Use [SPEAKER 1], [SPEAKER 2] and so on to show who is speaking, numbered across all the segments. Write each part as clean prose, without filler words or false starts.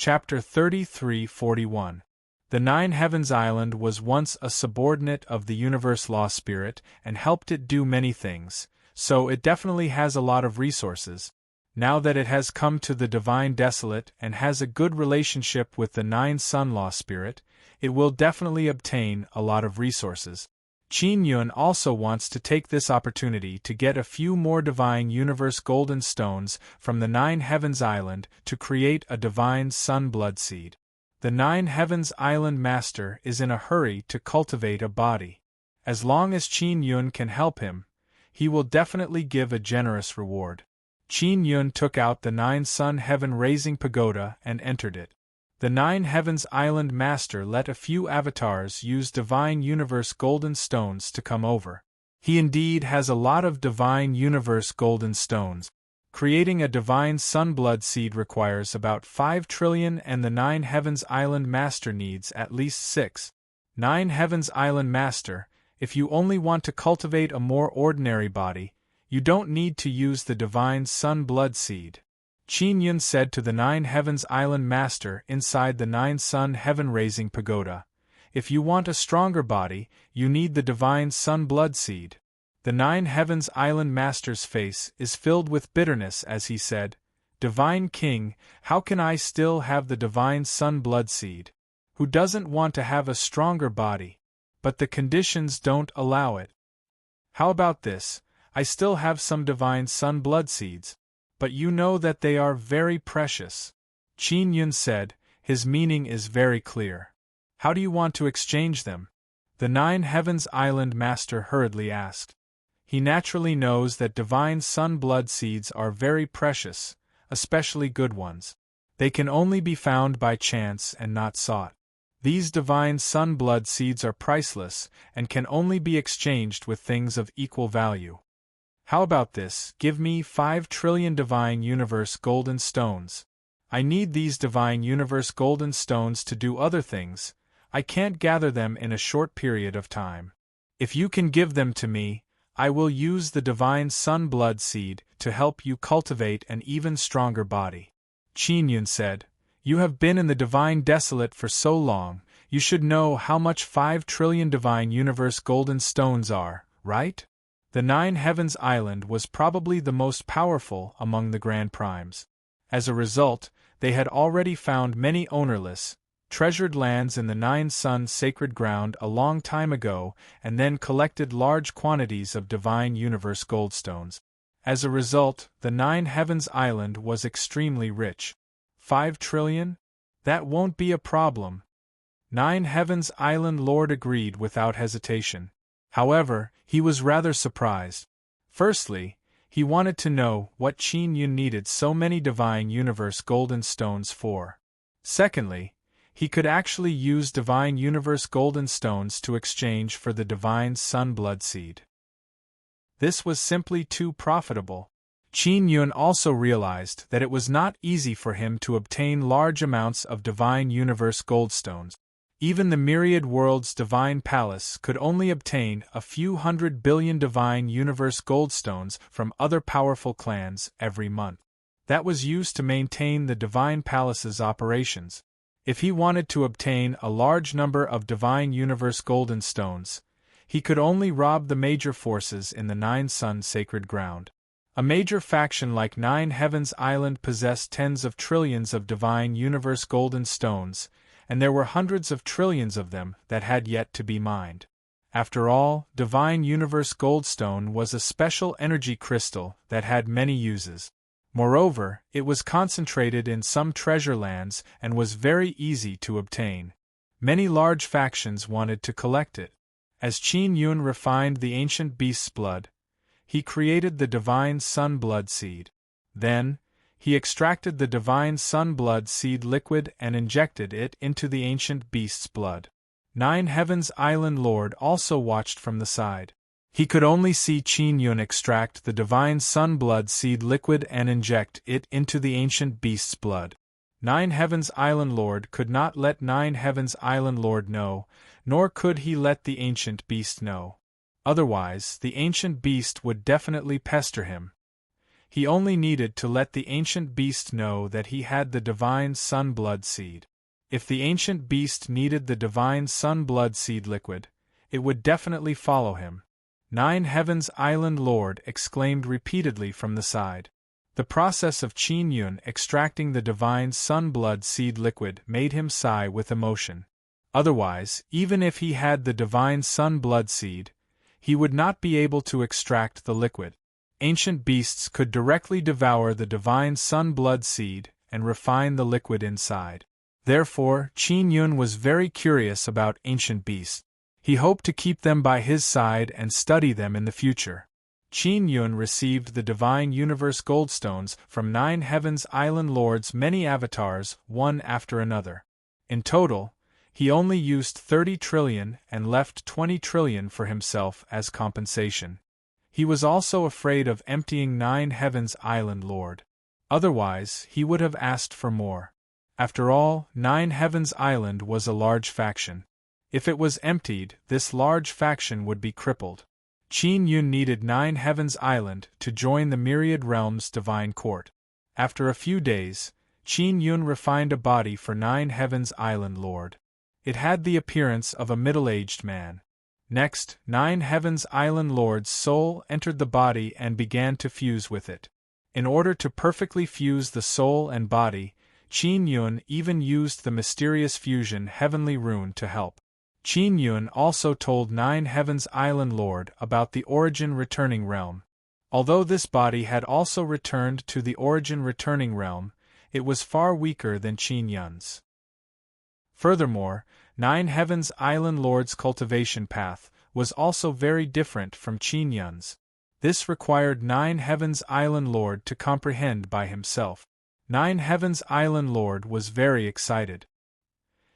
[SPEAKER 1] Chapter 33:41. The Nine Heavens Island was once a subordinate of the Universe Law Spirit and helped it do many things, so it definitely has a lot of resources. Now that it has come to the Divine Desolate and has a good relationship with the Nine Sun Law Spirit, it will definitely obtain a lot of resources. Qin Yun also wants to take this opportunity to get a few more Divine Universe Golden Stones from the Nine Heavens Island to create a Divine Sun Blood Seed. The Nine Heavens Island Master is in a hurry to cultivate a body. As long as Qin Yun can help him, he will definitely give a generous reward. Qin Yun took out the Nine Sun Heaven Raising Pagoda and entered it. The Nine Heavens Island Master let a few avatars use Divine Universe Golden Stones to come over. He indeed has a lot of Divine Universe Golden Stones. Creating a Divine Sun Blood Seed requires about 5 trillion and the Nine Heavens Island Master needs at least 6. Nine Heavens Island Master, if you only want to cultivate a more ordinary body, you don't need to use the Divine Sun Blood Seed. Qin Yun said to the Nine Heavens Island Master inside the Nine Sun Heaven Raising Pagoda, "If you want a stronger body, you need the Divine Sun Blood Seed." The Nine Heavens Island Master's face is filled with bitterness as he said, "Divine King, how can I still have the Divine Sun Blood Seed? Who doesn't want to have a stronger body? But the conditions don't allow it. How about this? I still have some Divine Sun Blood Seeds, but you know that they are very precious." Qin Yun said, "His meaning is very clear. How do you want to exchange them?" The Nine Heavens Island Master hurriedly asked. He naturally knows that Divine Sun Blood Seeds are very precious, especially good ones. They can only be found by chance and not sought. These Divine Sun Blood Seeds are priceless and can only be exchanged with things of equal value. How about this? Give me 5 trillion Divine Universe Golden Stones. I need these Divine Universe Golden Stones to do other things. I can't gather them in a short period of time. If you can give them to me, I will use the Divine Sun Blood Seed to help you cultivate an even stronger body. Qin Yun said, "You have been in the Divine Desolate for so long, you should know how much 5 trillion Divine Universe Golden Stones are, right?" The Nine Heavens Island was probably the most powerful among the Grand Primes. As a result, they had already found many ownerless, treasured lands in the Nine Sun Sacred Ground a long time ago and then collected large quantities of Divine Universe Goldstones. As a result, the Nine Heavens Island was extremely rich. 5 trillion? That won't be a problem. Nine Heavens Island Lord agreed without hesitation. However, he was rather surprised. Firstly, he wanted to know what Qin Yun needed so many Divine Universe Golden Stones for. Secondly, he could actually use Divine Universe Golden Stones to exchange for the Divine Sun Blood Seed. This was simply too profitable. Qin Yun also realized that it was not easy for him to obtain large amounts of Divine Universe Goldstones. Even the Myriad Worlds Divine Palace could only obtain a few 100 billion Divine Universe Goldstones from other powerful clans every month. That was used to maintain the Divine Palace's operations. If he wanted to obtain a large number of Divine Universe Golden Stones, he could only rob the major forces in the Nine Sun Sacred Ground. A major faction like Nine Heavens Island possessed tens of trillions of Divine Universe Golden Stones, and there were hundreds of trillions of them that had yet to be mined. After all, Divine Universe Goldstone was a special energy crystal that had many uses. Moreover, it was concentrated in some treasure lands and was very easy to obtain. Many large factions wanted to collect it. As Qin Yun refined the ancient beast's blood, he created the Divine Sun Blood Seed. Then, he extracted the Divine Sun Blood Seed liquid and injected it into the ancient beast's blood. Nine Heavens Island Lord also watched from the side. He could only see Qin Yun extract the Divine Sun Blood Seed liquid and inject it into the ancient beast's blood. Nine Heavens Island Lord could not let Nine Heavens Island Lord know, nor could he let the ancient beast know. Otherwise, the ancient beast would definitely pester him. He only needed to let the ancient beast know that he had the divine sun blood seed. If the ancient beast needed the divine sun blood seed liquid, it would definitely follow him. Nine Heavens Island Lord exclaimed repeatedly from the side. The process of Qin Yun extracting the divine sun blood seed liquid made him sigh with emotion. Otherwise, even if he had the divine sun blood seed, he would not be able to extract the liquid. Ancient beasts could directly devour the divine sun blood seed and refine the liquid inside. Therefore, Qin Yun was very curious about ancient beasts. He hoped to keep them by his side and study them in the future. Qin Yun received the divine universe goldstones from Nine Heavens Island Lord's many avatars, one after another. In total, he only used 30 trillion and left 20 trillion for himself as compensation. He was also afraid of emptying Nine Heavens Island Lord. Otherwise, he would have asked for more. After all, Nine Heavens Island was a large faction. If it was emptied, this large faction would be crippled. Qin Yun needed Nine Heavens Island to join the Myriad Realms Divine Court. After a few days, Qin Yun refined a body for Nine Heavens Island Lord. It had the appearance of a middle-aged man. Next, Nine Heavens Island Lord's soul entered the body and began to fuse with it. In order to perfectly fuse the soul and body, Qin Yun even used the mysterious fusion Heavenly Rune to help. Qin Yun also told Nine Heavens Island Lord about the Origin Returning Realm. Although this body had also returned to the Origin Returning Realm, it was far weaker than Qin Yun's. Furthermore, Nine Heavens Island Lord's cultivation path was also very different from Qin Yun's. This required Nine Heavens Island Lord to comprehend by himself. Nine Heavens Island Lord was very excited.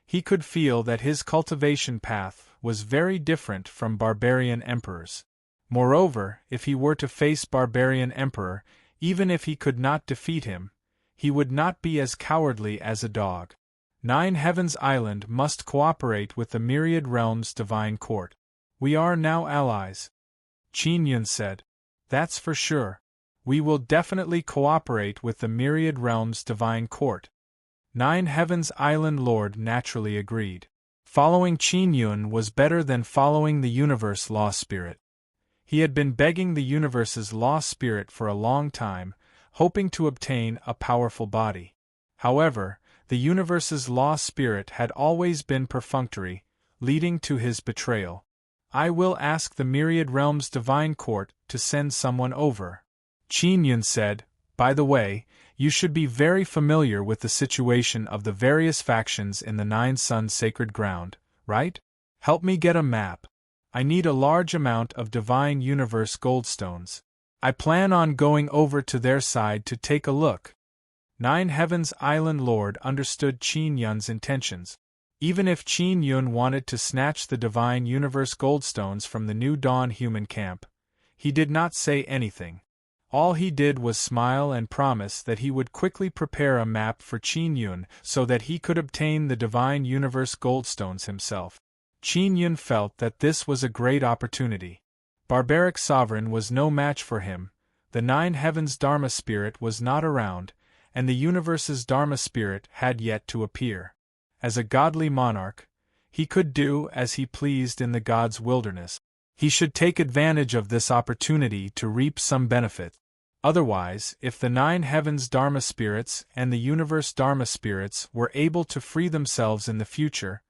[SPEAKER 1] He could feel that his cultivation path was very different from Barbarian Emperor's. Moreover, if he were to face Barbarian Emperor, even if he could not defeat him, he would not be as cowardly as a dog. Nine Heavens Island must cooperate with the Myriad Realms Divine Court. We are now allies, Qin Yun said. That's for sure. We will definitely cooperate with the Myriad Realms Divine Court. Nine Heavens Island Lord naturally agreed. Following Qin Yun was better than following the Universe Law Spirit. He had been begging the Universe's Law Spirit for a long time, hoping to obtain a powerful body. However, the Universe's Law Spirit had always been perfunctory, leading to his betrayal. I will ask the Myriad Realms Divine Court to send someone over, Qin Yun said. By the way, you should be very familiar with the situation of the various factions in the Nine Sun Sacred Ground, right? Help me get a map. I need a large amount of Divine Universe Goldstones. I plan on going over to their side to take a look. Nine Heavens Island Lord understood Qin Yun's intentions. Even if Qin Yun wanted to snatch the Divine Universe Goldstones from the New Dawn human camp, he did not say anything. All he did was smile and promise that he would quickly prepare a map for Qin Yun so that he could obtain the Divine Universe Goldstones himself. Qin Yun felt that this was a great opportunity. Barbaric Sovereign was no match for him, the Nine Heavens Dharma Spirit was not around, and the Universe's Dharma Spirit had yet to appear. As a godly monarch, he could do as he pleased in the God's wilderness. He should take advantage of this opportunity to reap some benefit. Otherwise, if the Nine Heavens Dharma Spirits and the Universe Dharma Spirits were able to free themselves in the future,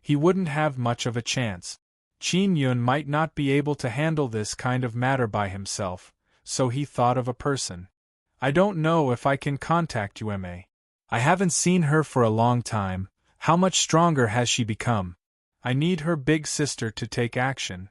[SPEAKER 1] he wouldn't have much of a chance. Qin Yun might not be able to handle this kind of matter by himself, so he thought of a person. I don't know if I can contact Yume. I haven't seen her for a long time. How much stronger has she become? I need her big sister to take action.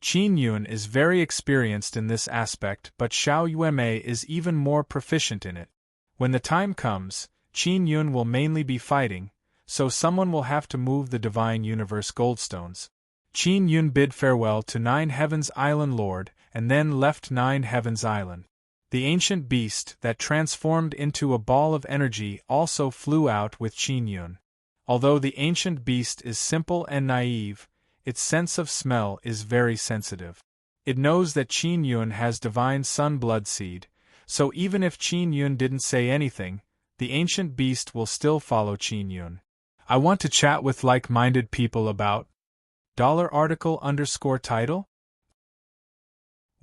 [SPEAKER 1] Qin Yun is very experienced in this aspect, but Xiao Yume is even more proficient in it. When the time comes, Qin Yun will mainly be fighting, so someone will have to move the Divine Universe Goldstones. Qin Yun bid farewell to Nine Heavens Island Lord and then left Nine Heavens Island. The ancient beast that transformed into a ball of energy also flew out with Qin Yun. Although the ancient beast is simple and naive, its sense of smell is very sensitive. It knows that Qin Yun has divine sun blood seed, so even if Qin Yun didn't say anything, the ancient beast will still follow Qin Yun. I want to chat with like-minded people about $article_title?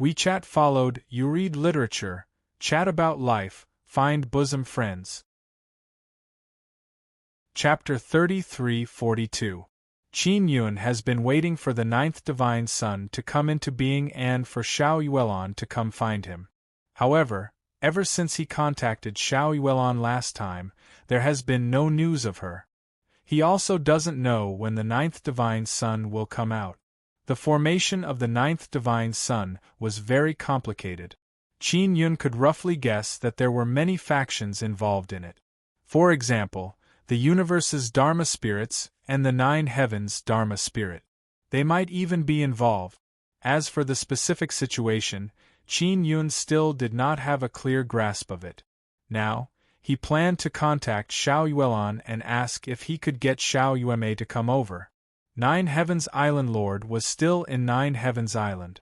[SPEAKER 1] WeChat followed, you read literature, chat about life, find bosom friends. Chapter 3342. Qin Yun has been waiting for the ninth divine son to come into being and for Xiao Yuelon to come find him. However, ever since he contacted Xiao Yuelon last time, there has been no news of her. He also doesn't know when the ninth divine son will come out. The formation of the ninth divine son was very complicated. Qin Yun could roughly guess that there were many factions involved in it. For example, the universe's Dharma spirits and the nine heavens' Dharma spirit. They might even be involved. As for the specific situation, Qin Yun still did not have a clear grasp of it. Now, he planned to contact Xiao Yuelon and ask if he could get Xiao Yueme to come over. Nine Heavens Island Lord was still in Nine Heavens Island.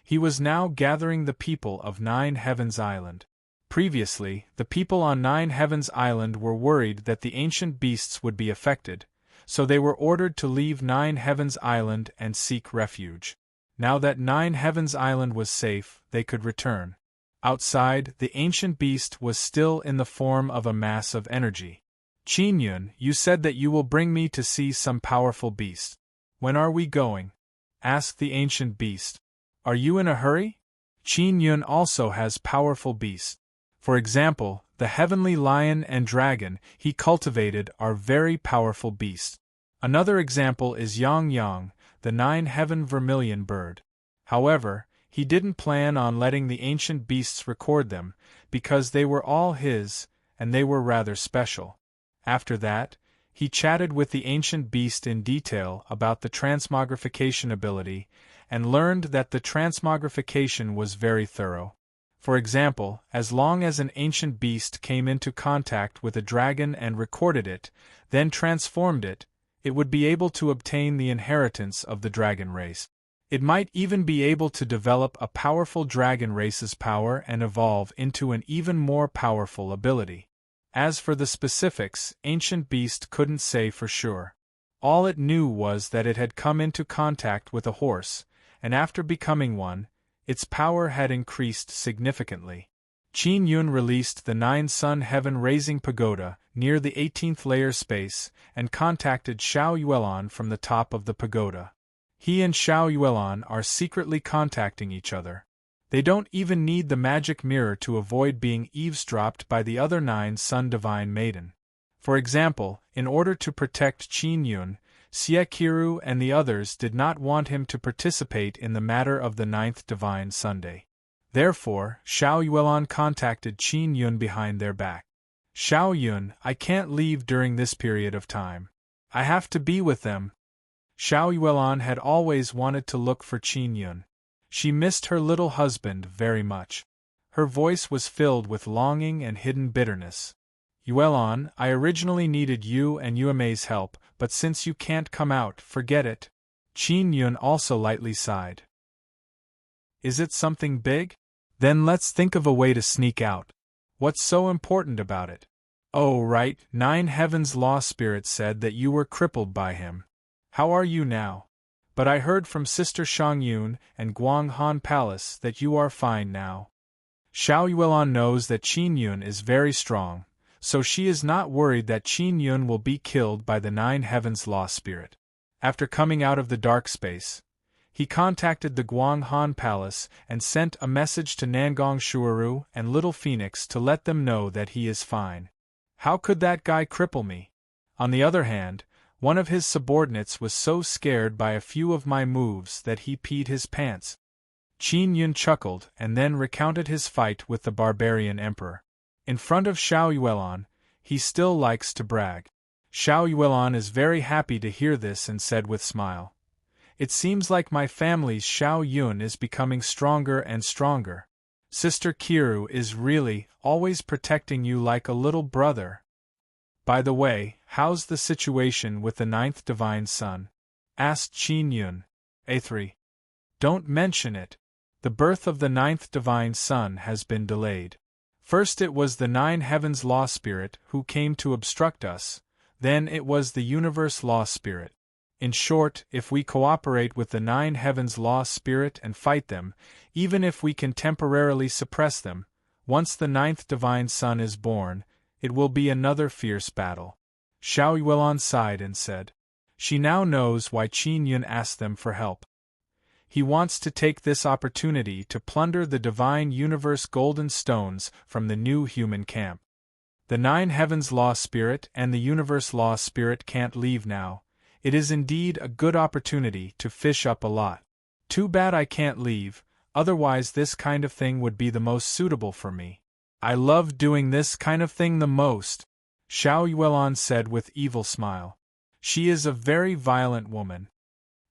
[SPEAKER 1] He was now gathering the people of Nine Heavens Island. Previously, the people on Nine Heavens Island were worried that the ancient beasts would be affected, so they were ordered to leave Nine Heavens Island and seek refuge. Now that Nine Heavens Island was safe, they could return. Outside, the ancient beast was still in the form of a mass of energy. Qin Yun, you said that you will bring me to see some powerful beast. When are we going? Asked the ancient beast. Are you in a hurry? Qin Yun also has powerful beasts. For example, the heavenly lion and dragon he cultivated are very powerful beasts. Another example is Yang Yang, the nine-heaven vermilion bird. However, he didn't plan on letting the ancient beasts record them, because they were all his, and they were rather special. After that, he chatted with the ancient beast in detail about the transmogrification ability, and learned that the transmogrification was very thorough. For example, as long as an ancient beast came into contact with a dragon and recorded it, then transformed it, it would be able to obtain the inheritance of the dragon race. It might even be able to develop a powerful dragon race's power and evolve into an even more powerful ability. As for the specifics, Ancient Beast couldn't say for sure. All it knew was that it had come into contact with a horse, and after becoming one, its power had increased significantly. Qin Yun released the 9-sun heaven-raising pagoda near the 18th layer space and contacted Xiao Yuelon from the top of the pagoda. He and Xiao Yuelon are secretly contacting each other. They don't even need the magic mirror to avoid being eavesdropped by the other 9-sun divine maiden. For example, in order to protect Qin Yun, Xie Qiru and the others did not want him to participate in the matter of the 9th divine Sunday. Therefore, Xiao Yuelon contacted Qin Yun behind their back. Xiao Yun, I can't leave during this period of time. I have to be with them. Xiao Yuelon had always wanted to look for Qin Yun. She missed her little husband very much. Her voice was filled with longing and hidden bitterness. Yuelon, I originally needed you and Yueme's help, but since you can't come out, forget it. Qin Yun also lightly sighed. Is it something big? Then let's think of a way to sneak out. What's so important about it? Oh, right, 9 Heavens Law Spirit said that you were crippled by him. How are you now? But I heard from Sister Shangyun and Guang Han Palace that you are fine now. Xiao Yuelon knows that Qin Yun is very strong, so she is not worried that Qin Yun will be killed by the 9 Heavens Law Spirit. After coming out of the dark space, he contacted the Guang Han Palace and sent a message to Nangong Shuaru and Little Phoenix to let them know that he is fine. How could that guy cripple me? On the other hand, one of his subordinates was so scared by a few of my moves that he peed his pants. Qin Yun chuckled and then recounted his fight with the barbarian emperor. In front of Xiao Yuelon, he still likes to brag. Xiao Yuelon is very happy to hear this and said with smile, "It seems like my family's Xiao Yun is becoming stronger and stronger. Sister Qiru is really always protecting you like a little brother. By the way, how's the situation with the 9th divine son?" asked Qin Yun. A3. Don't mention it. The birth of the 9th divine son has been delayed. First it was the 9 Heavens Law Spirit who came to obstruct us, then it was the Universe Law Spirit. In short, if we cooperate with the 9 Heavens Law Spirit and fight them, even if we can temporarily suppress them, once the 9th Divine Son is born, it will be another fierce battle. Xiao Yuan sighed and said. She now knows why Qin Yun asked them for help. He wants to take this opportunity to plunder the Divine Universe Golden Stones from the new human camp. The 9 Heavens Law Spirit and the Universe Law Spirit can't leave now. It is indeed a good opportunity to fish up a lot. Too bad I can't leave, otherwise this kind of thing would be the most suitable for me. I love doing this kind of thing the most, Xiao Yuan said with evil smile. She is a very violent woman.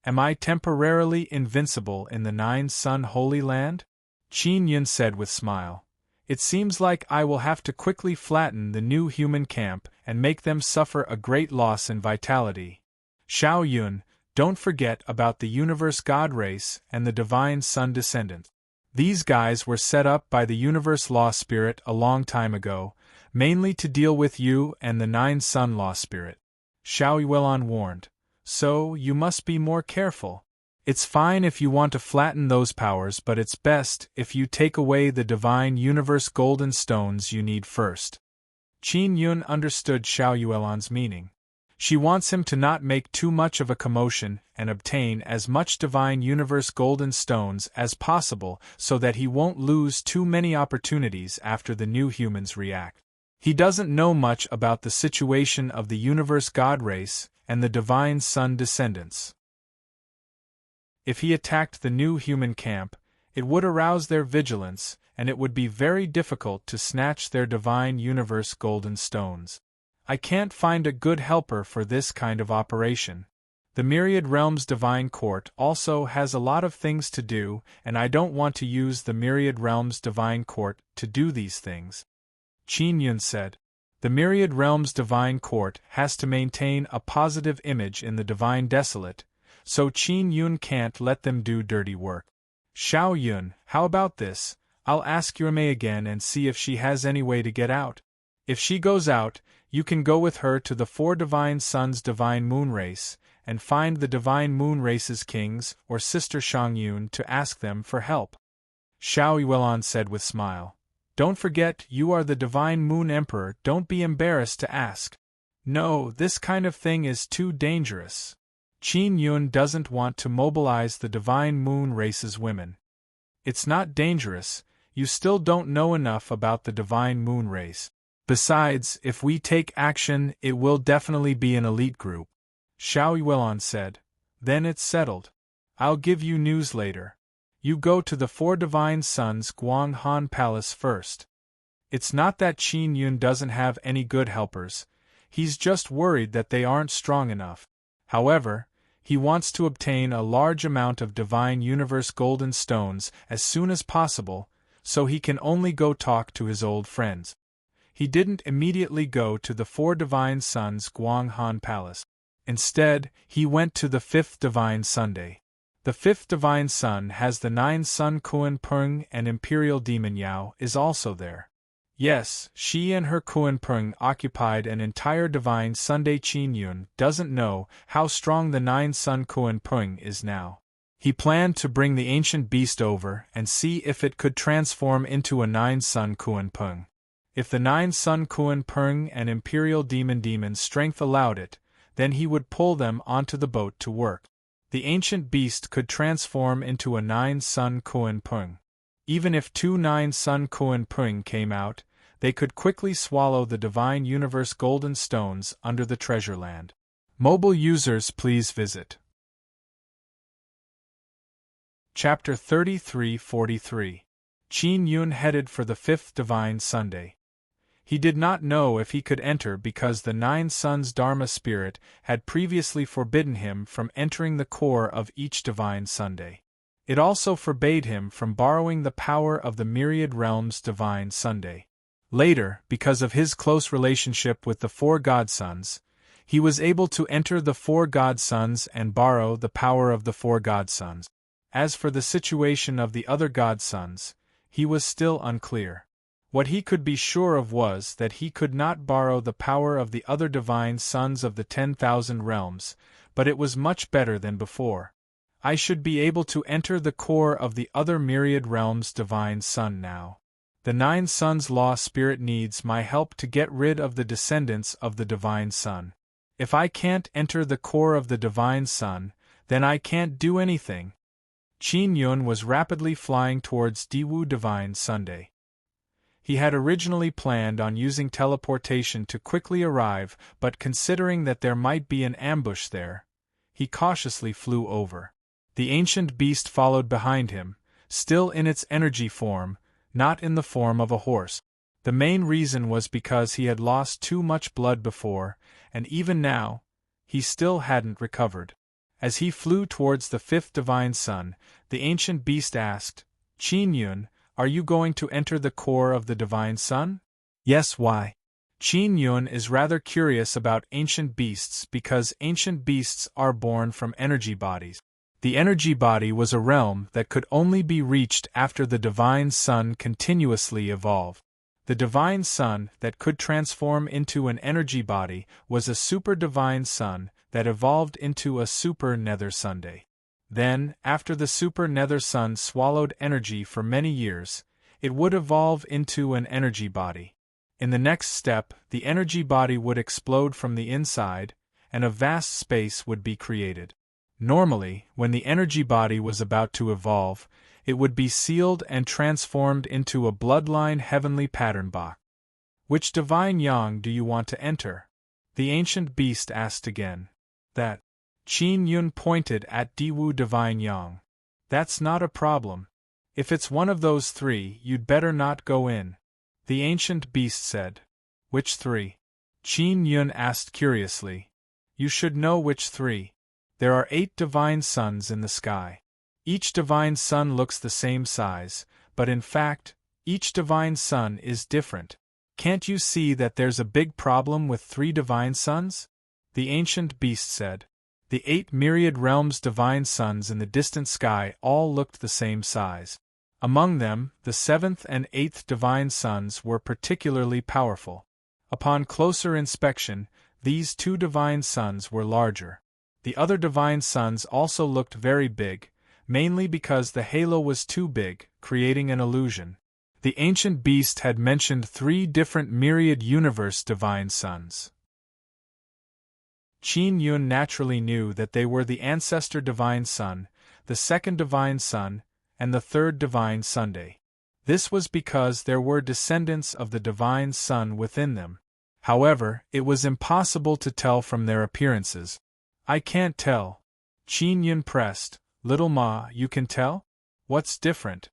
[SPEAKER 1] Am I temporarily invincible in the 9 Sun Holy Land? Qin Yun said with smile. It seems like I will have to quickly flatten the new human camp and make them suffer a great loss in vitality. Xiao Yun, don't forget about the Universe God race and the Divine Sun descendant. These guys were set up by the Universe Law Spirit a long time ago, mainly to deal with you and the 9 Sun Law Spirit. Xiao Yuan warned. So, you must be more careful. It's fine if you want to flatten those powers, but it's best if you take away the Divine Universe Golden Stones you need first. Qin Yun understood Xiao Yuan's meaning. She wants him to not make too much of a commotion and obtain as much Divine Universe Golden Stones as possible so that he won't lose too many opportunities after the new humans react. He doesn't know much about the situation of the Universe God race and the Divine Sun descendants. If he attacked the new human camp, it would arouse their vigilance, and it would be very difficult to snatch their Divine Universe Golden Stones. I can't find a good helper for this kind of operation. The Myriad Realms Divine Court also has a lot of things to do, and I don't want to use the Myriad Realms Divine Court to do these things. Qin Yun said. The Myriad Realms Divine Court has to maintain a positive image in the Divine Desolate, so Qin Yun can't let them do dirty work. Xiao Yun, how about this? I'll ask Yurmei again and see if she has any way to get out. If she goes out, you can go with her to the 4 Divine Sons Divine Moon Race, and find the Divine Moon Race's kings or sister Shangyun to ask them for help. Xiao Yuan said with smile. Don't forget you are the Divine Moon Emperor, don't be embarrassed to ask. No, this kind of thing is too dangerous. Qin Yun doesn't want to mobilize the Divine Moon Race's women. It's not dangerous, you still don't know enough about the Divine Moon Race. Besides, if we take action, it will definitely be an elite group. Xiao Yuan said. Then it's settled. I'll give you news later. You go to the 4 Divine Sons Guanghan Palace first. It's not that Qin Yun doesn't have any good helpers, he's just worried that they aren't strong enough. However, he wants to obtain a large amount of Divine Universe Golden Stones as soon as possible, so he can only go talk to his old friends. He didn't immediately go to the 4 Divine Sons Guanghan Palace. Instead, he went to the 5th Divine Sunday. The 5th Divine Sun has the 9 Sun Kuan Peng, and Imperial Demon Yao is also there. Yes, she and her Kuan Peng occupied an entire Divine Sunday. Qin Yun doesn't know how strong the 9 Sun Kuan Peng is now. He planned to bring the ancient beast over and see if it could transform into a 9 Sun Kuan Peng. If the 9 Sun Kuan Peng and Imperial Demon's strength allowed it, then he would pull them onto the boat to work. The ancient beast could transform into a 9 Sun Kuan Peng. Even if 2 9 Sun Kuan Peng came out, they could quickly swallow the Divine Universe Golden Stones under the Treasure Land. Mobile users please visit. Chapter 3343. Qin Yun headed for the 5th Divine Sunday. He did not know if he could enter because the 9 Suns Dharma Spirit had previously forbidden him from entering the core of each Divine Sunday. It also forbade him from borrowing the power of the Myriad Realms Divine Sunday. Later, because of his close relationship with the 4 Godsons, he was able to enter the 4 Godsons and borrow the power of the 4 Godsons. As for the situation of the other Godsons, he was still unclear. What he could be sure of was that he could not borrow the power of the other divine sons of the 10,000 realms, but it was much better than before. I should be able to enter the core of the other myriad realms' divine sun now. The 9 Suns Law Spirit needs my help to get rid of the descendants of the divine sun. If I can't enter the core of the divine sun, then I can't do anything. Qin Yun was rapidly flying towards Diwu Divine Sunday. He had originally planned on using teleportation to quickly arrive, but considering that there might be an ambush there, he cautiously flew over. The ancient beast followed behind him, still in its energy form, not in the form of a horse. The main reason was because he had lost too much blood before, and even now, he still hadn't recovered. As he flew towards the 5th divine sun, the ancient beast asked, "Qin Yun, are you going to enter the core of the divine sun?" "Yes, why?" Qin Yun is rather curious about ancient beasts because ancient beasts are born from energy bodies. The energy body was a realm that could only be reached after the divine sun continuously evolved. The divine sun that could transform into an energy body was a super divine sun that evolved into a super nether Sunday. Then, after the super nether sun swallowed energy for many years, it would evolve into an energy body. In the next step, the energy body would explode from the inside, and a vast space would be created. Normally, when the energy body was about to evolve, it would be sealed and transformed into a bloodline heavenly pattern box. "Which divine yang do you want to enter?" the ancient beast asked again. "That." Qin Yun pointed at Diwu Divine Yang. "That's not a problem. If it's one of those 3, you'd better not go in," the ancient beast said. "Which 3?" Qin Yun asked curiously. "You should know which 3. There are 8 divine suns in the sky. Each divine sun looks the same size, but in fact, each divine sun is different. Can't you see that there's a big problem with 3 divine suns?" the ancient beast said. The 8 myriad realms' divine suns in the distant sky all looked the same size. Among them, the 7th and 8th divine suns were particularly powerful. Upon closer inspection, these 2 divine suns were larger. The other divine suns also looked very big, mainly because the halo was too big, creating an illusion. The ancient beast had mentioned 3 different myriad universe divine suns. Qin Yun naturally knew that they were the ancestor divine sun, the 2nd divine sun, and the 3rd divine Sunday. This was because there were descendants of the divine sun within them. However, it was impossible to tell from their appearances. "I can't tell." Qin Yun pressed. "Little Ma, you can tell? What's different?"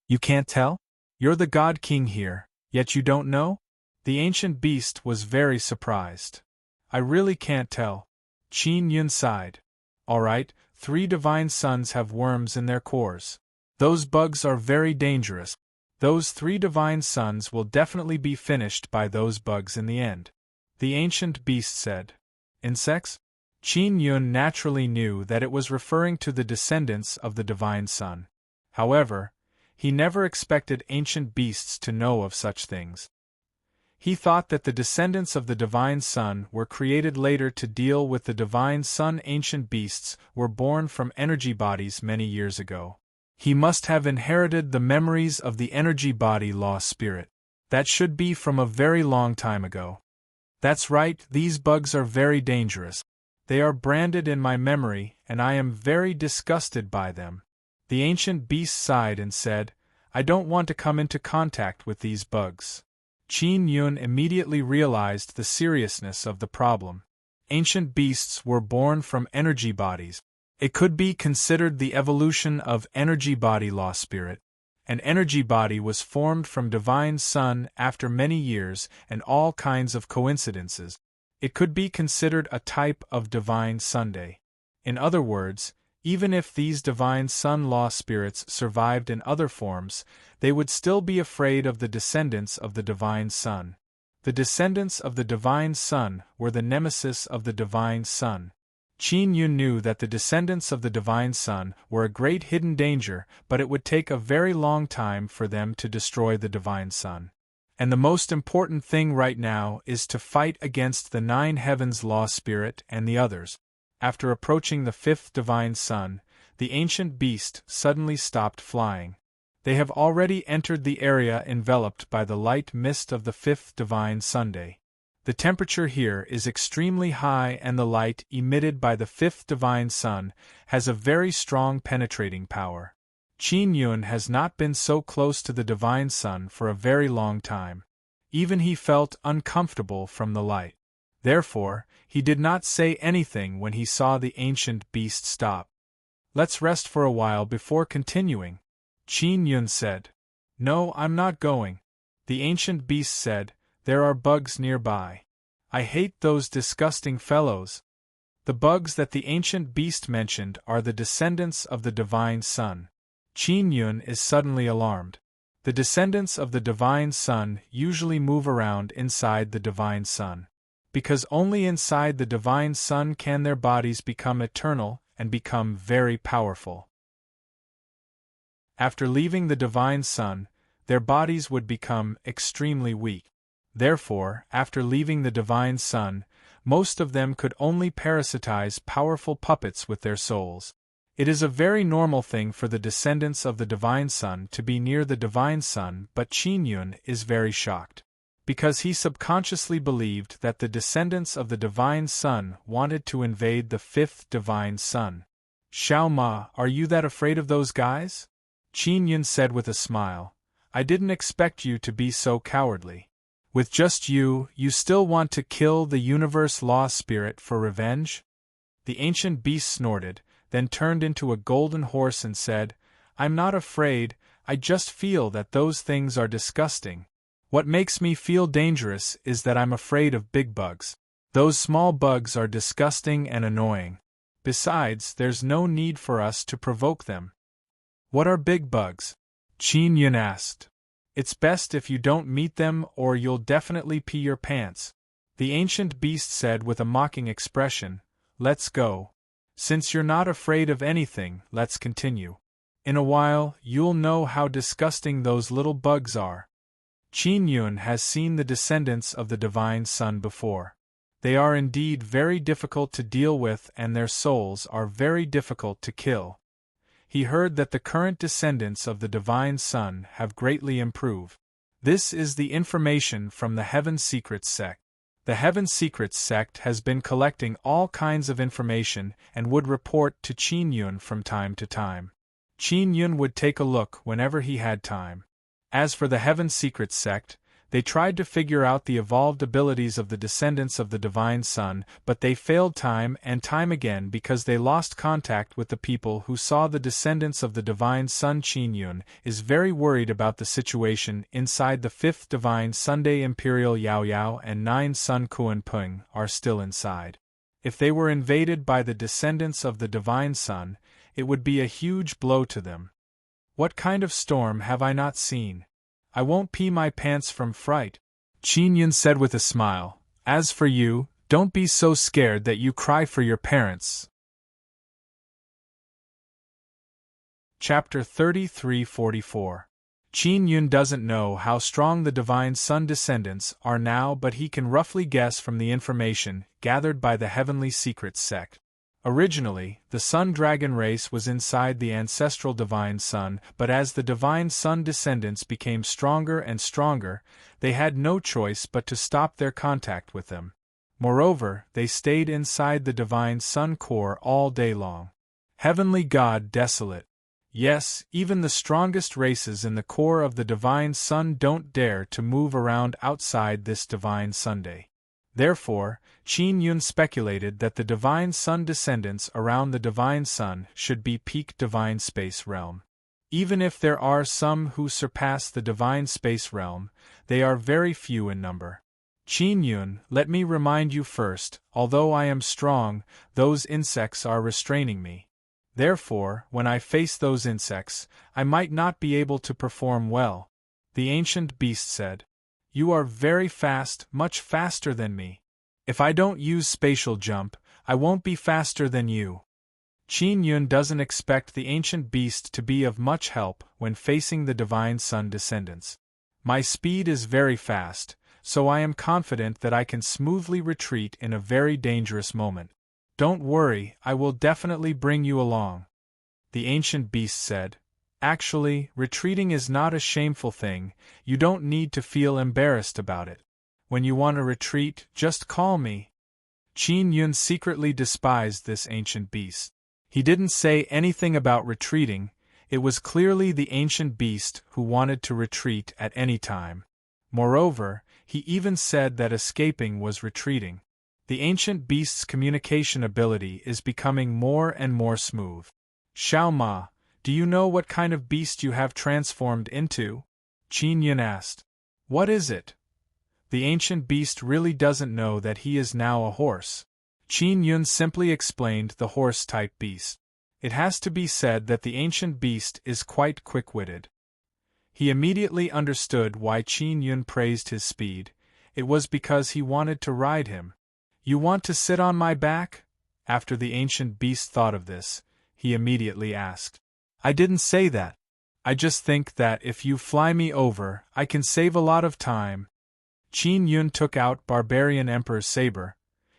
[SPEAKER 1] "You can't tell? You're the God King here, yet you don't know?" The ancient beast was very surprised. "I really can't tell." Qin Yun sighed. "All right, 3 divine suns have worms in their cores. Those bugs are very dangerous. Those 3 divine suns will definitely be finished by those bugs in the end," the ancient beast said. "Insects?" Qin Yun naturally knew that it was referring to the descendants of the divine sun. However, he never expected ancient beasts to know of such things. He thought that the descendants of the divine sun were created later to deal with the divine sun. Ancient beasts were born from energy bodies many years ago. He must have inherited the memories of the energy body law spirit. That should be from a very long time ago. "That's right, these bugs are very dangerous. They are branded in my memory, and I am very disgusted by them." The ancient beast sighed and said, "I don't want to come into contact with these bugs." Qin Yun immediately realized the seriousness of the problem. Ancient beasts were born from energy bodies. It could be considered the evolution of energy body law spirit. An energy body was formed from divine sun after many years and all kinds of coincidences. It could be considered a type of divine Sunday. In other words, even if these divine sun law spirits survived in other forms, they would still be afraid of the descendants of the divine sun. The descendants of the divine sun were the nemesis of the divine sun. Qin Yun knew that the descendants of the divine sun were a great hidden danger, but it would take a very long time for them to destroy the divine sun. And the most important thing right now is to fight against the 9 heavens law spirit and the others. After approaching the 5th divine sun, the ancient beast suddenly stopped flying. They have already entered the area enveloped by the light mist of the 5th divine Sunday. The temperature here is extremely high and the light emitted by the 5th divine sun has a very strong penetrating power. Qin Yun has not been so close to the divine sun for a very long time. Even he felt uncomfortable from the light. Therefore, he did not say anything when he saw the ancient beast stop. "Let's rest for a while before continuing," Qin Yun said. "No, I'm not going," the ancient beast said. "There are bugs nearby. I hate those disgusting fellows." The bugs that the ancient beast mentioned are the descendants of the divine sun. Qin Yun is suddenly alarmed. The descendants of the divine sun usually move around inside the divine sun. Because only inside the divine sun can their bodies become eternal and become very powerful. After leaving the divine sun, their bodies would become extremely weak. Therefore, after leaving the divine sun, most of them could only parasitize powerful puppets with their souls. It is a very normal thing for the descendants of the divine sun to be near the divine sun, but Qin Yun is very shocked. Because he subconsciously believed that the descendants of the divine sun wanted to invade the 5th divine sun. "Xiao Ma, are you that afraid of those guys?" Qin Yun said with a smile. "I didn't expect you to be so cowardly. With just you still want to kill the universe law spirit for revenge?" The ancient beast snorted, then turned into a golden horse and said, "I'm not afraid, I just feel that those things are disgusting. What makes me feel dangerous is that I'm afraid of big bugs. Those small bugs are disgusting and annoying. Besides, there's no need for us to provoke them." "What are big bugs?" Qin Yun asked. "It's best if you don't meet them or you'll definitely pee your pants," the ancient beast said with a mocking expression. "Let's go. Since you're not afraid of anything, let's continue. In a while, you'll know how disgusting those little bugs are." Qin Yun has seen the descendants of the divine sun before. They are indeed very difficult to deal with and their souls are very difficult to kill. He heard that the current descendants of the divine sun have greatly improved. This is the information from the Heaven Secrets sect. The Heaven Secrets sect has been collecting all kinds of information and would report to Qin Yun from time to time. Qin Yun would take a look whenever he had time. As for the Heaven Secrets sect, they tried to figure out the evolved abilities of the descendants of the divine sun, but they failed time and time again because they lost contact with the people who saw the descendants of the divine sun. Qin Yun is very worried about the situation inside the 5th divine Sunday. Imperial Yao Yao and 9 Sun Kuan Peng are still inside. If they were invaded by the descendants of the divine sun, it would be a huge blow to them. "What kind of storm have I not seen? I won't pee my pants from fright," Qin Yun said with a smile. "As for you, don't be so scared that you cry for your parents." Chapter 33-44. Qin Yun doesn't know how strong the divine sun descendants are now, but he can roughly guess from the information gathered by the Heavenly Secrets sect. Originally, the Sun Dragon race was inside the ancestral divine sun, but as the divine sun descendants became stronger and stronger, they had no choice but to stop their contact with them. Moreover, they stayed inside the divine sun core all day long. Heavenly God desolate. Yes, even the strongest races in the core of the divine sun don't dare to move around outside this divine Sunday. Therefore, Qin Yun speculated that the divine sun descendants around the divine sun should be peak divine space realm. Even if there are some who surpass the divine space realm, they are very few in number. Qin Yun, let me remind you first, although I am strong, those insects are restraining me. Therefore, when I face those insects, I might not be able to perform well, the ancient beast said. You are very fast, much faster than me. If I don't use spatial jump, I won't be faster than you. Qin Yun doesn't expect the ancient beast to be of much help when facing the divine sun descendants. My speed is very fast, so I am confident that I can smoothly retreat in a very dangerous moment. Don't worry, I will definitely bring you along. The ancient beast said. Actually, retreating is not a shameful thing, you don't need to feel embarrassed about it. When you want to retreat, just call me. Qin Yun secretly despised this ancient beast. He didn't say anything about retreating, it was clearly the ancient beast who wanted to retreat at any time. Moreover, he even said that escaping was retreating. The ancient beast's communication ability is becoming more and more smooth. Xiao Ma, do you know what kind of beast you have transformed into? Qin Yun asked. What is it? The ancient beast really doesn't know that he is now a horse. Qin Yun simply explained the horse-type beast. It has to be said that the ancient beast is quite quick-witted. He immediately understood why Qin Yun praised his speed. It was because he wanted to ride him. You want to sit on my back? After the ancient beast thought of this, he immediately asked. I didn't say that. I just think that if you fly me over, I can save a lot of time. Qin Yun took out Barbarian Emperor's saber.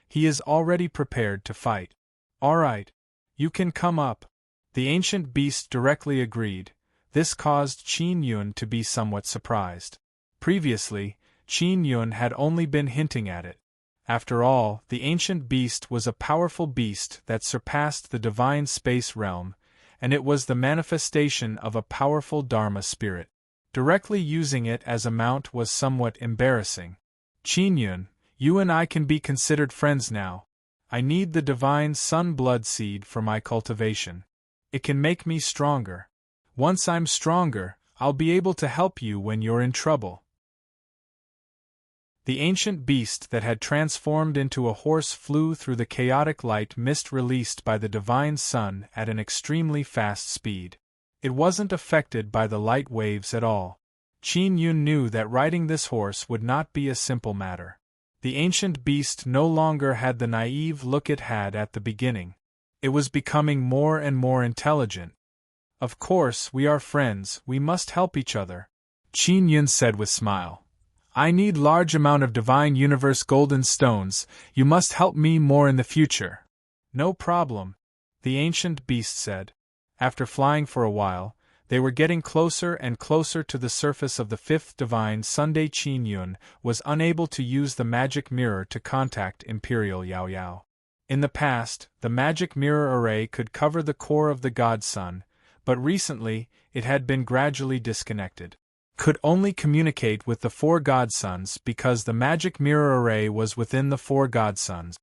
[SPEAKER 1] He is already prepared to fight. All right. You can come up. The ancient beast directly agreed. This caused Qin Yun to be somewhat surprised. Previously, Qin Yun had only been hinting at it. After all, the ancient beast was a powerful beast that surpassed the divine space realm, and it was the manifestation of a powerful Dharma spirit. Directly using it as a mount was somewhat embarrassing. Qin Yun, you and I can be considered friends now. I need the divine sun blood seed for my cultivation. It can make me stronger. Once I'm stronger, I'll be able to help you when you're in trouble. The ancient beast that had transformed into a horse flew through the chaotic light mist released by the divine sun at an extremely fast speed. It wasn't affected by the light waves at all. Qin Yun knew that riding this horse would not be a simple matter. The ancient beast no longer had the naive look it had at the beginning. It was becoming more and more intelligent. Of course, we are friends, we must help each other. Qin Yun said with smile. I need large amount of divine universe golden stones, you must help me more in the future. No problem, the ancient beast said. After flying for a while, they were getting closer and closer to the surface of the fifth divine Sunday. Qin Yun was unable to use the magic mirror to contact Imperial Yao Yao. In the past, the magic mirror array could cover the core of the God Sun, but recently, it had been gradually disconnected. Could only communicate with the four godsons because the magic mirror array was within the four godsons.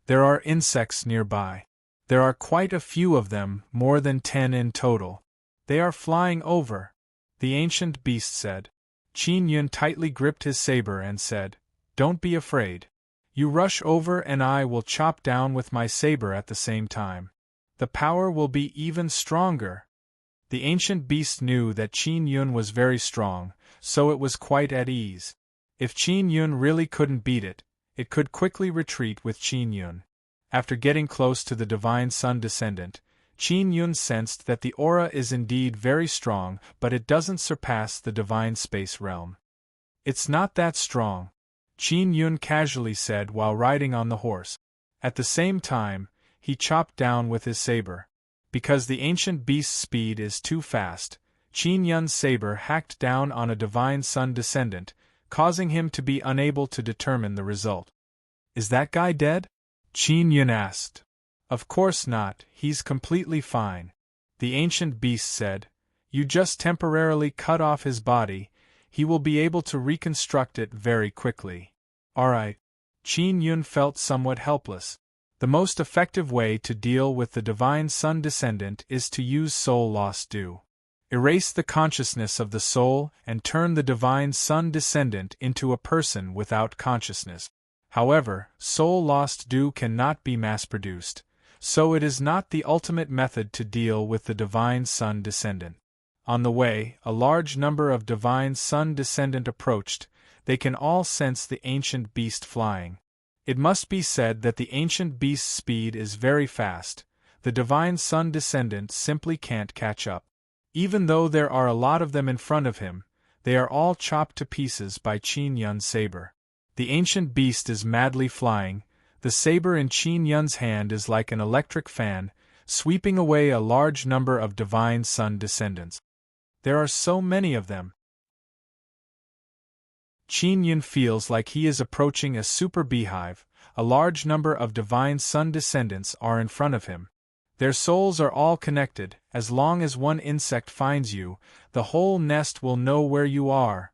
[SPEAKER 1] There are insects nearby. There are quite a few of them, more than 10 in total. They are flying over, the ancient beast said. Qin Yun tightly gripped his saber and said, Don't be afraid. You rush over and I will chop down with my saber at the same time. The power will be even stronger. The ancient beast knew that Qin Yun was very strong, so it was quite at ease. If Qin Yun really couldn't beat it, it could quickly retreat with Qin Yun. After getting close to the divine sun descendant, Qin Yun sensed that the aura is indeed very strong, but it doesn't surpass the divine space realm. It's not that strong, Qin Yun casually said while riding on the horse. At the same time, he chopped down with his saber. Because the ancient beast's speed is too fast, Qin Yun's saber hacked down on a divine sun descendant, causing him to be unable to determine the result. Is that guy dead? Qin Yun asked. Of course not, he's completely fine. The ancient beast said. You just temporarily cut off his body, he will be able to reconstruct it very quickly. Alright. Qin Yun felt somewhat helpless. The most effective way to deal with the divine sun descendant is to use soul lost due. Erase the consciousness of the soul and turn the divine sun descendant into a person without consciousness. However, soul lost due cannot be mass-produced, so it is not the ultimate method to deal with the divine sun descendant. On the way, a large number of divine sun descendant approached. They can all sense the ancient beast flying. It must be said that the ancient beast's speed is very fast. The divine sun descendant simply can't catch up. Even though there are a lot of them in front of him, They are all chopped to pieces by Qin Yun's saber. The ancient beast is madly flying. The saber in Qin Yun's hand is like an electric fan, sweeping away a large number of divine sun descendants. There are so many of them. Qin Yun feels like he is approaching a super beehive. A large number of divine sun descendants are in front of him. Their souls are all connected. As long as one insect finds you, the whole nest will know where you are,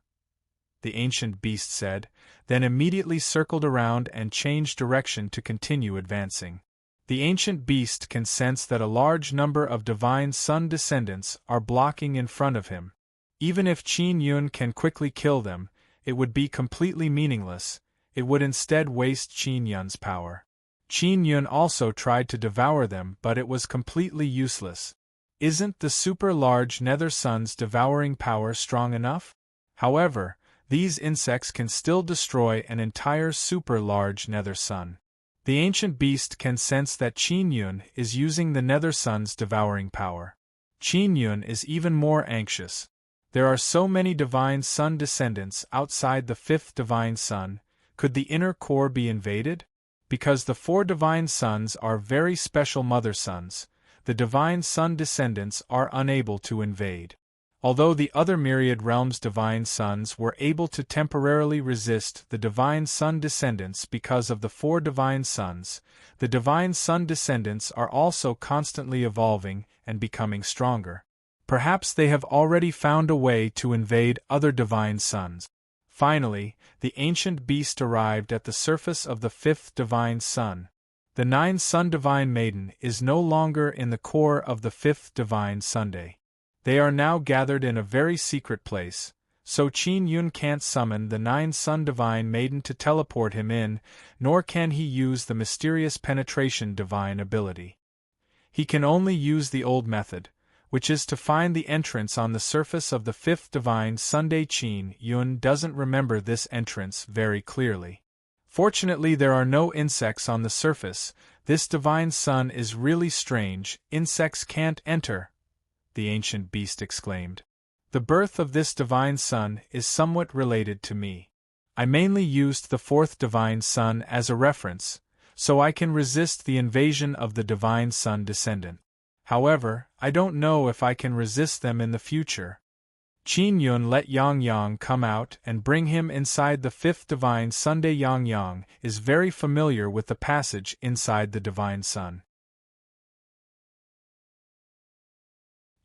[SPEAKER 1] the ancient beast said, then immediately circled around and changed direction to continue advancing. The ancient beast can sense that a large number of divine sun descendants are blocking in front of him. Even if Qin Yun can quickly kill them, it would be completely meaningless. It would instead waste Qin Yun's power. Qin Yun also tried to devour them, but it was completely useless. Isn't the super-large nether sun's devouring power strong enough? However, these insects can still destroy an entire super-large nether sun. The ancient beast can sense that Qin Yun is using the nether sun's devouring power. Qin Yun is even more anxious. There are so many divine sun descendants outside the fifth divine sun. Could the inner core be invaded? Because the four divine suns are very special mother suns, the divine sun descendants are unable to invade. Although the other myriad realms' divine suns were able to temporarily resist the divine sun descendants because of the four divine suns, the divine sun descendants are also constantly evolving and becoming stronger. Perhaps they have already found a way to invade other divine suns. Finally, the ancient beast arrived at the surface of the fifth divine sun. The nine-sun divine maiden is no longer in the core of the fifth divine Sunday. They are now gathered in a very secret place, so Qin Yun can't summon the nine-sun divine maiden to teleport him in, nor can he use the mysterious penetration divine ability. He can only use the old method, which is to find the entrance on the surface of the fifth divine Sunday. Qin Yun doesn't remember this entrance very clearly. Fortunately, there are no insects on the surface. This divine sun is really strange. Insects can't enter, the ancient beast exclaimed. The birth of this divine sun is somewhat related to me. I mainly used the fourth divine sun as a reference, so I can resist the invasion of the divine sun descendant. However, I don't know if I can resist them in the future. Qin Yun let Yang Yang come out and bring him inside the fifth divine Sunday. Yang Yang is very familiar with the passage inside the divine sun.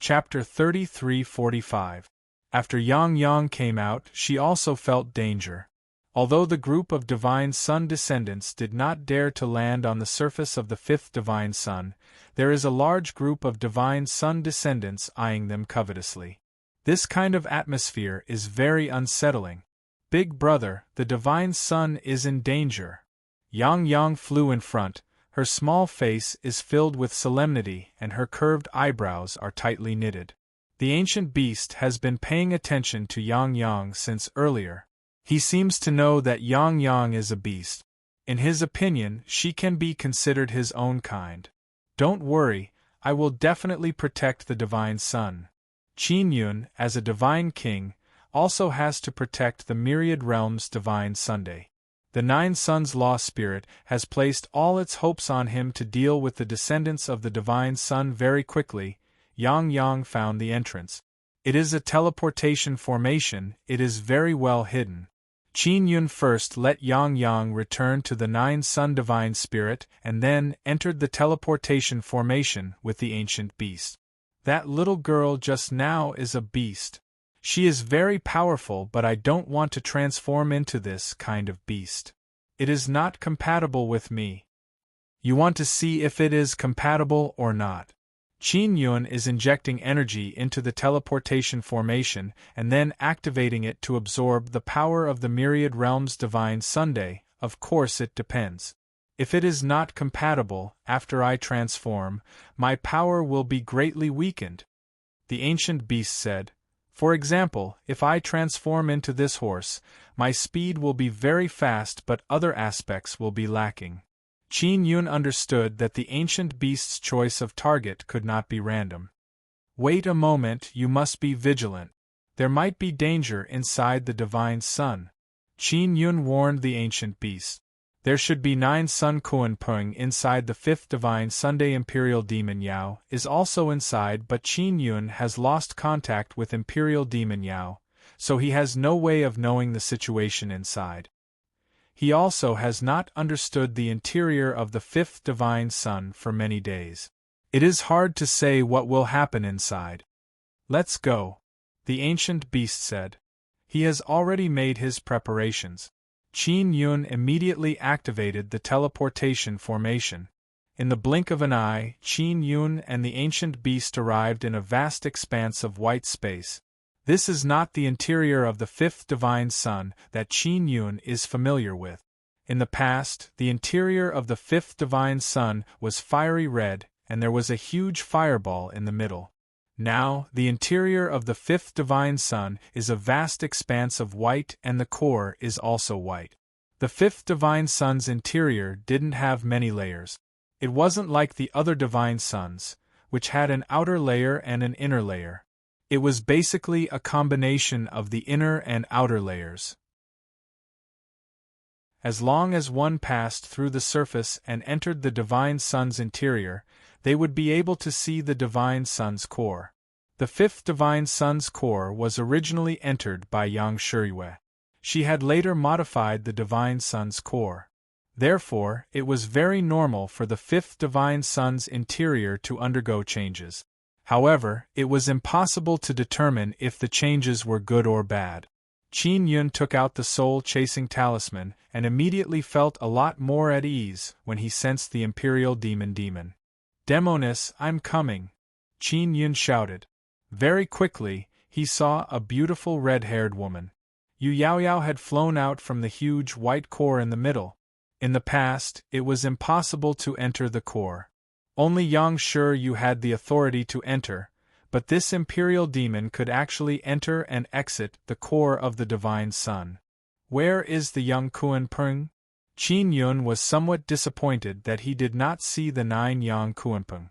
[SPEAKER 1] Chapter 33:45. After Yang Yang came out, she also felt danger. Although the group of divine sun descendants did not dare to land on the surface of the fifth divine sun, there is a large group of divine sun descendants eyeing them covetously. This kind of atmosphere is very unsettling. Big brother, the divine sun is in danger. Yang Yang flew in front. Her small face is filled with solemnity and her curved eyebrows are tightly knitted. The ancient beast has been paying attention to Yang Yang since earlier. He seems to know that Yang Yang is a beast. In his opinion, she can be considered his own kind. Don't worry, I will definitely protect the divine sun. Qin Yun, as a divine king, also has to protect the myriad realms' divine Sunday. The Nine Suns Law Spirit has placed all its hopes on him to deal with the descendants of the divine sun very quickly. Yang Yang found the entrance. It is a teleportation formation. It is very well hidden. Qin Yun first let Yang Yang return to the Nine Sun Divine Spirit and then entered the teleportation formation with the ancient beast. That little girl just now is a beast. She is very powerful, but I don't want to transform into this kind of beast. It is not compatible with me. You want to see if it is compatible or not. Qin Yun is injecting energy into the teleportation formation and then activating it to absorb the power of the myriad realms divine Sunday. Of course it depends. If it is not compatible, after I transform, my power will be greatly weakened. The ancient beast said, for example, if I transform into this horse, my speed will be very fast but other aspects will be lacking. Qin Yun understood that the ancient beast's choice of target could not be random. Wait a moment, you must be vigilant. There might be danger inside the divine sun. Qin Yun warned the ancient beast. There should be 9 Sun Kuan Pung inside the 5th divine Sunday Imperial Demon Yao is also inside, but Qin Yun has lost contact with Imperial Demon Yao, so he has no way of knowing the situation inside. He also has not understood the interior of the 5th divine sun for many days. It is hard to say what will happen inside. Let's go, the ancient beast said. He has already made his preparations. Qin Yun immediately activated the teleportation formation. In the blink of an eye, Qin Yun and the ancient beast arrived in a vast expanse of white space. This is not the interior of the 5th divine sun that Qin Yun is familiar with. In the past, the interior of the 5th divine sun was fiery red, and there was a huge fireball in the middle. Now, the interior of the 5th divine sun is a vast expanse of white, and the core is also white. The 5th divine sun's interior didn't have many layers. It wasn't like the other divine suns, which had an outer layer and an inner layer. It was basically a combination of the inner and outer layers. As long as one passed through the surface and entered the divine sun's interior, they would be able to see the divine sun's core. The 5th divine sun's core was originally entered by Yang Shiyue. She had later modified the divine sun's core. Therefore, it was very normal for the 5th divine sun's interior to undergo changes. However, it was impossible to determine if the changes were good or bad. Qin Yun took out the soul-chasing talisman and immediately felt a lot more at ease when he sensed the Imperial Demon. "Demonis, I'm coming!" Qin Yun shouted. Very quickly, he saw a beautiful red-haired woman. Yu Yaoyao had flown out from the huge white core in the middle. In the past, it was impossible to enter the core. Only Yang Shiyue had the authority to enter, but this Imperial Demon could actually enter and exit the core of the Divine Sun. Where is the young Kuan Pung? Qin Yun was somewhat disappointed that he did not see the 9 Yang Kuan Pung.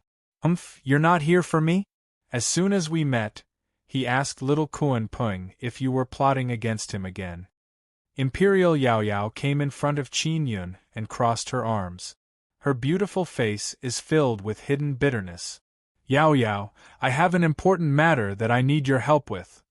[SPEAKER 1] You're not here for me? As soon as we met, he asked little Kuan Pung if you were plotting against him again. Imperial Yao Yao came in front of Qin Yun and crossed her arms. Her beautiful face is filled with hidden bitterness. Yao Yao, I have an important matter that I need your help with.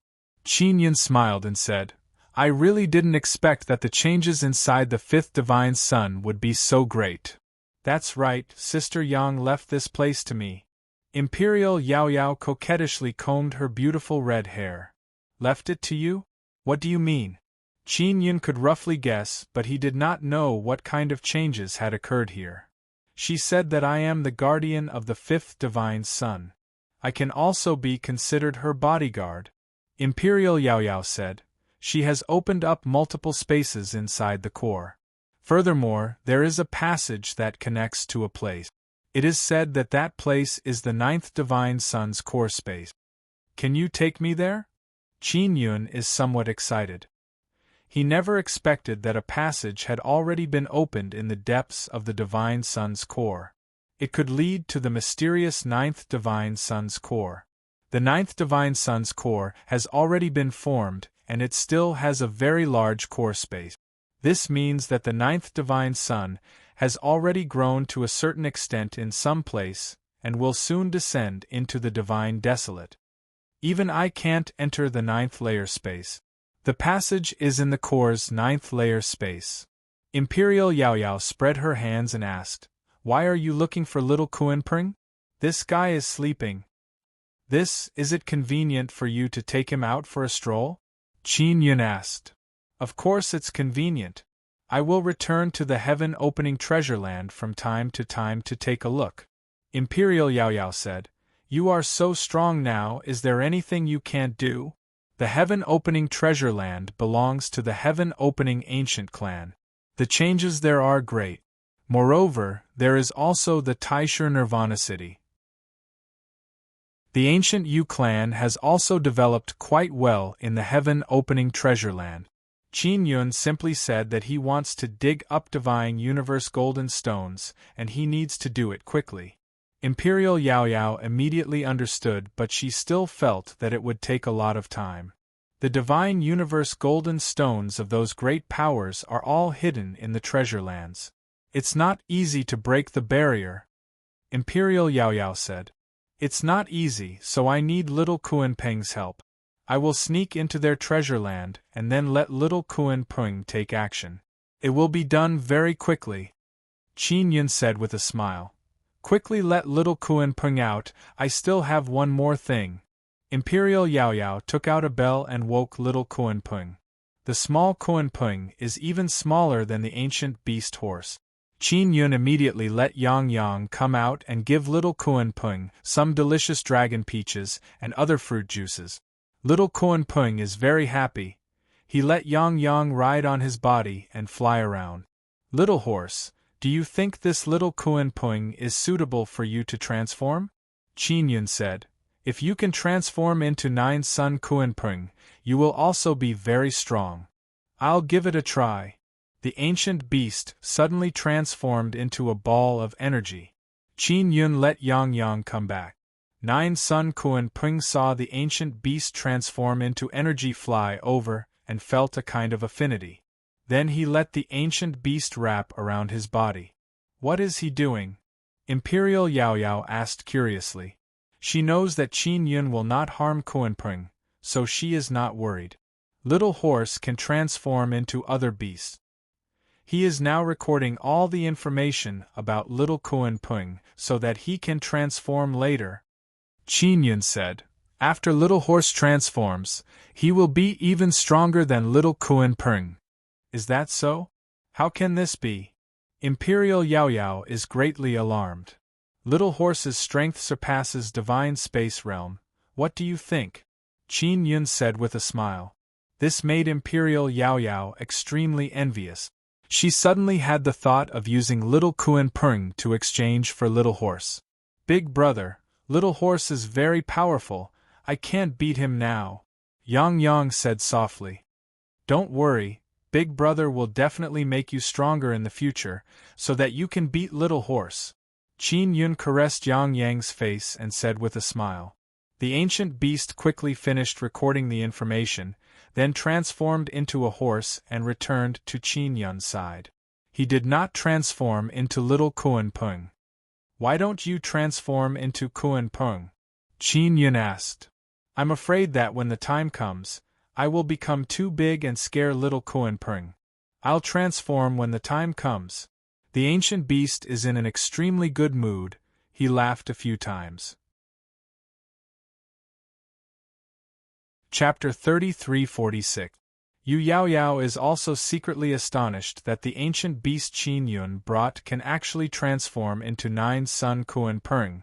[SPEAKER 1] Qin Yun smiled and said, I really didn't expect that the changes inside the 5th Divine Sun would be so great. That's right, Sister Yang left this place to me. Imperial Yao Yao coquettishly combed her beautiful red hair. Left it to you? What do you mean? Qin Yun could roughly guess, but he did not know what kind of changes had occurred here. She said that I am the guardian of the 5th Divine Sun. I can also be considered her bodyguard. Imperial Yao Yao said. She has opened up multiple spaces inside the core. Furthermore, there is a passage that connects to a place. It is said that that place is the 9th Divine Sun's core space. Can you take me there? Qin Yun is somewhat excited. He never expected that a passage had already been opened in the depths of the Divine Sun's core. It could lead to the mysterious 9th Divine Sun's core. The 9th Divine Sun's core has already been formed, and it still has a very large core space. This means that the 9th Divine Sun has already grown to a certain extent in some place, and will soon descend into the Divine Desolate. Even I can't enter the 9th layer space. The passage is in the core's 9th layer space. Imperial Yao Yao spread her hands and asked, Why are you looking for little Kuan Pung? This guy is sleeping. Is it convenient for you to take him out for a stroll? Qin Yun asked. Of course it's convenient. I will return to the heaven-opening treasure land from time to take a look. Imperial Yao Yao said, You are so strong now, is there anything you can't do? The heaven-opening treasure land belongs to the heaven-opening ancient clan. The changes there are great. Moreover, there is also the Taishur Nirvana city. The ancient Yu clan has also developed quite well in the heaven-opening treasure land. Qin Yun simply said that he wants to dig up divine universe golden stones, and he needs to do it quickly. Imperial Yao Yao immediately understood, but she still felt that it would take a lot of time. The divine universe golden stones of those great powers are all hidden in the treasure lands. It's not easy to break the barrier, Imperial Yao Yao said. It's not easy, so I need little Kuan Peng's help. I will sneak into their treasure land and then let little Kuan Peng take action. It will be done very quickly, Qin Yun said with a smile. Quickly let little Kuan Peng out, I still have one more thing. Imperial Yao Yao took out a bell and woke little Kuan Peng. The small Kuan Peng is even smaller than the ancient beast horse. Qin Yun immediately let Yang Yang come out and give little Kuan Peng some delicious dragon peaches and other fruit juices. Little Kuan Peng is very happy. He let Yang Yang ride on his body and fly around. Little horse, do you think this little Kuan Peng is suitable for you to transform? Qin Yun said. If you can transform into 9 Sun Kuan Peng, you will also be very strong. I'll give it a try. The ancient beast suddenly transformed into a ball of energy. Qin Yun let Yang Yang come back. 9 Sun Kuan Peng saw the ancient beast transform into energy fly over and felt a kind of affinity. Then he let the ancient beast wrap around his body. What is he doing? Imperial Yao Yao asked curiously. She knows that Qin Yun will not harm Kuan Peng, so she is not worried. Little horse can transform into other beasts. He is now recording all the information about little Kuan Peng so that he can transform later. Qin Yun said, after little horse transforms, he will be even stronger than little Kuan Peng. Is that so? How can this be? Imperial Yao Yao is greatly alarmed. Little horse's strength surpasses divine space realm. What do you think? Qin Yun said with a smile. This made Imperial Yao Yao extremely envious. She suddenly had the thought of using little Kuan Peng to exchange for little horse. Big brother, little horse is very powerful, I can't beat him now, Yang Yang said softly. Don't worry, big brother will definitely make you stronger in the future, so that you can beat little horse. Qin Yun caressed Yang Yang's face and said with a smile. The ancient beast quickly finished recording the information, then transformed into a horse and returned to Qin Yun's side. He did not transform into little Kuan Peng. Why don't you transform into Kuan Peng? Qin Yun asked. I'm afraid that when the time comes, I will become too big and scare little Kuan Peng. I'll transform when the time comes. The ancient beast is in an extremely good mood, he laughed a few times. Chapter 3346. Yu Yao Yao is also secretly astonished that the ancient beast Qin Yun brought can actually transform into 9 Sun Kuan Peng.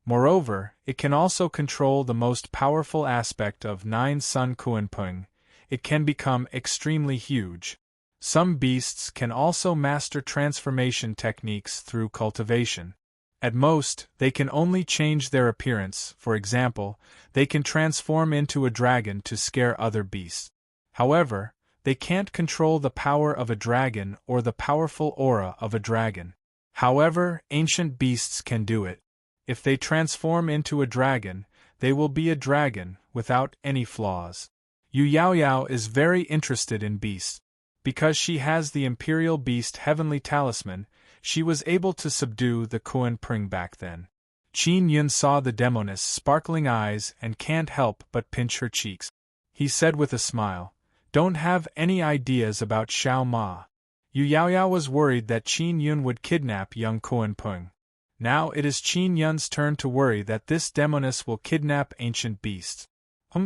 [SPEAKER 1] Moreover, it can also control the most powerful aspect of 9 Sun Kuan Peng. It can become extremely huge. Some beasts can also master transformation techniques through cultivation. At most, they can only change their appearance. For example, they can transform into a dragon to scare other beasts. However, they can't control the power of a dragon or the powerful aura of a dragon. However, ancient beasts can do it. If they transform into a dragon, they will be a dragon, without any flaws. Yu Yao Yao is very interested in beasts. Because she has the Imperial Beast Heavenly Talisman, she was able to subdue the Kuan Peng back then. Qin Yun saw the demoness' sparkling eyes and can't help but pinch her cheeks. He said with a smile, Don't have any ideas about Xiao Ma. Yu Yao Yao was worried that Qin Yun would kidnap young Kuan Peng. Now it is Qin Yun's turn to worry that this demoness will kidnap ancient beasts.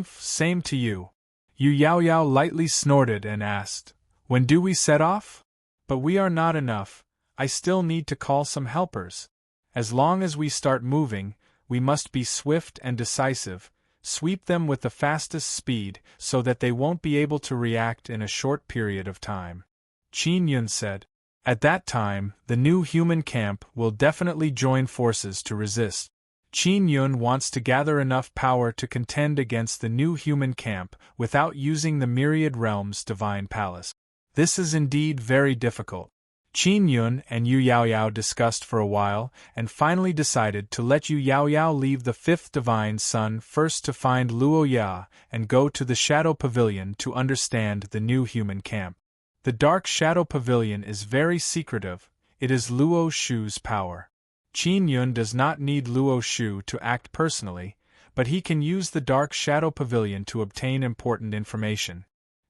[SPEAKER 1] Same to you. Yu Yao Yao lightly snorted and asked, When do we set off? But we are not enough, I still need to call some helpers. As long as we start moving, we must be swift and decisive, sweep them with the fastest speed so that they won't be able to react in a short period of time. Qin Yun said. At that time, the new human camp will definitely join forces to resist. Qin Yun wants to gather enough power to contend against the new human camp without using the Myriad Realms' divine palace. This is indeed very difficult. Qin Yun and Yu Yaoyao discussed for a while and finally decided to let Yu Yaoyao leave the fifth divine son first to find Luo Ya and go to the Shadow Pavilion to understand the new human camp. The Dark Shadow Pavilion is very secretive, it is Luo Shu's power. Qin Yun does not need Luo Shu to act personally, but he can use the Dark Shadow Pavilion to obtain important information.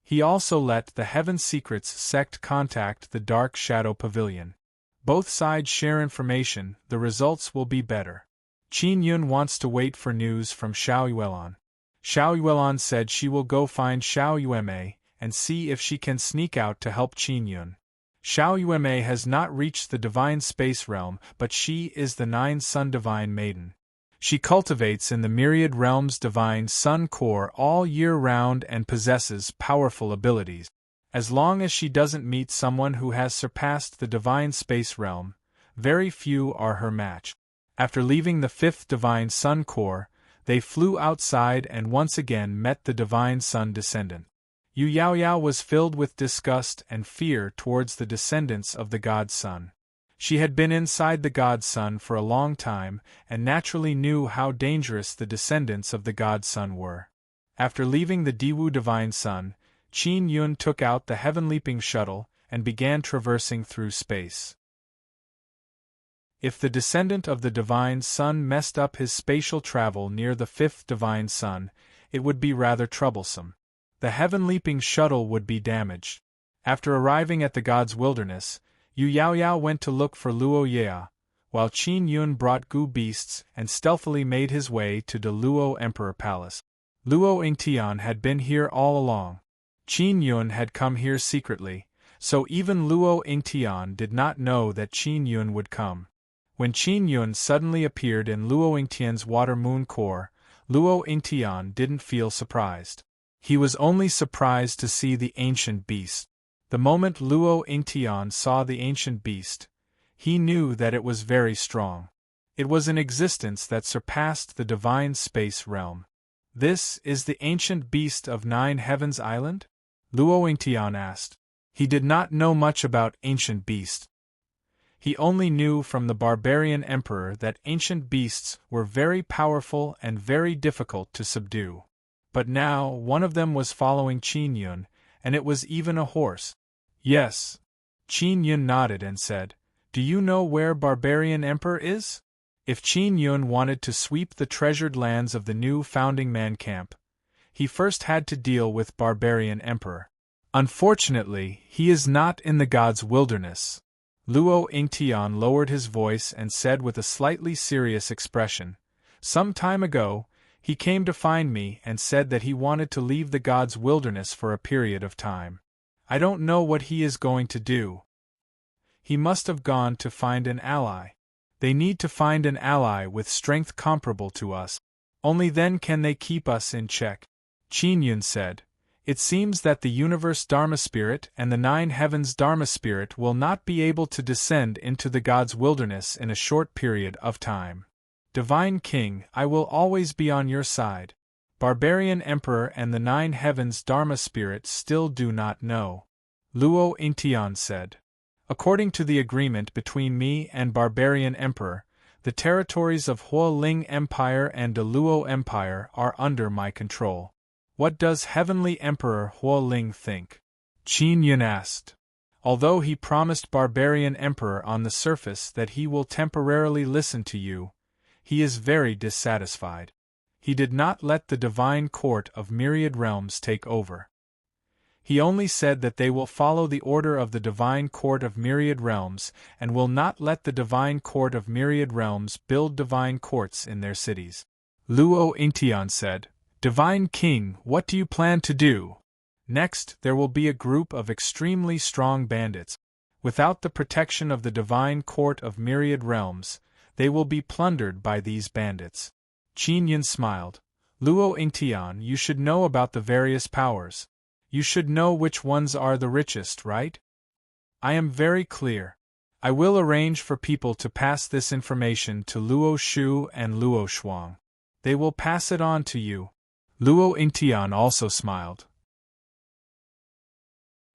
[SPEAKER 1] He also let the Heaven Secrets sect contact the Dark Shadow Pavilion. Both sides share information, the results will be better. Qin Yun wants to wait for news from Xiao Yuelan. Xiao Yuelan said she will go find Xiao Yuemei and see if she can sneak out to help Qin Yun. Xiao Yuemei has not reached the divine space realm, but she is the nine-sun divine maiden. She cultivates in the myriad realms divine sun core all year round and possesses powerful abilities. As long as she doesn't meet someone who has surpassed the divine space realm, very few are her match. After leaving the fifth divine sun core, they flew outside and once again met the divine sun descendant. Yu Yaoyao was filled with disgust and fear towards the descendants of the god sun. She had been inside the god sun for a long time and naturally knew how dangerous the descendants of the god sun were. After leaving the Diwu divine sun, Qin Yun took out the heaven-leaping shuttle and began traversing through space. If the descendant of the divine sun messed up his spatial travel near the fifth divine sun, it would be rather troublesome. The heaven-leaping shuttle would be damaged. After arriving at the god's wilderness, Yu Yaoyao went to look for Luo Ya, while Qin Yun brought Gu beasts and stealthily made his way to the Luo Emperor Palace. Luo Yingtian had been here all along. Qin Yun had come here secretly, so even Luo Yingtian did not know that Qin Yun would come. When Qin Yun suddenly appeared in Luo Yingtian's water moon core, Luo Yingtian didn't feel surprised. He was only surprised to see the ancient beast. The moment Luo Yingtian saw the ancient beast, he knew that it was very strong. It was an existence that surpassed the divine space realm. This is the ancient beast of Nine Heavens Island? Luo Yingtian asked. He did not know much about ancient beasts. He only knew from the barbarian emperor that ancient beasts were very powerful and very difficult to subdue. But now one of them was following Qin Yun, and it was even a horse. Yes. Qin Yun nodded and said, "Do you know where Barbarian Emperor is?" If Qin Yun wanted to sweep the treasured lands of the new founding man camp, he first had to deal with Barbarian Emperor. Unfortunately, he is not in the god's wilderness. Luo Yingtian lowered his voice and said with a slightly serious expression, "Some time ago, he came to find me and said that he wanted to leave the god's wilderness for a period of time. I don't know what he is going to do. He must have gone to find an ally. They need to find an ally with strength comparable to us. Only then can they keep us in check." Qin Yun said, "It seems that the universe Dharma Spirit and the Nine Heavens Dharma Spirit will not be able to descend into the god's wilderness in a short period of time. Divine King, I will always be on your side. Barbarian Emperor and the Nine Heavens Dharma Spirit still do not know." Luo Yingtian said, "According to the agreement between me and Barbarian Emperor, the territories of Hua Ling Empire and the Luo Empire are under my control. What does Heavenly Emperor Hua Ling think?" Qin Yun asked. "Although he promised Barbarian Emperor on the surface that he will temporarily listen to you, he is very dissatisfied. He did not let the divine court of myriad realms take over. He only said that they will follow the order of the divine court of myriad realms and will not let the divine court of myriad realms build divine courts in their cities." Luo Yingtian said, "Divine King, what do you plan to do?" "Next, there will be a group of extremely strong bandits. Without the protection of the divine court of myriad realms, they will be plundered by these bandits." Qin Yun smiled. "Luo Yingtian, you should know about the various powers. You should know which ones are the richest, right?" "I am very clear. I will arrange for people to pass this information to Luo Shu and Luo Shuang. They will pass it on to you." Luo Yingtian also smiled.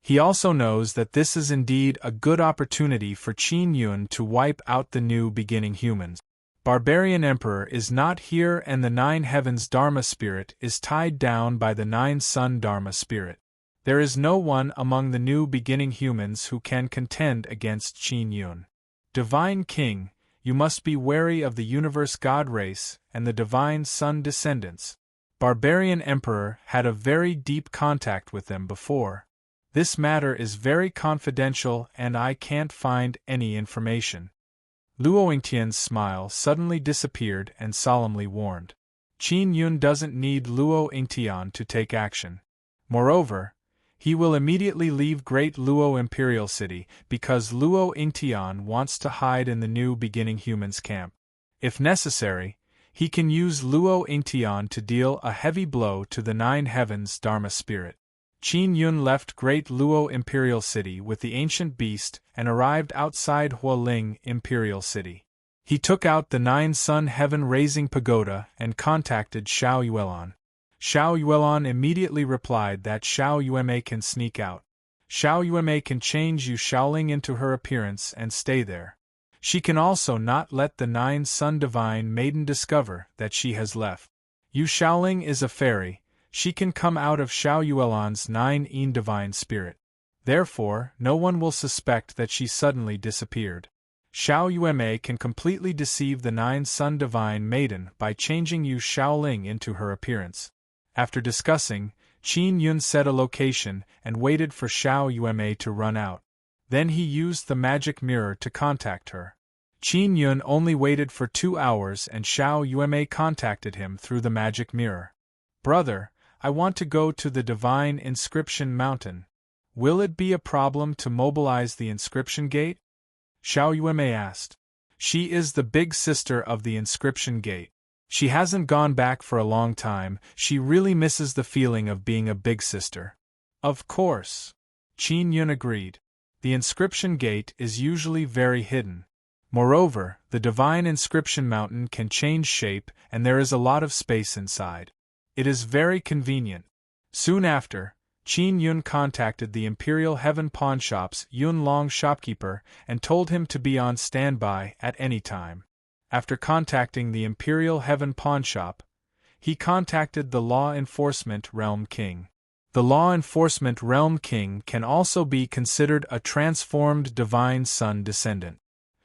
[SPEAKER 1] He also knows that this is indeed a good opportunity for Qin Yun to wipe out the new beginning humans. Barbarian Emperor is not here, and the Nine Heavens Dharma Spirit is tied down by the Nine Sun Dharma Spirit. There is no one among the new beginning humans who can contend against Qin Yun. Divine King, you must be wary of the universe god race and the divine sun descendants. Barbarian Emperor had a very deep contact with them before. This matter is very confidential and I can't find any information. Luo Yingtian's smile suddenly disappeared and solemnly warned. Qin Yun doesn't need Luo Yingtian to take action. Moreover, he will immediately leave Great Luo Imperial City because Luo Yingtian wants to hide in the new beginning humans camp. If necessary, he can use Luo Yingtian to deal a heavy blow to the Nine Heavens Dharma Spirit. Qin Yun left Great Luo Imperial City with the ancient beast and arrived outside Hualing Imperial City. He took out the Nine Sun Heaven-raising pagoda and contacted Xiao Yuelan. Xiao Yuelan immediately replied that Xiao Yueme can sneak out. Xiao Yueme can change Yu Shaoling into her appearance and stay there. She can also not let the Nine Sun Divine Maiden discover that she has left. Yu Shaoling is a fairy. She can come out of Xiao Yuelan's Nine Yin Divine Spirit. Therefore, no one will suspect that she suddenly disappeared. Xiao Yueme can completely deceive the Nine Sun Divine Maiden by changing Yu Shaoling into her appearance. After discussing, Qin Yun set a location and waited for Xiao Yueme to run out. Then he used the magic mirror to contact her. Qin Yun only waited for 2 hours and Xiao Yueme contacted him through the magic mirror. "Brother, I want to go to the Divine Inscription Mountain. Will it be a problem to mobilize the Inscription Gate?" Xiao Yueme asked. She is the big sister of the Inscription Gate. She hasn't gone back for a long time. She really misses the feeling of being a big sister. Of course. Qin Yun agreed. The Inscription Gate is usually very hidden. Moreover, the Divine Inscription Mountain can change shape and there is a lot of space inside. It is very convenient. Soon after, Qin Yun contacted the Imperial Heaven Pawnshop's Yun Long shopkeeper and told him to be on standby at any time. After contacting the Imperial Heaven Pawnshop, he contacted the Law Enforcement Realm King. The Law Enforcement Realm King can also be considered a transformed Divine Sun descendant.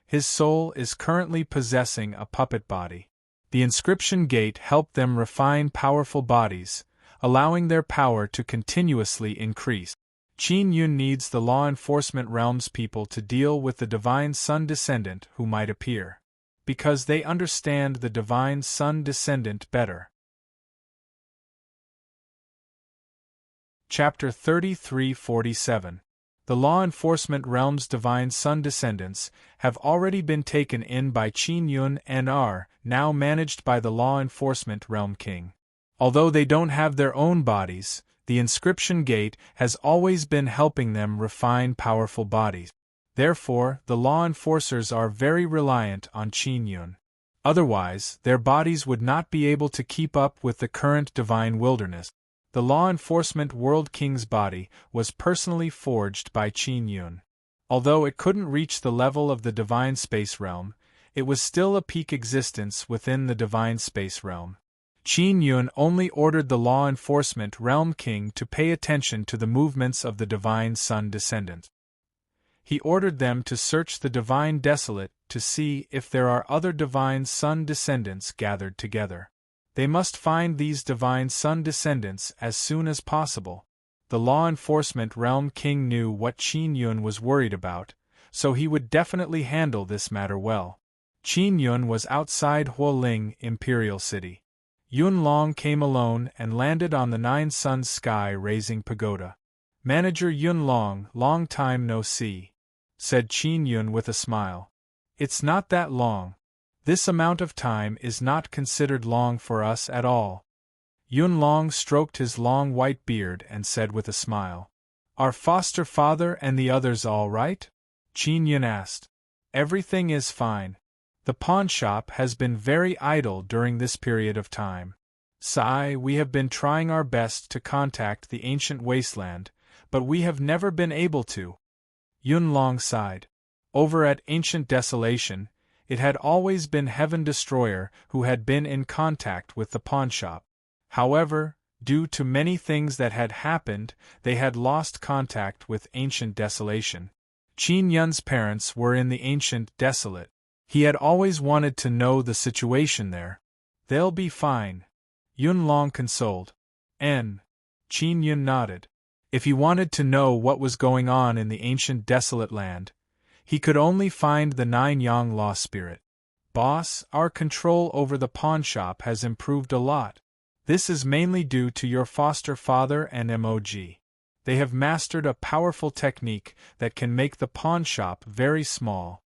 [SPEAKER 1] His soul is currently possessing a puppet body. The Inscription Gate helped them refine powerful bodies, allowing their power to continuously increase. Qin Yun needs the Law Enforcement Realm's people to deal with the Divine Sun descendant who might appear, because they understand the Divine Sun descendant better. Chapter 3347. The Law Enforcement Realm's Divine Sun descendants have already been taken in by Qin Yun and are now managed by the Law Enforcement Realm King. Although they don't have their own bodies, the Inscription Gate has always been helping them refine powerful bodies. Therefore, the law enforcers are very reliant on Qin Yun. Otherwise, their bodies would not be able to keep up with the current divine wilderness. The Law Enforcement World King's body was personally forged by Qin Yun. Although it couldn't reach the level of the Divine Space Realm, it was still a peak existence within the Divine Space Realm. Qin Yun only ordered the Law Enforcement Realm King to pay attention to the movements of the Divine Sun descendant. He ordered them to search the Divine Desolate to see if there are other Divine Sun descendants gathered together. They must find these Divine Sun descendants as soon as possible. The Law Enforcement Realm King knew what Qin Yun was worried about, so he would definitely handle this matter well. Qin Yun was outside Hualing Imperial City. Yun Long came alone and landed on the Nine Suns sky-raising pagoda. "Manager Yun Long, long time no see," said Qin Yun with a smile. "It's not that long. This amount of time is not considered long for us at all." Yun Long stroked his long white beard and said with a smile, "Are foster father and the others all right?" Qin Yun asked. "Everything is fine. The pawn shop has been very idle during this period of time. We have been trying our best to contact the ancient wasteland, but we have never been able to. Yun Long sighed. Over at Ancient Desolation, it had always been Heaven Destroyer who had been in contact with the pawnshop. However, due to many things that had happened, they had lost contact with Ancient Desolation. Qin Yun's parents were in the Ancient Desolate. He had always wanted to know the situation there. They'll be fine, Yun Long consoled. Qin Yun nodded. If he wanted to know what was going on in the Ancient Desolate Land, he could only find the 9 Yang Law Spirit. Boss, our control over the pawnshop has improved a lot. This is mainly due to your foster father and MOG. They have mastered a powerful technique that can make the pawnshop very small.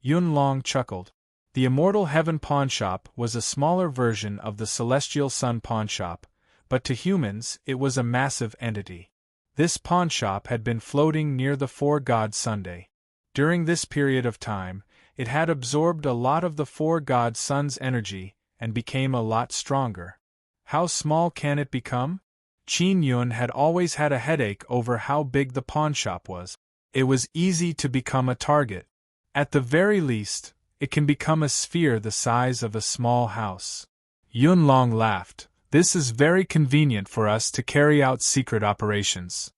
[SPEAKER 1] Yun Long chuckled. The Immortal Heaven pawnshop was a smaller version of the Celestial Sun pawnshop, but to humans it was a massive entity. This pawnshop had been floating near the Four God Sunday. During this period of time, it had absorbed a lot of the Four God Sun's energy and became a lot stronger. How small can it become? Qin Yun had always had a headache over how big the pawnshop was. It was easy to become a target. At the very least, it can become a sphere the size of a small house. Yun Long laughed. This is very convenient for us to carry out secret operations.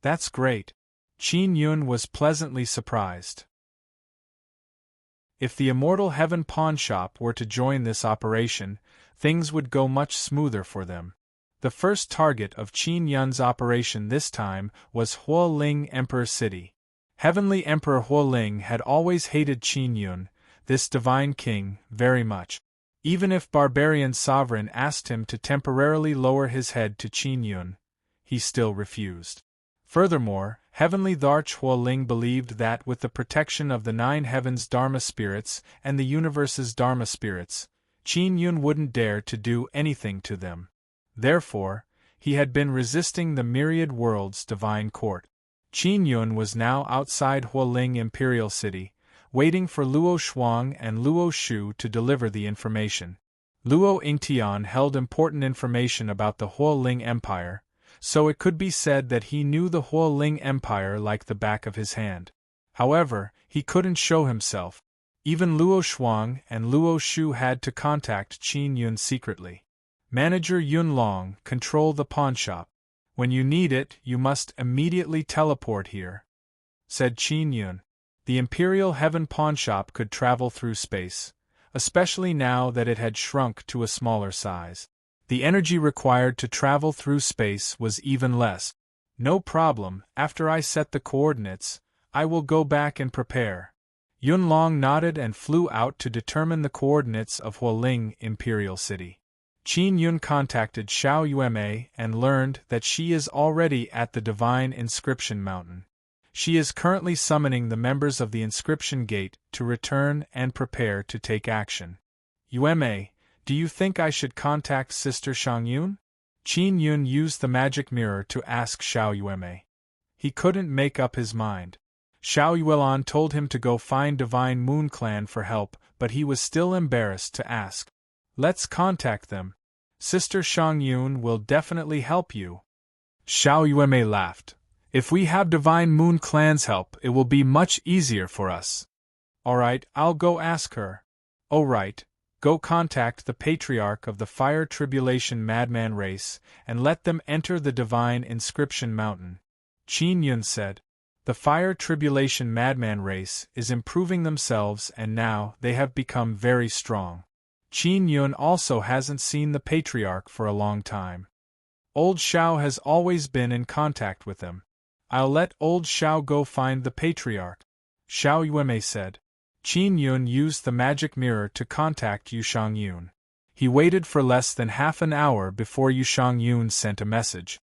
[SPEAKER 1] That's great. Qin Yun was pleasantly surprised. If the Immortal Heaven pawnshop were to join this operation, things would go much smoother for them. The first target of Qin Yun's operation this time was Huoling Emperor City. Heavenly Emperor Huoling had always hated Qin Yun, this divine king, very much. Even if Barbarian Sovereign asked him to temporarily lower his head to Qin Yun, he still refused. Furthermore, Heavenly Dharch Huoling believed that with the protection of the 9 heavens' Dharma spirits and the universe's Dharma spirits, Qin Yun wouldn't dare to do anything to them. Therefore, he had been resisting the myriad worlds' divine court. Qin Yun was now outside Huoling Imperial City, waiting for Luo Shuang and Luo Shu to deliver the information. Luo Yingtian held important information about the Huoling Empire, so it could be said that he knew the Huoling Empire like the back of his hand. However, he couldn't show himself. Even Luo Shuang and Luo Shu had to contact Qin Yun secretly. Manager Yun Long, control the pawnshop. When you need it, you must immediately teleport here, said Qin Yun. The Imperial Heaven pawnshop could travel through space, especially now that it had shrunk to a smaller size. The energy required to travel through space was even less. No problem, after I set the coordinates, I will go back and prepare. Yun Long nodded and flew out to determine the coordinates of Huoling Imperial City. Qin Yun contacted Xiao Yueme and learned that she is already at the Divine Inscription Mountain. She is currently summoning the members of the Inscription Gate to return and prepare to take action. Yueme, do you think I should contact Sister Shangyun? Qin Yun used the magic mirror to ask Xiao Yueme. He couldn't make up his mind. Xiao Yuelan told him to go find Divine Moon Clan for help, but he was still embarrassed to ask. Let's contact them. Sister Shangyun will definitely help you. Xiao Yueme laughed. If we have Divine Moon Clan's help, it will be much easier for us. Alright, I'll go ask her. Oh right, go contact the Patriarch of the Fire Tribulation Madman race, and let them enter the Divine Inscription Mountain. Qin Yun said. The Fire Tribulation Madman race is improving themselves and now they have become very strong. Qin Yun also hasn't seen the Patriarch for a long time. Old Xiao has always been in contact with them. I'll let Old Xiao go find the Patriarch, Xiao Yueme said. Qin Yun used the magic mirror to contact Yu Shangyun. He waited for less than half an hour before Yu Shangyun sent a message.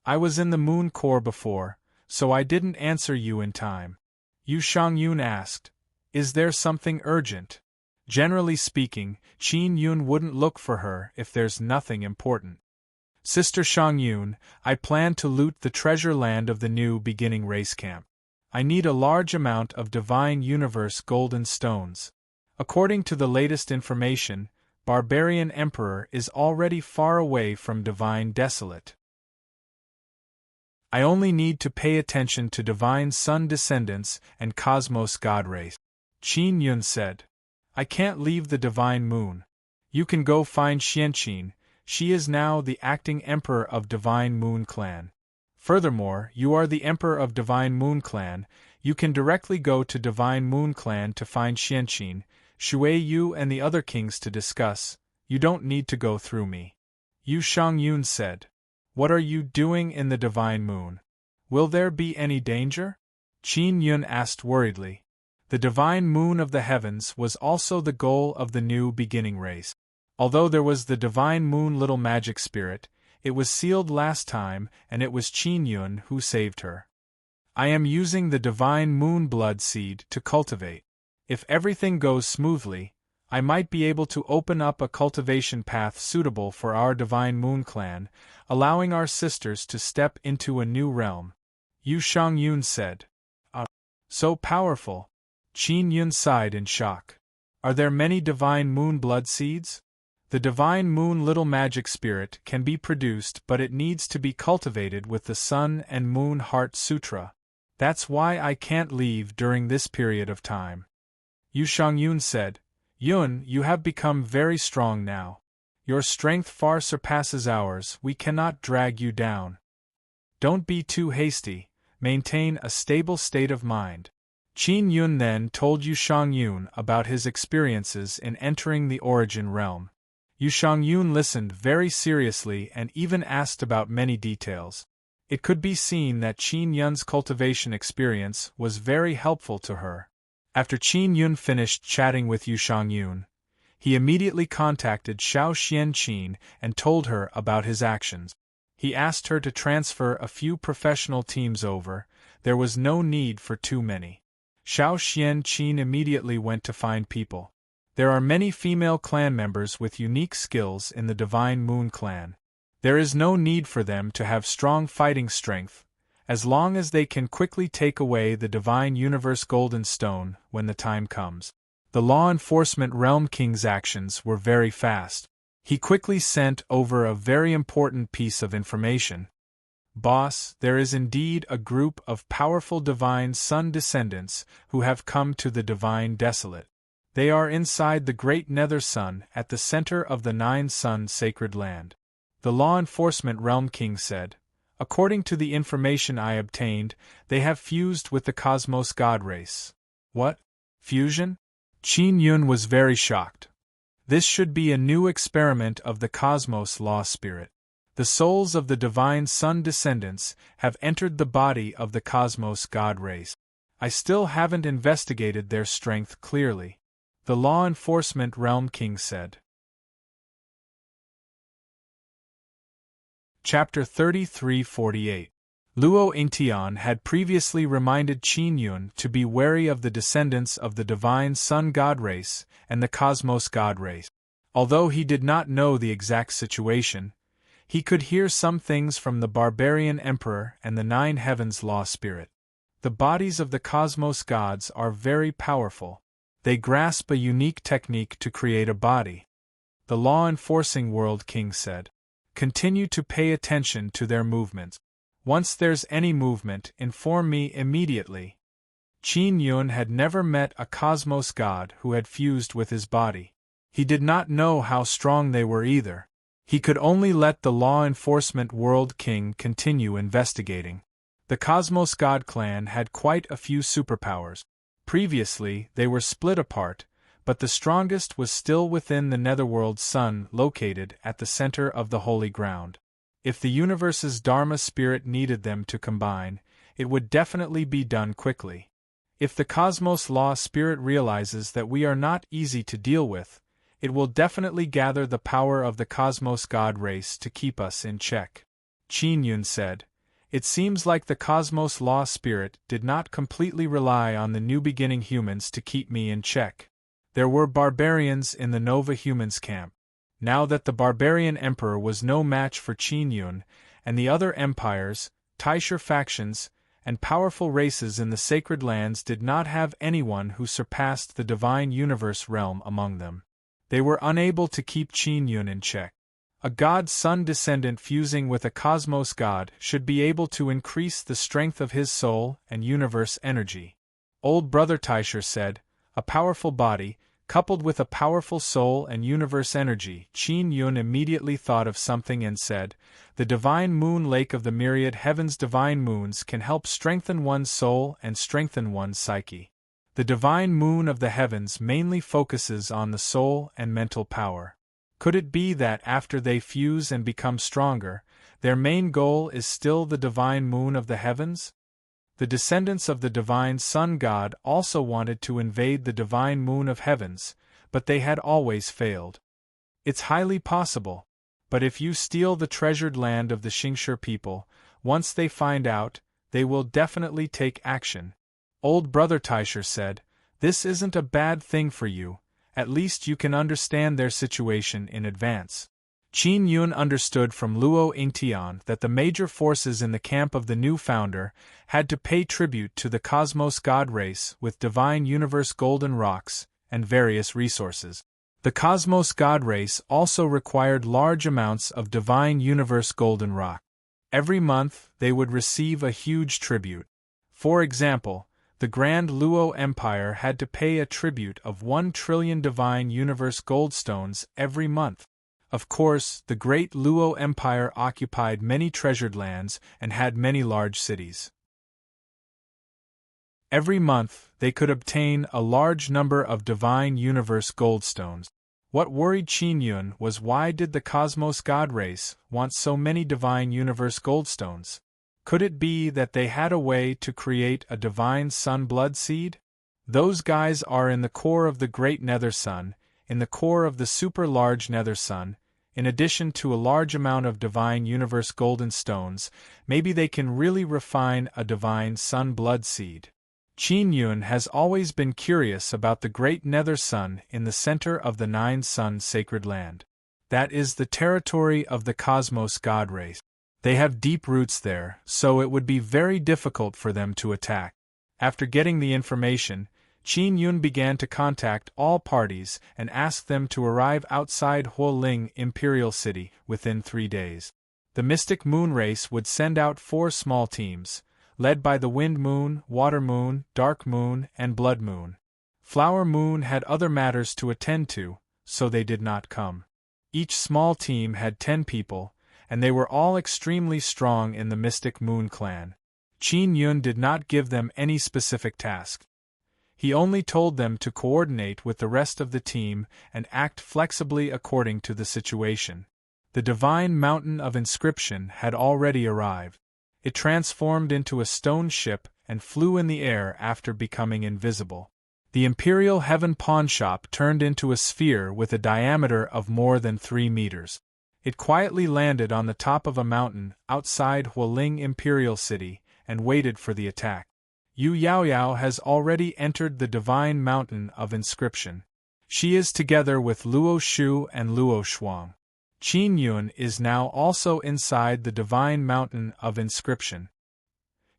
[SPEAKER 1] I was in the Moon Core before, so I didn't answer you in time. Yu Shangyun asked, is there something urgent? Generally speaking, Qin Yun wouldn't look for her if there's nothing important. Sister Shangyun, I plan to loot the treasure land of the new beginning race camp. I need a large amount of Divine Universe golden stones. According to the latest information, Barbarian Emperor is already far away from Divine Desolate. I only need to pay attention to divine sun descendants and cosmos god race. Qin Yun said. I can't leave the divine moon. You can go find Xianqin, she is now the acting emperor of Divine Moon Clan. Furthermore, you are the emperor of Divine Moon Clan, you can directly go to Divine Moon Clan to find Xianqin, Shui Yu and the other kings to discuss, you don't need to go through me. Yu Shangyun said. What are you doing in the Divine Moon? Will there be any danger? Qin Yun asked worriedly. The Divine Moon of the Heavens was also the goal of the new beginning race. Although there was the Divine Moon Little Magic Spirit, it was sealed last time and it was Qin Yun who saved her. I am using the Divine Moon Blood Seed to cultivate. If everything goes smoothly, I might be able to open up a cultivation path suitable for our Divine Moon Clan, allowing our sisters to step into a new realm. Yu Shangyun said. So powerful. Qin Yun sighed in shock. Are there many Divine Moon Blood Seeds? The Divine Moon Little Magic Spirit can be produced, but it needs to be cultivated with the Sun and Moon Heart Sutra. That's why I can't leave during this period of time. Yu Shangyun said. Yun, you have become very strong now. Your strength far surpasses ours, we cannot drag you down. Don't be too hasty, maintain a stable state of mind. Qin Yun then told Yu Shangyun about his experiences in entering the Origin Realm. Yu Shangyun listened very seriously and even asked about many details. It could be seen that Qin Yun's cultivation experience was very helpful to her. After Qin Yun finished chatting with Yu Shangyun, he immediately contacted Xiao Xianqin and told her about his actions. He asked her to transfer a few professional teams over, there was no need for too many. Xiao Xianqin immediately went to find people. There are many female clan members with unique skills in the Divine Moon Clan. There is no need for them to have strong fighting strength, as long as they can quickly take away the Divine Universe Golden Stone when the time comes. The Law Enforcement Realm King's actions were very fast. He quickly sent over a very important piece of information. Boss, there is indeed a group of powerful Divine Sun descendants who have come to the Divine Desolate. They are inside the Great Nether Sun at the center of the Nine Sun Sacred Land. The Law Enforcement Realm King said. According to the information I obtained, they have fused with the Cosmos God race. What? Fusion? Qin Yun was very shocked. This should be a new experiment of the Cosmos Law Spirit. The souls of the Divine Sun descendants have entered the body of the Cosmos God race. I still haven't investigated their strength clearly. The Law Enforcement Realm King said. Chapter 33-48. Luo Yingtian had previously reminded Qin Yun to be wary of the descendants of the Divine Sun God race and the Cosmos God race. Although he did not know the exact situation, he could hear some things from the Barbarian Emperor and the Nine Heavens Law Spirit. The bodies of the Cosmos Gods are very powerful. They grasp a unique technique to create a body. The Law Enforcing World King said. Continue to pay attention to their movements. Once there's any movement, inform me immediately. Qin Yun had never met a Cosmos God who had fused with his body. He did not know how strong they were either. He could only let the Law Enforcement World King continue investigating. The Cosmos God clan had quite a few superpowers. Previously, they were split apart, but the strongest was still within the Netherworld Sun located at the center of the Holy Ground. If the universe's Dharma spirit needed them to combine, it would definitely be done quickly. If the Cosmos Law Spirit realizes that we are not easy to deal with, it will definitely gather the power of the Cosmos God race to keep us in check. Qin Yun said. It seems like the Cosmos Law Spirit did not completely rely on the new beginning humans to keep me in check. There were barbarians in the Nova Humans camp. Now that the Barbarian Emperor was no match for Qin Yun, and the other empires, Taisher factions, and powerful races in the Sacred Lands did not have anyone who surpassed the Divine Universe realm among them. They were unable to keep Qin Yun in check. A god-son descendant fusing with a cosmos god should be able to increase the strength of his soul and universe energy. Old Brother Teicher said, a powerful body, coupled with a powerful soul and universe energy. Qin Yun immediately thought of something and said, the divine moon lake of the myriad heavens. Divine moons can help strengthen one's soul and strengthen one's psyche. The divine moon of the heavens mainly focuses on the soul and mental power. Could it be that after they fuse and become stronger, their main goal is still the divine moon of the heavens? The descendants of the divine sun god also wanted to invade the divine moon of heavens, but they had always failed. It's highly possible, but if you steal the treasured land of the Xingshi people, once they find out, they will definitely take action. Old Brother Teicher said, this isn't a bad thing for you, at least you can understand their situation in advance. Qin Yun understood from Luo Yingtian that the major forces in the camp of the new founder had to pay tribute to the cosmos god race with divine universe golden rocks and various resources. The cosmos god race also required large amounts of divine universe golden rock. Every month they would receive a huge tribute. For example, the Grand Luo Empire had to pay a tribute of 1 trillion divine universe goldstones every month. Of course, the great Luo Empire occupied many treasured lands and had many large cities. Every month, they could obtain a large number of divine universe goldstones. What worried Qin Yun was why did the cosmos god race want so many divine universe goldstones? Could it be that they had a way to create a divine sun blood seed? Those guys are in the core of the great nether sun, in the core of the super large nether sun. In addition to a large amount of divine universe golden stones, maybe they can really refine a divine sun blood seed. Qin Yun has always been curious about the great nether sun in the center of the 9-sun sacred land. That is the territory of the cosmos god race. They have deep roots there, so it would be very difficult for them to attack. After getting the information, Qin Yun began to contact all parties and ask them to arrive outside Huoling Imperial City within 3 days. The Mystic Moon race would send out 4 small teams, led by the Wind Moon, Water Moon, Dark Moon, and Blood Moon. Flower Moon had other matters to attend to, so they did not come. Each small team had 10 people, and they were all extremely strong in the Mystic Moon clan. Qin Yun did not give them any specific task. He only told them to coordinate with the rest of the team and act flexibly according to the situation. The divine mountain of inscription had already arrived. It transformed into a stone ship and flew in the air after becoming invisible. The Imperial Heaven Pawnshop turned into a sphere with a diameter of more than 3 meters. It quietly landed on the top of a mountain outside Huoling Imperial City and waited for the attack. Yu Yaoyao has already entered the divine mountain of inscription. She is together with Luo Shu and Luo Shuang. Qin Yun is now also inside the divine mountain of inscription.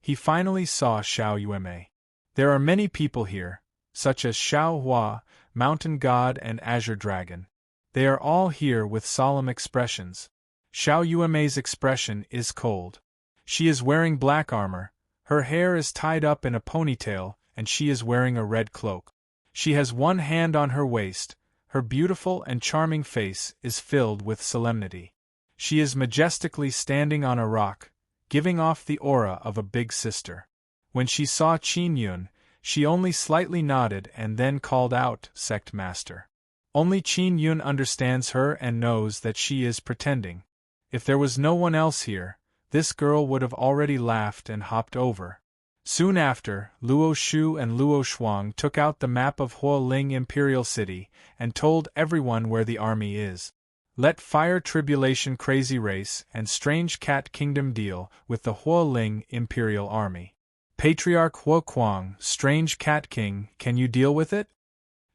[SPEAKER 1] He finally saw Xiao Yuemei. There are many people here, such as Xiao Hua, Mountain God and Azure Dragon. They are all here with solemn expressions. Xiao Yuemei's expression is cold. She is wearing black armor, her hair is tied up in a ponytail, and she is wearing a red cloak. She has one hand on her waist, her beautiful and charming face is filled with solemnity. She is majestically standing on a rock, giving off the aura of a big sister. When she saw Qin Yun, she only slightly nodded and then called out, "Sect Master." Only Qin Yun understands her and knows that she is pretending. If there was no one else here, this girl would have already laughed and hopped over. Soon after, Luo Shu and Luo Shuang took out the map of Huoling Imperial City and told everyone where the army is. Let Fire Tribulation Crazy Race and Strange Cat Kingdom deal with the Huoling Imperial Army. Patriarch Huoquang, Strange Cat King, can you deal with it?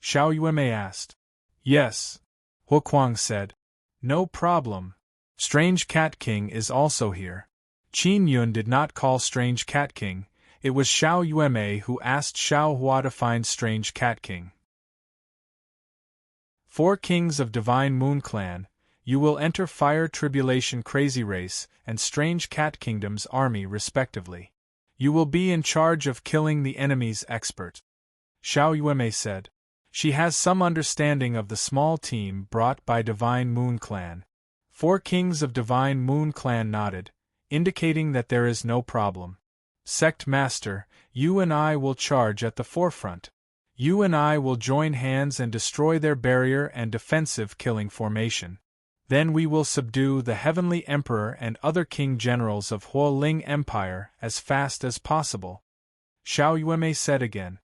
[SPEAKER 1] Xiao Yuemei asked. Yes, Huoquang said. No problem. Strange Cat King is also here. Qin Yun did not call Strange Cat King, it was Xiao Yuemei who asked Xiao Hua to find Strange Cat King. 4 kings of Divine Moon Clan, You will enter Fire Tribulation Crazy Race and Strange Cat Kingdom's army respectively. You will be in charge of killing the enemy's expert. Xiao Yuemei said. She has some understanding of the small team brought by Divine Moon Clan. 4 kings of Divine Moon Clan nodded, indicating that there is no problem. Sect Master, you and I will charge at the forefront. You and I will join hands and destroy their barrier and defensive killing formation. Then we will subdue the Heavenly Emperor and other king generals of Huoling Empire as fast as possible. Xiao Yuemei said again.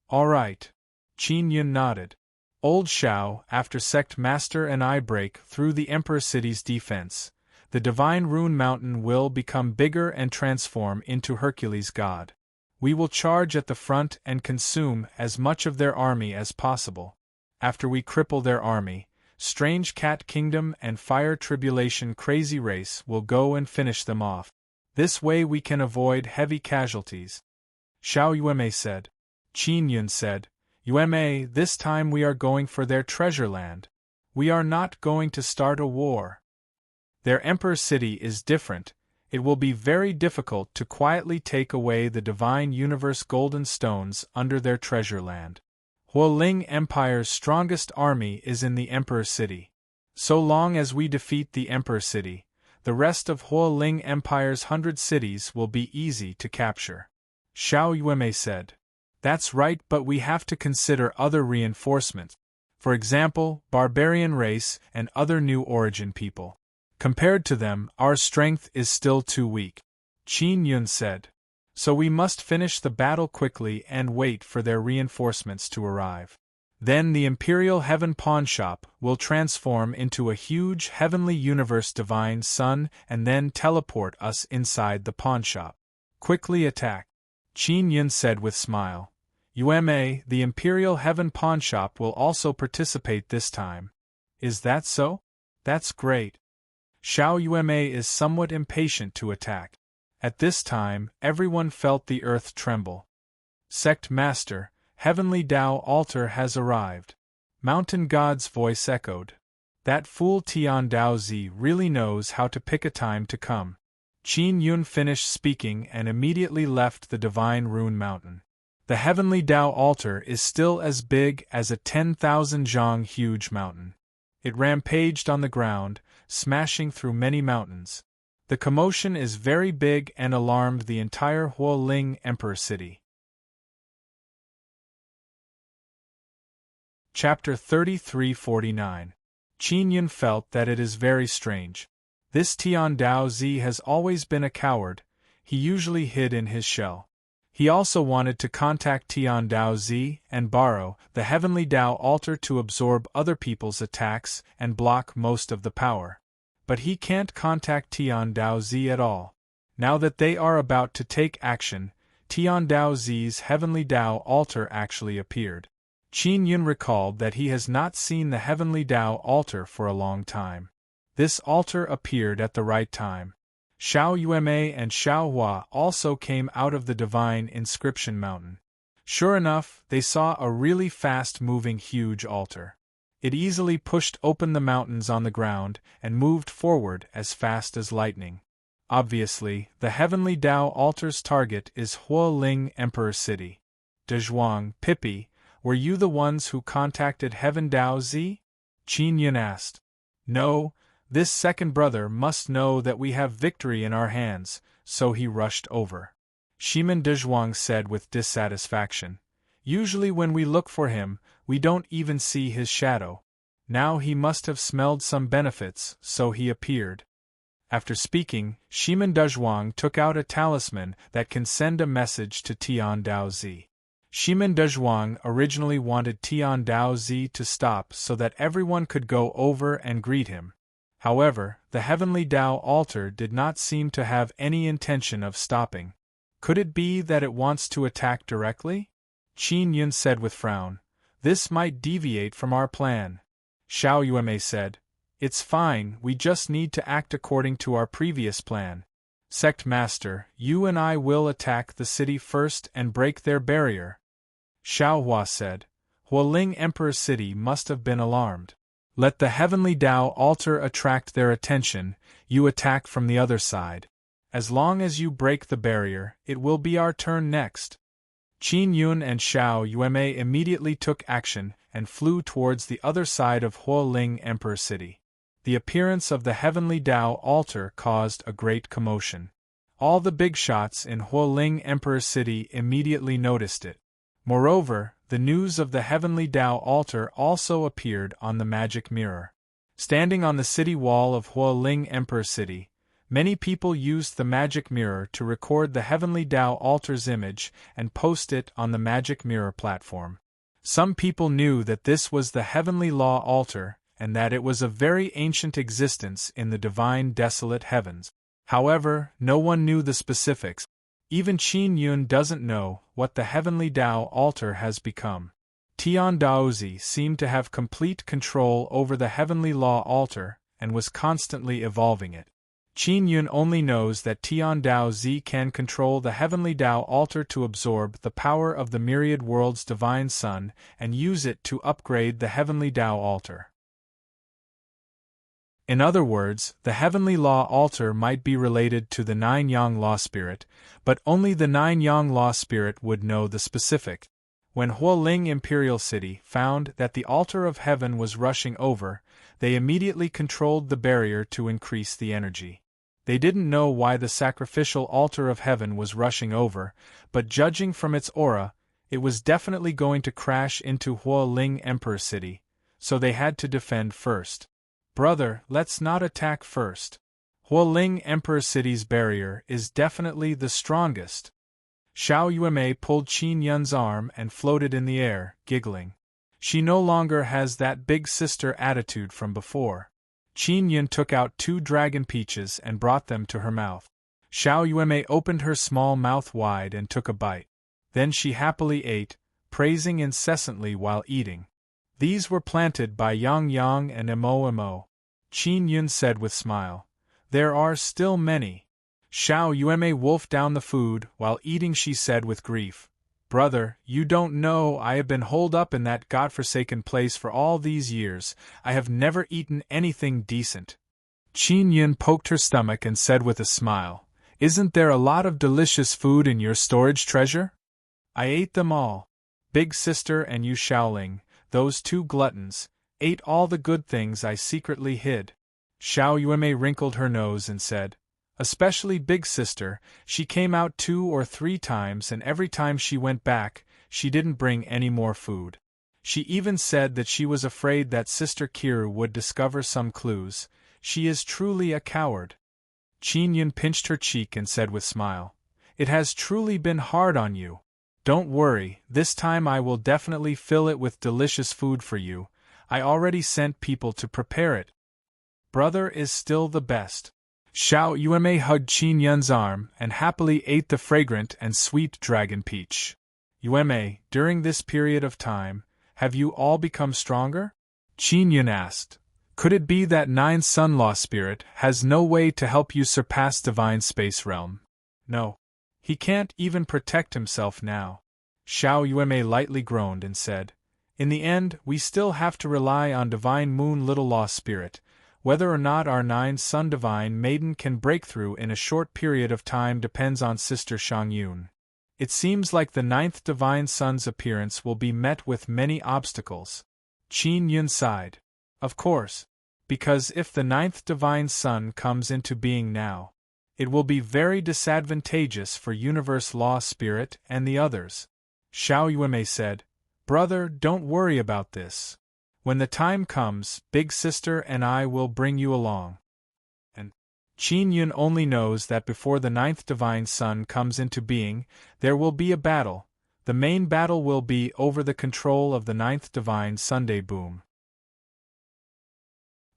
[SPEAKER 1] All right. Qin Yun nodded. Old Xiao, after Sect Master and I break through the Emperor City's defense, the Divine Rune Mountain will become bigger and transform into Hercules God. We will charge at the front and consume as much of their army as possible. After we cripple their army, Strange Cat Kingdom and Fire Tribulation Crazy Race will go and finish them off. This way we can avoid heavy casualties. Xiao Yuemei said. Qin Yun said, Yuemei, this time we are going for their treasure land. We are not going to start a war. Their Emperor City is different. It will be very difficult to quietly take away the Divine Universe Golden Stones under their treasure land. Huoling Empire's strongest army is in the Emperor City. So long as we defeat the Emperor City, the rest of Huoling Empire's 100 cities will be easy to capture. Xiao Yuemei said. That's right, but we have to consider other reinforcements. For example, barbarian race and other new origin people. Compared to them, our strength is still too weak. Qin Yun said. So we must finish the battle quickly and wait for their reinforcements to arrive. Then the Imperial Heaven Pawnshop will transform into a huge Heavenly Universe Divine Sun and then teleport us inside the pawnshop. Quickly attack. Qin Yun said with smile. Yuemei, the Imperial Heaven Pawnshop will also participate this time. Is that so? That's great. Xiao Yuemei is somewhat impatient to attack. At this time, everyone felt the earth tremble. Sect Master, Heavenly Tao Altar has arrived. Mountain God's voice echoed. That fool Tian Daozi really knows how to pick a time to come. Qin Yun finished speaking and immediately left the Divine Rune Mountain. The Heavenly Tao Altar is still as big as a 10,000 zhang huge mountain. It rampaged on the ground, smashing through many mountains. The commotion is very big and alarmed the entire Huoling Emperor City. Chapter 3349. Qin Yun felt that it is very strange. This Tian Daozi has always been a coward. He usually hid in his shell. He also wanted to contact Tian Daozi and borrow the Heavenly Tao Altar to absorb other people's attacks and block most of the power. But he can't contact Tian Daozi at all. Now that they are about to take action, Tian Daozi's Heavenly Tao Altar actually appeared. Qin Yun recalled that he has not seen the Heavenly Tao Altar for a long time. This altar appeared at the right time. Xiao Yuemei and Xiao Hua also came out of the Divine Inscription Mountain. Sure enough, they saw a really fast-moving huge altar. It easily pushed open the mountains on the ground and moved forward as fast as lightning. Obviously, the Heavenly Tao Altar's target is Huoling Emperor City. Dezhuang, Pippi, were you the ones who contacted Heaven Daozi? Qin Yun asked. No. This second brother must know that we have victory in our hands, so he rushed over. Shimen Dezhuang said with dissatisfaction. Usually when we look for him, we don't even see his shadow. Now he must have smelled some benefits, so he appeared. After speaking, Shimen Dezhuang took out a talisman that can send a message to Tian Daozi. Shimen Dezhuang originally wanted Tian Daozi to stop so that everyone could go over and greet him. However, the Heavenly Tao Altar did not seem to have any intention of stopping. Could it be that it wants to attack directly? Qin Yun said with frown. This might deviate from our plan. Xiao Yuemei said. It's fine, we just need to act according to our previous plan. Sect Master, you and I will attack the city first and break their barrier. Xiao Hua said. Huoling Emperor City must have been alarmed. Let the heavenly Tao altar attract their attention, you attack from the other side. As long as you break the barrier, it will be our turn next. Qin Yun and Xiao Yuemei immediately took action and flew towards the other side of Huoling Emperor City. The appearance of the heavenly Tao altar caused a great commotion. All the big shots in Huoling Emperor City immediately noticed it. Moreover, the news of the heavenly Tao altar also appeared on the magic mirror. Standing on the city wall of Huoling Emperor City, many people used the magic mirror to record the heavenly Tao altar's image and post it on the magic mirror platform. Some people knew that this was the heavenly law altar and that it was of very ancient existence in the divine desolate heavens. However, no one knew the specifics. Even Qin Yun doesn't know what the heavenly Tao altar has become. Tian Daozi seemed to have complete control over the heavenly law altar and was constantly evolving it. Qin Yun only knows that Tian Daozi can control the heavenly Tao altar to absorb the power of the myriad world's divine sun and use it to upgrade the heavenly Tao altar. In other words, the heavenly law altar might be related to the Nine Yang Law Spirit, but only the Nine Yang Law Spirit would know the specific. When Huoling Imperial City found that the altar of heaven was rushing over, they immediately controlled the barrier to increase the energy. They didn't know why the sacrificial altar of heaven was rushing over, but judging from its aura, it was definitely going to crash into Huoling Emperor City, so they had to defend first. Brother, let's not attack first. Huoling Emperor City's barrier is definitely the strongest. Xiao Yuemei pulled Qin Yun's arm and floated in the air, giggling. She no longer has that big sister attitude from before. Qin Yun took out 2 dragon peaches and brought them to her mouth. Xiao Yuemei opened her small mouth wide and took a bite. Then she happily ate, praising incessantly while eating. These were planted by Yang Yang and Mo. Qin Yun said with smile. There are still many. Xiao Yuemei wolfed down the food while eating. She said with grief, Brother, you don't know I have been holed up in that godforsaken place for all these years. I have never eaten anything decent. Qin Yun poked her stomach and said with a smile, Isn't there a lot of delicious food in your storage treasure? I ate them all. Big sister and you Xiaoling, those 2 gluttons, ate all the good things I secretly hid. Xiao Yuemei wrinkled her nose and said, Especially big sister, she came out 2 or 3 times and every time she went back, she didn't bring any more food. She even said that she was afraid that sister Kiru would discover some clues. She is truly a coward. Qin Yun pinched her cheek and said with smile, It has truly been hard on you. Don't worry, this time I will definitely fill it with delicious food for you. I already sent people to prepare it. Brother is still the best. Xiao Yuemei hugged Qin Yun's arm and happily ate the fragrant and sweet dragon peach. Yuemei, during this period of time, have you all become stronger? Qin Yun asked. Could it be that 9 Sun Law Spirit has no way to help you surpass Divine Space Realm? No. He can't even protect himself now. Xiao Yuemei lightly groaned and said, In the end, we still have to rely on Divine Moon Little Law Spirit. Whether or not our 9 Sun Divine Maiden can break through in a short period of time depends on Sister Shang Yun. It seems like the 9th Divine Sun's appearance will be met with many obstacles. Qin Yun sighed. Of course. Because if the 9th Divine Sun comes into being now, it will be very disadvantageous for Universe Law Spirit and the others. Xiao Yuemei said, Brother, don't worry about this. When the time comes, Big Sister and I will bring you along. And Qin Yun only knows that before the 9th Divine Sun comes into being, there will be a battle. The main battle will be over the control of the 9th Divine Sunday Boom.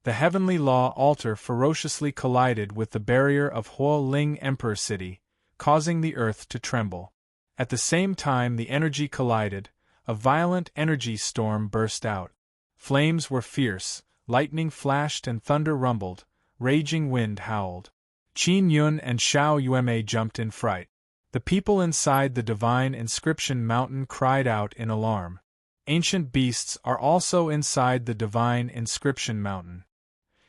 [SPEAKER 1] The heavenly law altar ferociously collided with the barrier of Huoling Emperor City, causing the earth to tremble. At the same time the energy collided, a violent energy storm burst out. Flames were fierce, lightning flashed and thunder rumbled, raging wind howled. Qin Yun and Xiao Yuemei jumped in fright. The people inside the divine inscription mountain cried out in alarm. Ancient beasts are also inside the divine inscription mountain.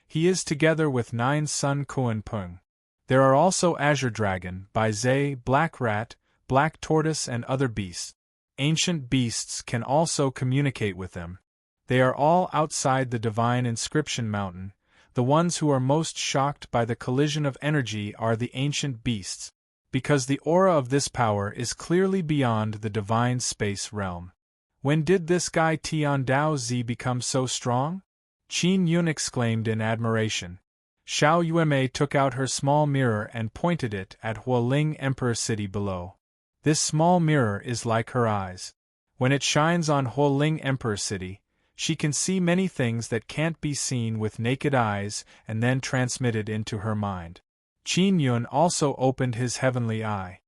[SPEAKER 1] He is together with 9 Sun Kuan Pung. There are also Azure Dragon, Bai Zai, Black Rat, Black Tortoise and other beasts. Ancient beasts can also communicate with them. They are all outside the divine inscription mountain. The ones who are most shocked by the collision of energy are the ancient beasts, because the aura of this power is clearly beyond the divine space realm. When did this guy Tian Dao Zi become so strong? Qin Yun exclaimed in admiration. Xiao Yuemei took out her small mirror and pointed it at Hualing Emperor City below. This small mirror is like her eyes. When it shines on Hualing Emperor City, she can see many things that can't be seen with naked eyes and then transmitted into her mind. Qin Yun also opened his heavenly eye.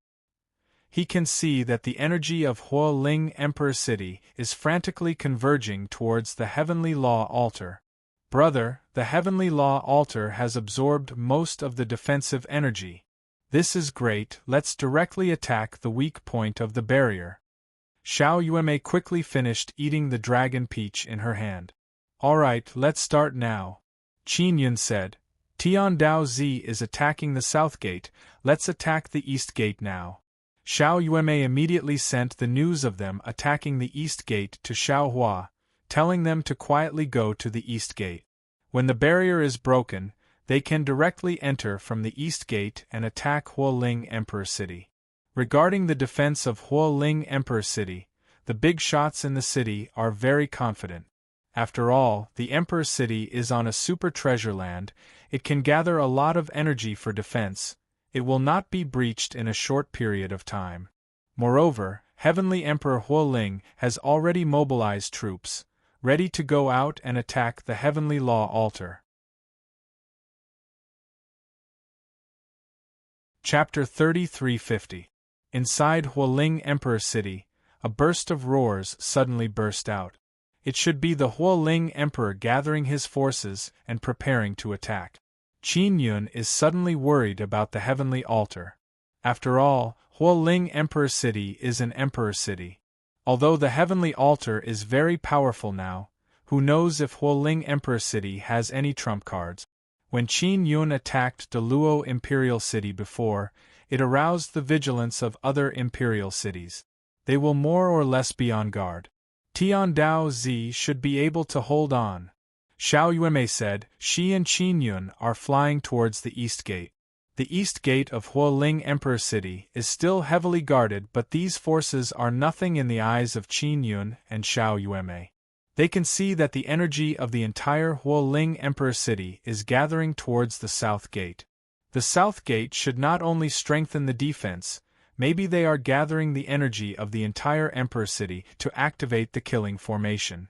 [SPEAKER 1] He can see that the energy of Hualing Emperor City is frantically converging towards the Heavenly Law Altar. Brother, the Heavenly Law Altar has absorbed most of the defensive energy. This is great, let's directly attack the weak point of the barrier. Xiao Yuemei quickly finished eating the dragon peach in her hand. Alright, let's start now. Qin Yun said. Tian Dao Zi is attacking the south gate, let's attack the east gate now. Xiao Yuemei immediately sent the news of them attacking the east gate to Xiao Hua, telling them to quietly go to the east gate. When the barrier is broken, they can directly enter from the east gate and attack Hualing Emperor City. Regarding the defense of Hualing Emperor City, the big shots in the city are very confident. After all, the Emperor City is on a super treasure land, it can gather a lot of energy for defense, it will not be breached in a short period of time. Moreover, Heavenly Emperor Hualing has already mobilized troops, ready to go out and attack the Heavenly Law Altar. Chapter 3350. Inside Hualing Emperor City, a burst of roars suddenly burst out. It should be the Hualing Emperor gathering his forces and preparing to attack. Qin Yun is suddenly worried about the Heavenly Altar. After all, Hualing Emperor City is an Emperor City. Although the Heavenly Altar is very powerful now, who knows if Hualing Emperor City has any trump cards. When Qin Yun attacked Deluo Imperial City before, it aroused the vigilance of other imperial cities. They will more or less be on guard. Tian Dao Zi should be able to hold on. Xiao Yuemei said, she and Qin Yun are flying towards the east gate. The east gate of Hualing Emperor City is still heavily guarded, but these forces are nothing in the eyes of Qin Yun and Xiao Yuemei. They can see that the energy of the entire Hualing Emperor City is gathering towards the south gate. The south gate should not only strengthen the defense, maybe they are gathering the energy of the entire Emperor City to activate the killing formation.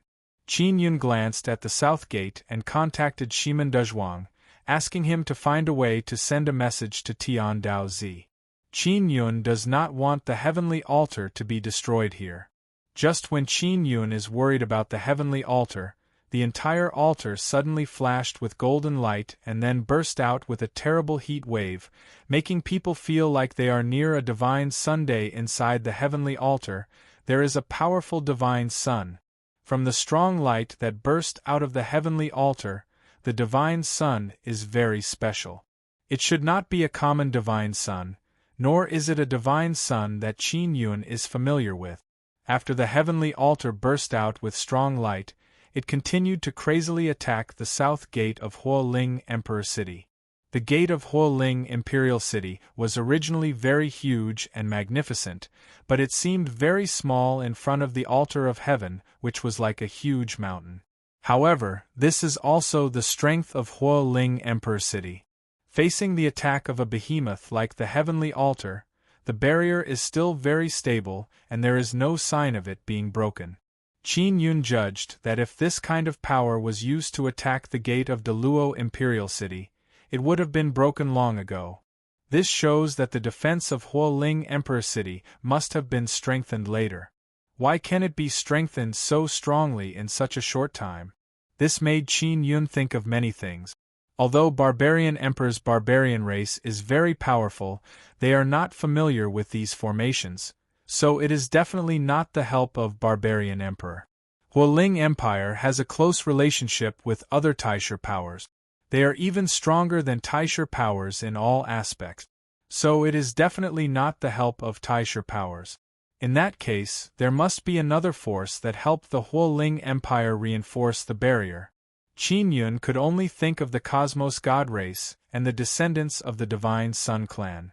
[SPEAKER 1] Qin Yun glanced at the south gate and contacted Shiman Dezhuang, asking him to find a way to send a message to Tian Dao Zi. Qin Yun does not want the Heavenly Altar to be destroyed here. Just when Qin Yun is worried about the Heavenly Altar, the entire altar suddenly flashed with golden light and then burst out with a terrible heat wave, making people feel like they are near a divine Sunday inside the Heavenly Altar. There is a powerful divine sun. From the strong light that burst out of the Heavenly Altar, the divine sun is very special. It should not be a common divine sun, nor is it a divine sun that Qin Yun is familiar with. After the Heavenly Altar burst out with strong light, it continued to crazily attack the south gate of Hualing Emperor City. The gate of Hualing Imperial City was originally very huge and magnificent, but it seemed very small in front of the altar of heaven, which was like a huge mountain. However, this is also the strength of Hualing Emperor City. Facing the attack of a behemoth like the Heavenly Altar, the barrier is still very stable and there is no sign of it being broken. Qin Yun judged that if this kind of power was used to attack the gate of Deluo Imperial City, it would have been broken long ago. This shows that the defense of Hualing Emperor City must have been strengthened later. Why can it be strengthened so strongly in such a short time? This made Qin Yun think of many things. Although Barbarian Emperor's barbarian race is very powerful, they are not familiar with these formations, so it is definitely not the help of Barbarian Emperor. Hualing Empire has a close relationship with other Taisha powers. They are even stronger than Taisha powers in all aspects. So it is definitely not the help of Taisha powers. In that case, there must be another force that helped the Hualing Empire reinforce the barrier. Qin Yun could only think of the Cosmos God race and the descendants of the Divine Sun clan.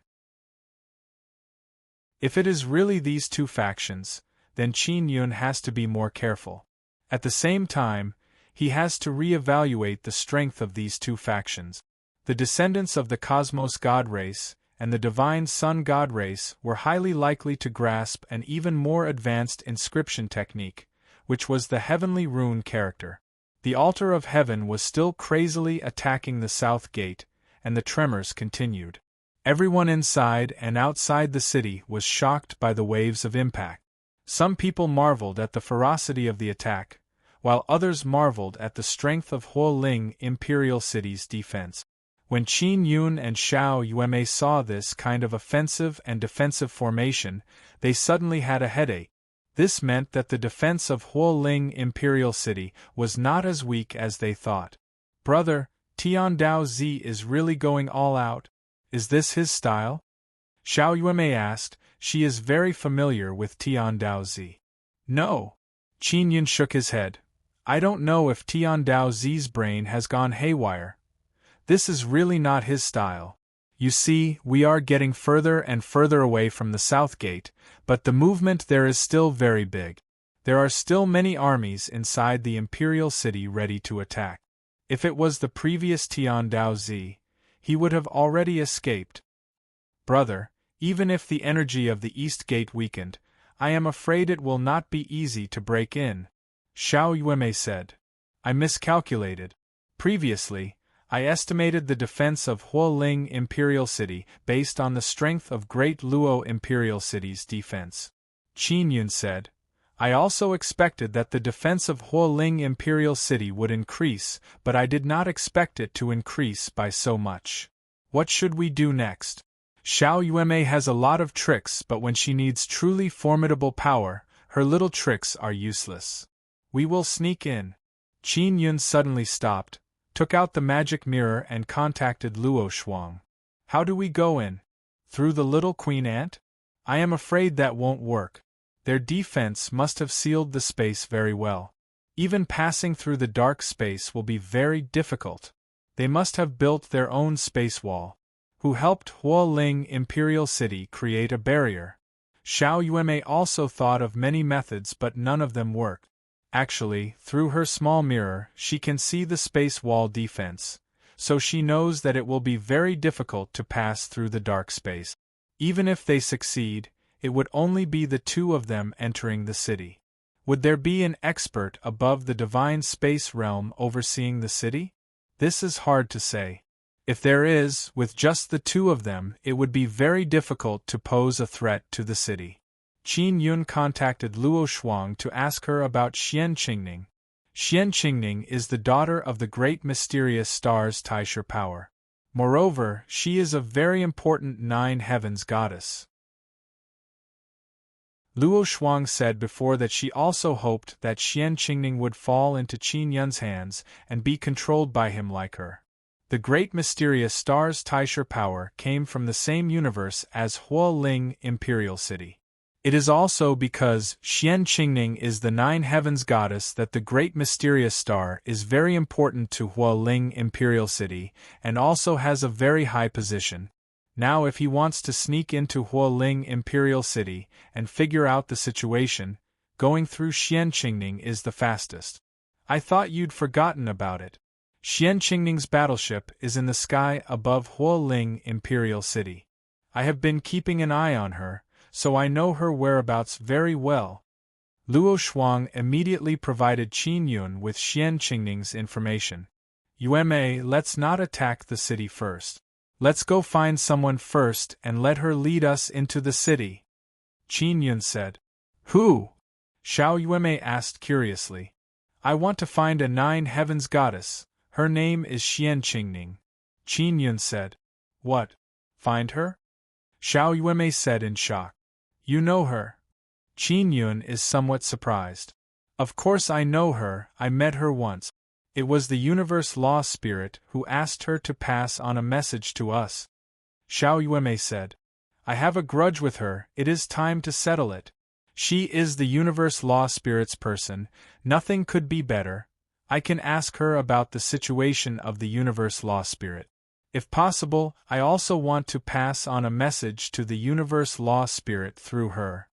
[SPEAKER 1] If it is really these two factions, then Qin Yun has to be more careful. At the same time, he has to re-evaluate the strength of these two factions. The descendants of the Cosmos God race and the Divine Sun God race were highly likely to grasp an even more advanced inscription technique, which was the heavenly rune character. The altar of heaven was still crazily attacking the south gate, and the tremors continued. Everyone inside and outside the city was shocked by the waves of impact. Some people marveled at the ferocity of the attack, while others marveled at the strength of Hualing Imperial City's defense. When Qin Yun and Xiao Yuemei saw this kind of offensive and defensive formation, they suddenly had a headache. This meant that the defense of Hualing Imperial City was not as weak as they thought. Brother, Tian Dao Zi is really going all out? Is this his style? Xiao Yuemei asked. She is very familiar with Tian Dao Zi. No. Qin Yun shook his head. I don't know if Tian Dao Zi's brain has gone haywire. This is really not his style. You see, we are getting further and further away from the south gate, but the movement there is still very big. There are still many armies inside the Imperial City ready to attack. If it was the previous Tian Dao Zi, he would have already escaped. Brother, even if the energy of the East Gate weakened, I am afraid it will not be easy to break in, Xiao Yuemei said. I miscalculated. Previously, I estimated the defense of Hualing Imperial City based on the strength of Great Luo Imperial City's defense. Qin Yun said. I also expected that the defense of Hualing Imperial City would increase, but I did not expect it to increase by so much. What should we do next? Xiao Yuemei has a lot of tricks, but when she needs truly formidable power, her little tricks are useless. We will sneak in. Qin Yun suddenly stopped, took out the magic mirror and contacted Luo Shuang. How do we go in? Through the little queen ant? I am afraid that won't work. Their defense must have sealed the space very well. Even passing through the dark space will be very difficult. They must have built their own space wall. Who helped Hualing Imperial City create a barrier? Xiao Yuemei also thought of many methods, but none of them worked. Actually, through her small mirror, she can see the space wall defense, so she knows that it will be very difficult to pass through the dark space. Even if they succeed, it would only be the two of them entering the city. Would there be an expert above the divine space realm overseeing the city? This is hard to say. If there is, with just the two of them, it would be very difficult to pose a threat to the city. Qin Yun contacted Luo Shuang to ask her about Xian Qingning. Xian Qingning is the daughter of the great mysterious star's Taisha power. Moreover, she is a very important Nine Heavens goddess. Luo Shuang said before that she also hoped that Xian Qingning would fall into Qin Yun's hands and be controlled by him like her. The great mysterious star's Taisha power came from the same universe as Hualing Imperial City. It is also because Xian Qingning is the Nine Heavens goddess that the great mysterious star is very important to Hualing Imperial City and also has a very high position. Now if he wants to sneak into Hualing Imperial City and figure out the situation, going through Xian Qingning is the fastest. I thought you'd forgotten about it. Xian Qingning's battleship is in the sky above Hualing Imperial City. I have been keeping an eye on her, so I know her whereabouts very well. Luo Shuang immediately provided Qin Yun with Xian Qingning's information. Yuemei, let's not attack the city first. Let's go find someone first and let her lead us into the city. Qin Yun said. Who? Xiao Yuemei asked curiously. I want to find a Nine Heavens goddess. Her name is Xian Qingning. Qin Yun said. What? Find her? Xiao Yuemei said in shock. You know her? Qin Yun is somewhat surprised. Of course I know her, I met her once. It was the universe law spirit who asked her to pass on a message to us. Xiao Yuemei said. I have a grudge with her, it is time to settle it. She is the universe law spirit's person, nothing could be better. I can ask her about the situation of the universe law spirit. If possible, I also want to pass on a message to the universe law spirit through her.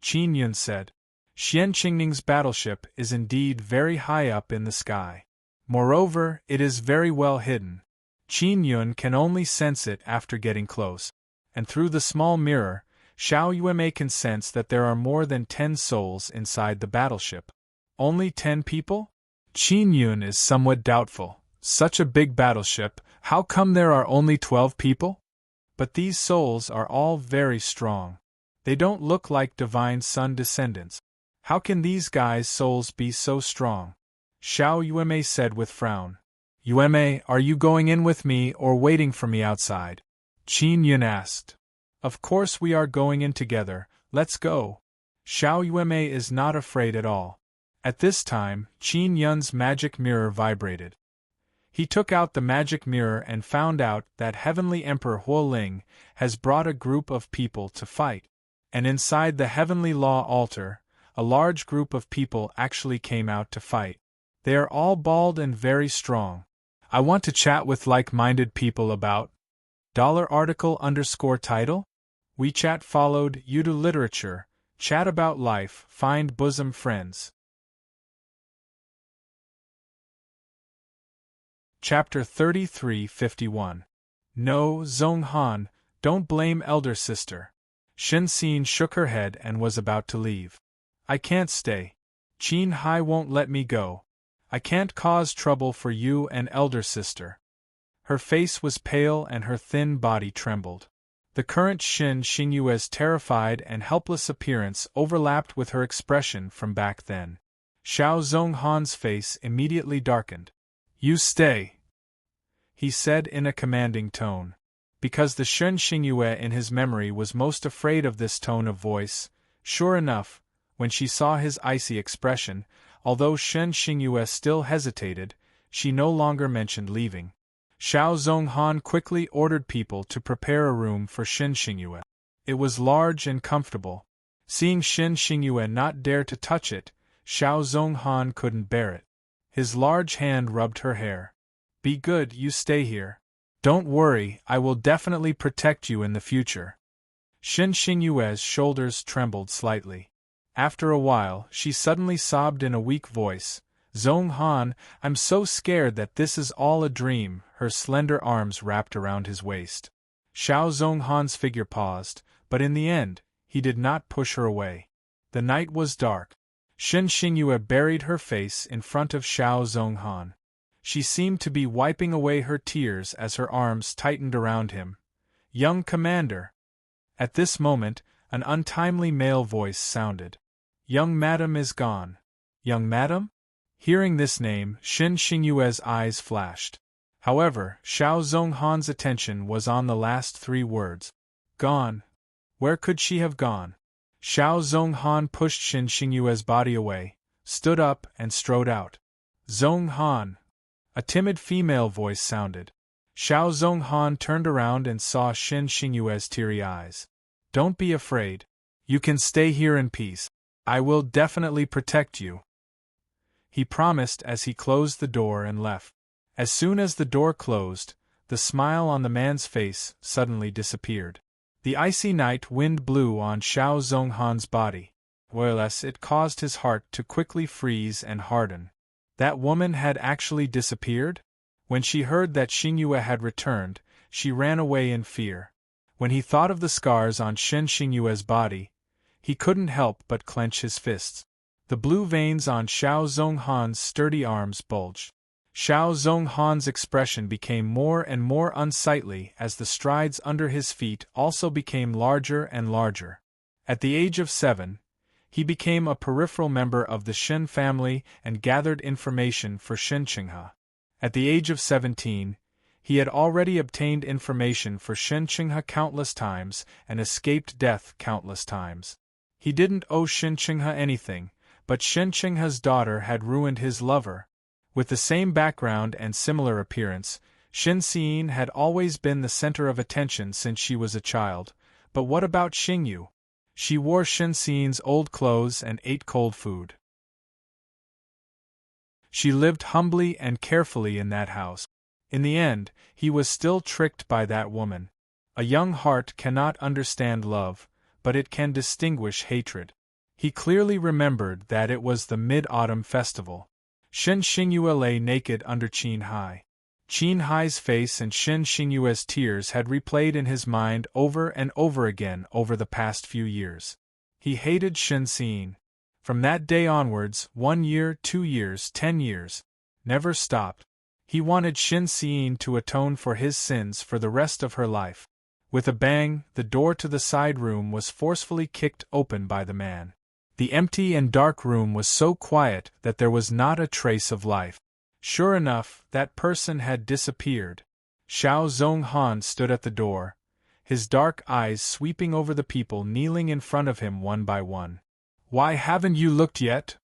[SPEAKER 1] Qin Yun said. Xian Qingning's battleship is indeed very high up in the sky. Moreover, it is very well hidden. Qin Yun can only sense it after getting close. And through the small mirror, Xiao Yuemei can sense that there are more than 10 souls inside the battleship. Only 10 people? Qin Yun is somewhat doubtful. Such a big battleship, how come there are only 12 people? But these souls are all very strong. They don't look like divine sun descendants. How can these guys' souls be so strong? Xiao Yuemei said with frown. Yuemei, are you going in with me or waiting for me outside? Qin Yun asked. Of course we are going in together, let's go. Xiao Yuemei is not afraid at all. At this time, Qin Yun's magic mirror vibrated. He took out the magic mirror and found out that Heavenly Emperor Huoling has brought a group of people to fight. And inside the Heavenly Law altar, a large group of people actually came out to fight. They are all bald and very strong. I want to chat with like-minded people about $article_title? WeChat followed Udo Literature, chat about life, find bosom friends. Chapter 33:51. No, Zhonghan, don't blame elder sister. Shenxin shook her head and was about to leave. I can't stay. Qin Hai won't let me go. I can't cause trouble for you and elder sister. Her face was pale and her thin body trembled. The current Shen Xingyue's terrified and helpless appearance overlapped with her expression from back then. Xiao Zhonghan's face immediately darkened. You stay, he said in a commanding tone. Because the Shen Xingyue in his memory was most afraid of this tone of voice, sure enough, when she saw his icy expression, although Shen Xingyue still hesitated, she no longer mentioned leaving. Xiao Zhonghan quickly ordered people to prepare a room for Shen Xingyue. It was large and comfortable. Seeing Shen Xingyue not dare to touch it, Xiao Zhonghan couldn't bear it. His large hand rubbed her hair. Be good, you stay here. Don't worry, I will definitely protect you in the future. Shen Xingyue's shoulders trembled slightly. After a while, she suddenly sobbed in a weak voice, Zhonghan, I'm so scared that this is all a dream, her slender arms wrapped around his waist. Xiao Zhonghan's figure paused, but in the end, he did not push her away. The night was dark. Shen Xingyue buried her face in front of Xiao Zhonghan. She seemed to be wiping away her tears as her arms tightened around him. Young commander! At this moment, an untimely male voice sounded. Young madam is gone. Young madam? Hearing this name, Shen Xingyue's eyes flashed. However, Xiao Zhonghan's attention was on the last 3 words. Gone. Where could she have gone? Xiao Zhonghan pushed Shen Xingyue's body away, stood up and strode out. Zhonghan! A timid female voice sounded. Xiao Zhonghan turned around and saw Shen Xingyue's teary eyes. Don't be afraid. You can stay here in peace. I will definitely protect you. He promised as he closed the door and left. As soon as the door closed, the smile on the man's face suddenly disappeared. The icy night wind blew on Xiao Zhonghan's body. Whereas it caused his heart to quickly freeze and harden. That woman had actually disappeared? When she heard that Xingyue had returned, she ran away in fear. When he thought of the scars on Shen Xingyue's body, he couldn't help but clench his fists. The blue veins on Xiao Zhonghan's sturdy arms bulged. Xiao Zhonghan's expression became more and more unsightly as the strides under his feet also became larger and larger. At the age of 7, he became a peripheral member of the Shen family and gathered information for Shen Qinghe. At the age of 17, he had already obtained information for Shen Qinghe countless times and escaped death countless times. He didn't owe Shen Qinghe anything, but Shenshenghe's daughter had ruined his lover. With the same background and similar appearance, Xinxian had always been the center of attention since she was a child. But what about Xingyu? She wore Xinxian's old clothes and ate cold food. She lived humbly and carefully in that house. In the end, he was still tricked by that woman. A young heart cannot understand love, but it can distinguish hatred. He clearly remembered that it was the Mid-Autumn Festival. Shen Xingyue lay naked under Qin Hai. Qin Hai's face and Shen Xingyue's tears had replayed in his mind over and over again over the past few years. He hated Xinxian. From that day onwards, 1 year, 2 years, 10 years, never stopped. He wanted Xinxian to atone for his sins for the rest of her life. With a bang, the door to the side room was forcefully kicked open by the man. The empty and dark room was so quiet that there was not a trace of life. Sure enough, that person had disappeared. Xiao Zhonghan stood at the door, his dark eyes sweeping over the people kneeling in front of him one by one. Why haven't you looked yet?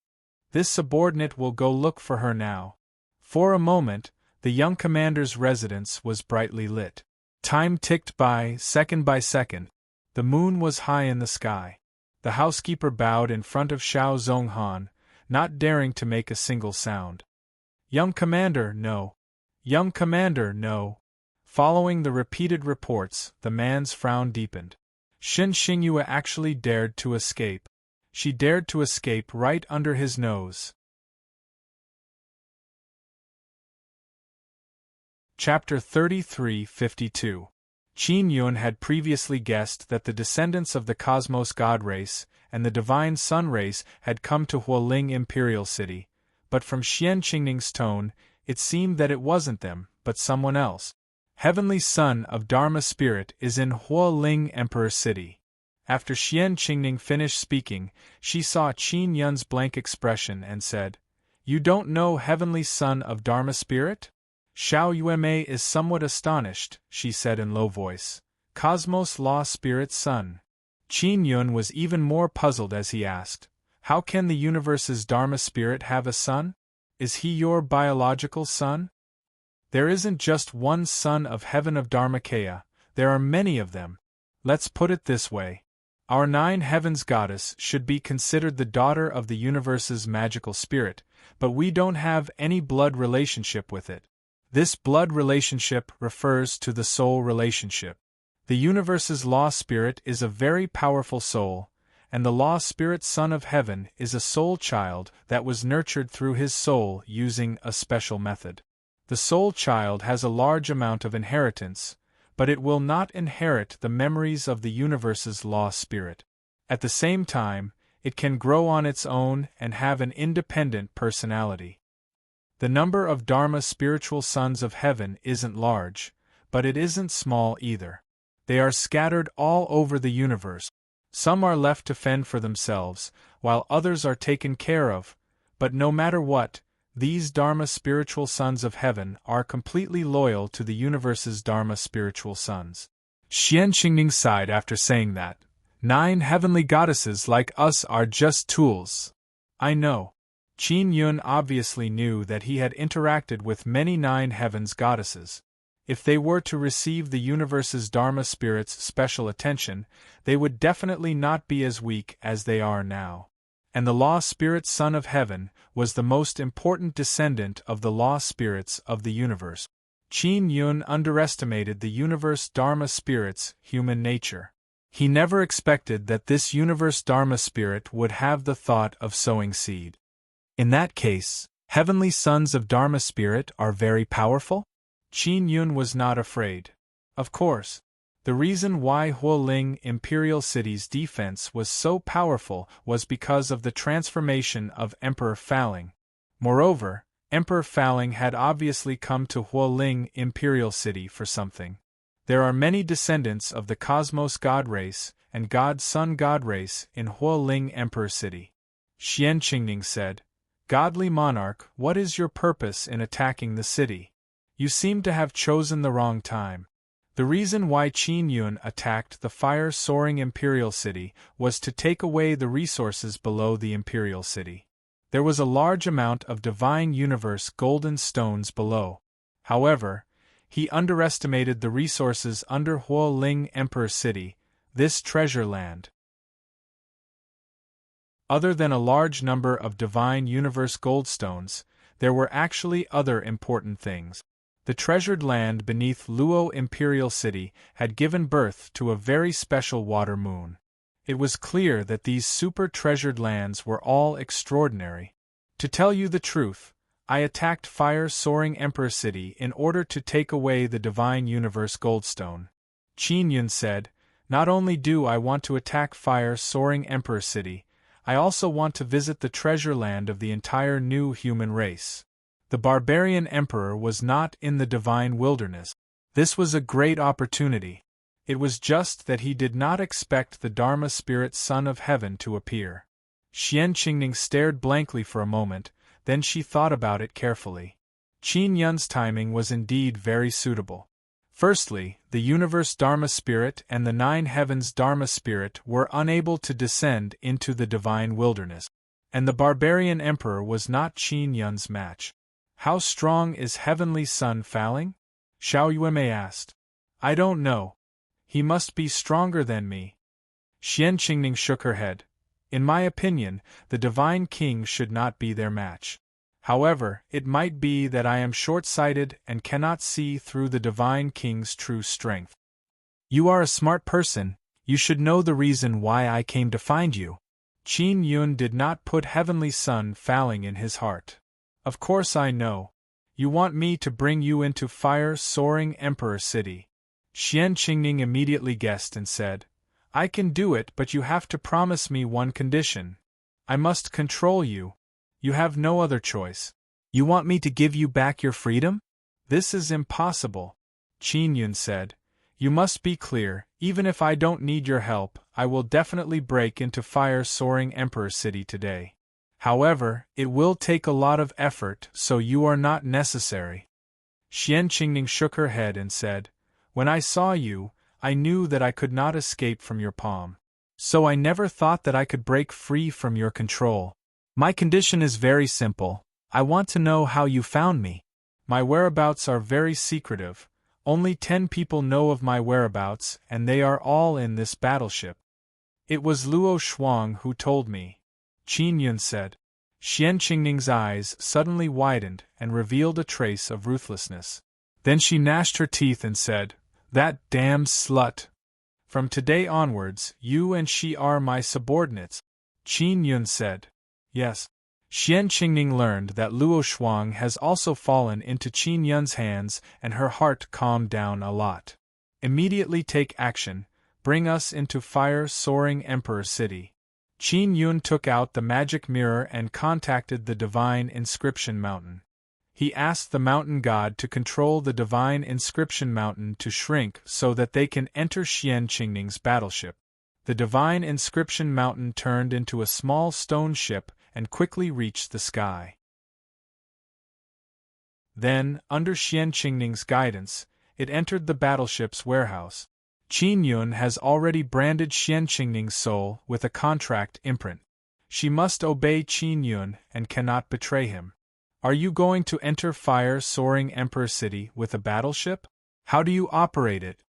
[SPEAKER 1] This subordinate will go look for her now. For a moment, the young commander's residence was brightly lit. Time ticked by second. The moon was high in the sky. The housekeeper bowed in front of Xiao Zhonghan, not daring to make a single sound. Young commander, no. Young commander, no. Following the repeated reports, the man's frown deepened. Shen Xingyue actually dared to escape. She dared to escape right under his nose. Chapter 33:52. Qin Yun had previously guessed that the descendants of the Cosmos God race and the Divine Sun race had come to Hualing Imperial City, but from Xian Qingning's tone, it seemed that it wasn't them, but someone else. Heavenly Son of Dharma Spirit is in Hualing Emperor City. After Xian Qingning finished speaking, she saw Qin Yun's blank expression and said, "You don't know Heavenly Son of Dharma Spirit?" Xiao Yuemei is somewhat astonished, she said in low voice. Cosmos Law Spirit's son. Qin Yun was even more puzzled as he asked, "How can the universe's Dharma Spirit have a son? Is he your biological son?" "There isn't just one son of heaven of Dharmakaya, there are many of them. Let's put it this way. Our 9 heavens goddess should be considered the daughter of the universe's magical spirit, but we don't have any blood relationship with it. This blood relationship refers to the soul relationship. The universe's law spirit is a very powerful soul, and the law spirit son of heaven is a soul child that was nurtured through his soul using a special method. The soul child has a large amount of inheritance, but it will not inherit the memories of the universe's law spirit. At the same time, it can grow on its own and have an independent personality. The number of Dharma spiritual sons of heaven isn't large, but it isn't small either. They are scattered all over the universe. Some are left to fend for themselves, while others are taken care of, but no matter what, these Dharma spiritual sons of heaven are completely loyal to the universe's Dharma spiritual sons. Xian Qingning sighed after saying that. 9 heavenly goddesses like us are just tools. I know. Qin Yun obviously knew that he had interacted with many 9 heavens goddesses. If they were to receive the universe's Dharma spirit's special attention, they would definitely not be as weak as they are now. And the law spirit son of heaven was the most important descendant of the law spirits of the universe. Qin Yun underestimated the universe Dharma spirit's human nature. He never expected that this universe Dharma spirit would have the thought of sowing seed. In that case, heavenly sons of Dharma spirit are very powerful? Qin Yun was not afraid. Of course. The reason why Hualing Imperial City's defense was so powerful was because of the transformation of Emperor Faling. Moreover, Emperor Faling had obviously come to Hualing Imperial City for something. There are many descendants of the Cosmos God race and God Son God race in Hualing Emperor City. Xian Qingning said, "Godly monarch, what is your purpose in attacking the city? You seem to have chosen the wrong time." The reason why Qin Yun attacked the fire-soaring Imperial City was to take away the resources below the Imperial City. There was a large amount of divine universe golden stones below. However, he underestimated the resources under Huoling Emperor City, this treasure land. Other than a large number of divine universe goldstones, there were actually other important things. The treasured land beneath Luo Imperial City had given birth to a very special water moon. It was clear that these super-treasured lands were all extraordinary. To tell you the truth, I attacked Fire-Soaring Emperor City in order to take away the Divine Universe Goldstone. Qin Yun said, not only do I want to attack Fire-Soaring Emperor City, I also want to visit the treasure land of the entire new human race. The barbarian emperor was not in the divine wilderness. This was a great opportunity. It was just that he did not expect the Dharma Spirit Son of Heaven to appear. Xian Qingning stared blankly for a moment, then she thought about it carefully. Qin Yun's timing was indeed very suitable. Firstly, the universe Dharma Spirit and the Nine Heavens Dharma Spirit were unable to descend into the divine wilderness. And the barbarian emperor was not Qin Yun's match. How strong is Heavenly Son Faling? Xiao Yuemei asked. I don't know. He must be stronger than me. Xian Qingning shook her head. In my opinion, the Divine King should not be their match. However, it might be that I am short-sighted and cannot see through the Divine King's true strength. You are a smart person, you should know the reason why I came to find you. Qin Yun did not put Heavenly Son Faling in his heart. Of course I know. You want me to bring you into Fire-Soaring Emperor City. Xian Qingning immediately guessed and said, I can do it, but you have to promise me one condition. I must control you. You have no other choice. You want me to give you back your freedom? This is impossible. Qin Yun said. You must be clear, even if I don't need your help, I will definitely break into Fire-Soaring Emperor City today. However, it will take a lot of effort, so you are not necessary. Xian Qingning shook her head and said, When I saw you, I knew that I could not escape from your palm. So I never thought that I could break free from your control. My condition is very simple. I want to know how you found me. My whereabouts are very secretive. Only 10 people know of my whereabouts, and they are all in this battleship. It was Luo Shuang who told me. Qin Yun said. Xian Qingning's eyes suddenly widened and revealed a trace of ruthlessness. Then she gnashed her teeth and said, That damned slut! From today onwards, you and she are my subordinates. Qin Yun said. Yes. Xian Qingning learned that Luo Shuang has also fallen into Qin Yun's hands, and her heart calmed down a lot. Immediately take action. Bring us into Fire-Soaring Emperor City. Qin Yun took out the magic mirror and contacted the Divine Inscription Mountain. He asked the mountain god to control the Divine Inscription Mountain to shrink so that they can enter Xian Qingning's battleship. The Divine Inscription Mountain turned into a small stone ship and quickly reached the sky. Then, under Xian Qingning's guidance, it entered the battleship's warehouse. Qin Yun has already branded Xian Qingning's soul with a contract imprint. She must obey Qin Yun and cannot betray him. Are you going to enter Fire-Soaring Emperor City with a battleship? How do you operate it?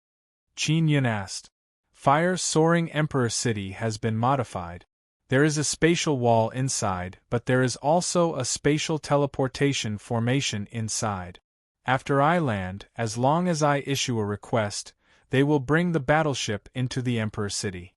[SPEAKER 1] Qin Yun asked. Fire-Soaring Emperor City has been modified. There is a spatial wall inside, but there is also a spatial teleportation formation inside. After I land, as long as I issue a request, they will bring the battleship into the Emperor City.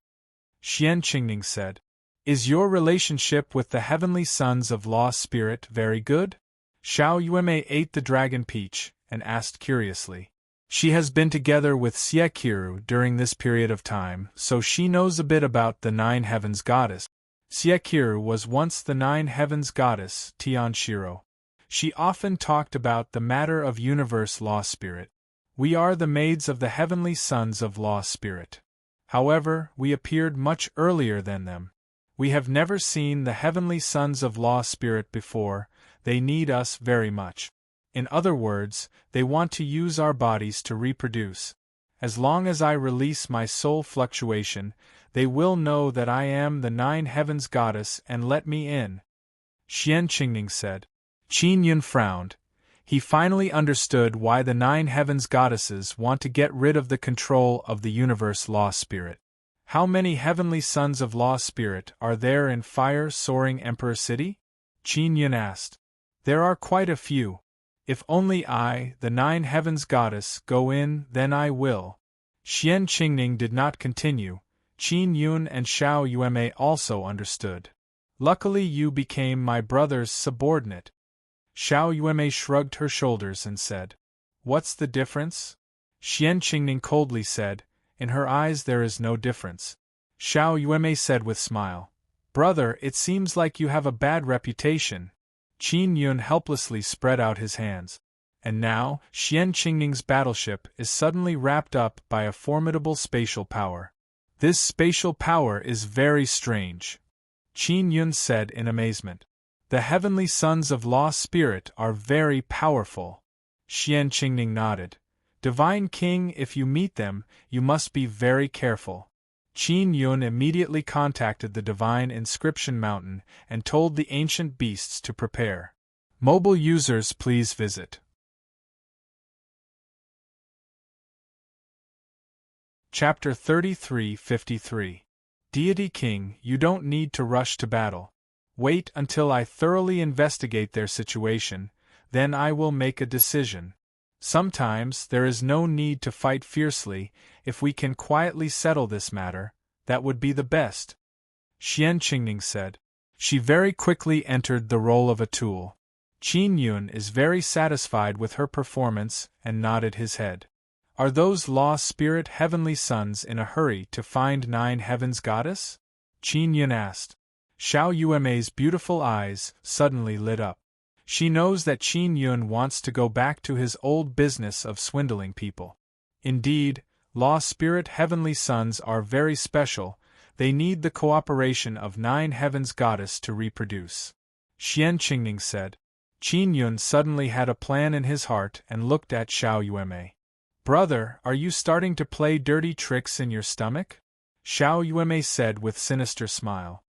[SPEAKER 1] Xian Qingning said. Is your relationship with the Heavenly Sons of Law Spirit very good? Xiao Yuemei ate the dragon peach, and asked curiously. She has been together with Xieqiru during this period of time, so she knows a bit about the Nine Heavens Goddess. Xieqiru was once the Nine Heavens Goddess, Tianshiro. She often talked about the matter of universe law spirit. We are the maids of the Heavenly Sons of Law Spirit. However, we appeared much earlier than them. We have never seen the Heavenly Sons of Law Spirit before. They need us very much. In other words, they want to use our bodies to reproduce. As long as I release my soul fluctuation, they will know that I am the Nine Heavens Goddess and let me in. Xian Qingning said. Qin Yun frowned. He finally understood why the 9 heavens goddesses want to get rid of the control of the universe law spirit. How many heavenly sons of law spirit are there in fire-soaring Emperor City? Qin Yun asked. There are quite a few. If only I, the 9 heavens goddess, go in, then I will. Xian Qingning did not continue. Qin Yun and Xiao Yuemei also understood. Luckily you became my brother's subordinate. Xiao Yuemei shrugged her shoulders and said. What's the difference? Xian Qingning coldly said. In her eyes there is no difference. Xiao Yuemei said with smile. Brother, it seems like you have a bad reputation. Qin Yun helplessly spread out his hands. And now, Xian Qingning's battleship is suddenly wrapped up by a formidable spatial power. This spatial power is very strange. Qin Yun said in amazement. The heavenly sons of law spirit are very powerful. Xian Qingning nodded. Divine King, if you meet them, you must be very careful. Qin Yun immediately contacted the Divine Inscription Mountain and told the ancient beasts to prepare. Mobile users please visit. Chapter 33:53. Deity King, you don't need to rush to battle. Wait until I thoroughly investigate their situation, then I will make a decision. Sometimes there is no need to fight fiercely. If we can quietly settle this matter, that would be the best. Xian Qingning said. She very quickly entered the role of a tool. Qin Yun is very satisfied with her performance and nodded his head. Are those law spirit heavenly sons in a hurry to find 9 heavens goddess? Qin Yun asked. Xiao Yuemei's beautiful eyes suddenly lit up. She knows that Qin Yun wants to go back to his old business of swindling people. Indeed, law spirit heavenly sons are very special. They need the cooperation of 9 heavens goddess to reproduce. Xian Qingning said. Qin Yun suddenly had a plan in his heart and looked at Xiao Yuemei. Brother, are you starting to play dirty tricks in your stomach? Xiao Yuemei said with sinister smile.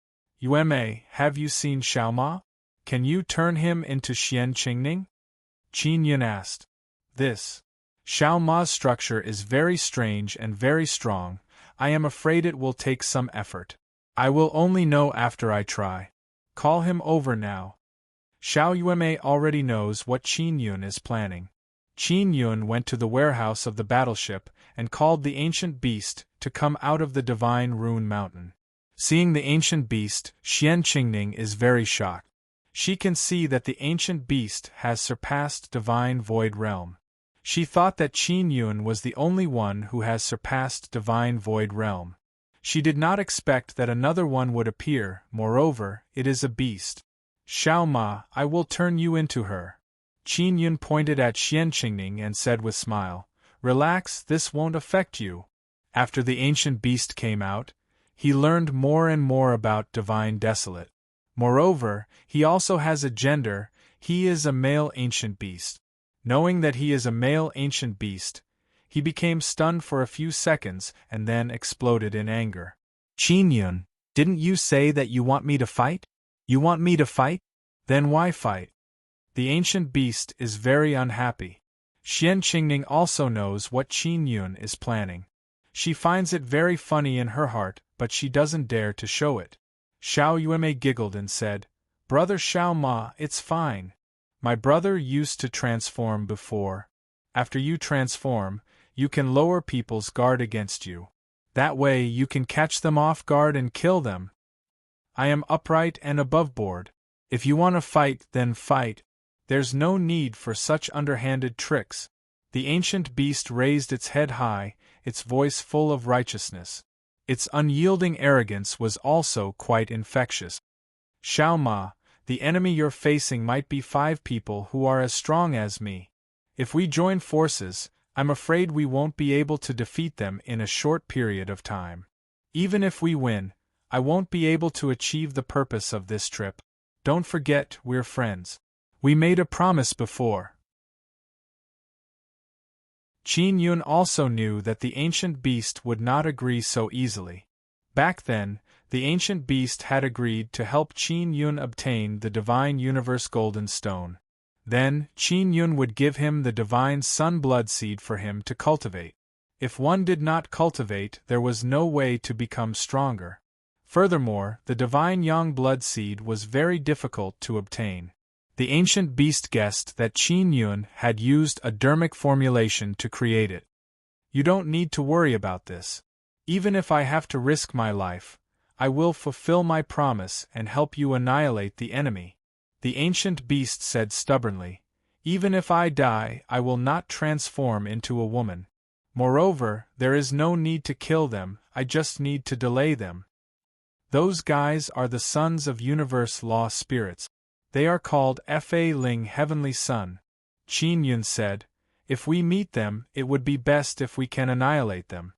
[SPEAKER 1] Yuemei, have you seen Xiao Ma? Can you turn him into Xian Qingning? Qin Yun asked. This Xiao Ma's structure is very strange and very strong. I am afraid it will take some effort. I will only know after I try. Call him over now. Xiao Yuemei already knows what Qin Yun is planning. Qin Yun went to the warehouse of the battleship and called the ancient beast to come out of the divine rune mountain. Seeing the ancient beast, Xian Qingning is very shocked. She can see that the ancient beast has surpassed divine void realm. She thought that Qin Yun was the only one who has surpassed divine void realm. She did not expect that another one would appear. Moreover, it is a beast. Xiao Ma, I will turn you into her. Qin Yun pointed at Xian Qingning and said with smile, Relax, this won't affect you. After the ancient beast came out, he learned more and more about divine desolate. Moreover, he also has a gender. He is a male ancient beast. Knowing that he is a male ancient beast, he became stunned for a few seconds and then exploded in anger. Qin Yun, didn't you say that you want me to fight? You want me to fight? Then why fight? The ancient beast is very unhappy. Xian Qingning also knows what Qin Yun is planning. She finds it very funny in her heart, but she doesn't dare to show it. Xiao Yuemei giggled and said, Brother Xiao Ma, it's fine. My brother used to transform before. After you transform, you can lower people's guard against you. That way you can catch them off guard and kill them. I am upright and above board. If you want to fight, then fight. There's no need for such underhanded tricks. The ancient beast raised its head high, its voice full of righteousness. Its unyielding arrogance was also quite infectious. Xiao Ma, the enemy you're facing might be 5 people who are as strong as me. If we join forces, I'm afraid we won't be able to defeat them in a short period of time. Even if we win, I won't be able to achieve the purpose of this trip. Don't forget, we're friends. We made a promise before. Qin Yun also knew that the ancient beast would not agree so easily. Back then, The ancient beast had agreed to help Qin Yun obtain the divine universe golden stone. Then, Qin Yun would give him the divine sun blood seed for him to cultivate. If one did not cultivate, there was no way to become stronger. Furthermore, the divine yang blood seed was very difficult to obtain. The ancient beast guessed that Qin Yun had used a dermic formulation to create it. You don't need to worry about this. Even if I have to risk my life, I will fulfill my promise and help you annihilate the enemy. The ancient beast said stubbornly, even if I die, I will not transform into a woman. Moreover, there is no need to kill them, I just need to delay them. Those guys are the sons of universe law spirits. They are called Fa Ling Heavenly Sun. Qin Yun said, if we meet them, it would be best if we can annihilate them.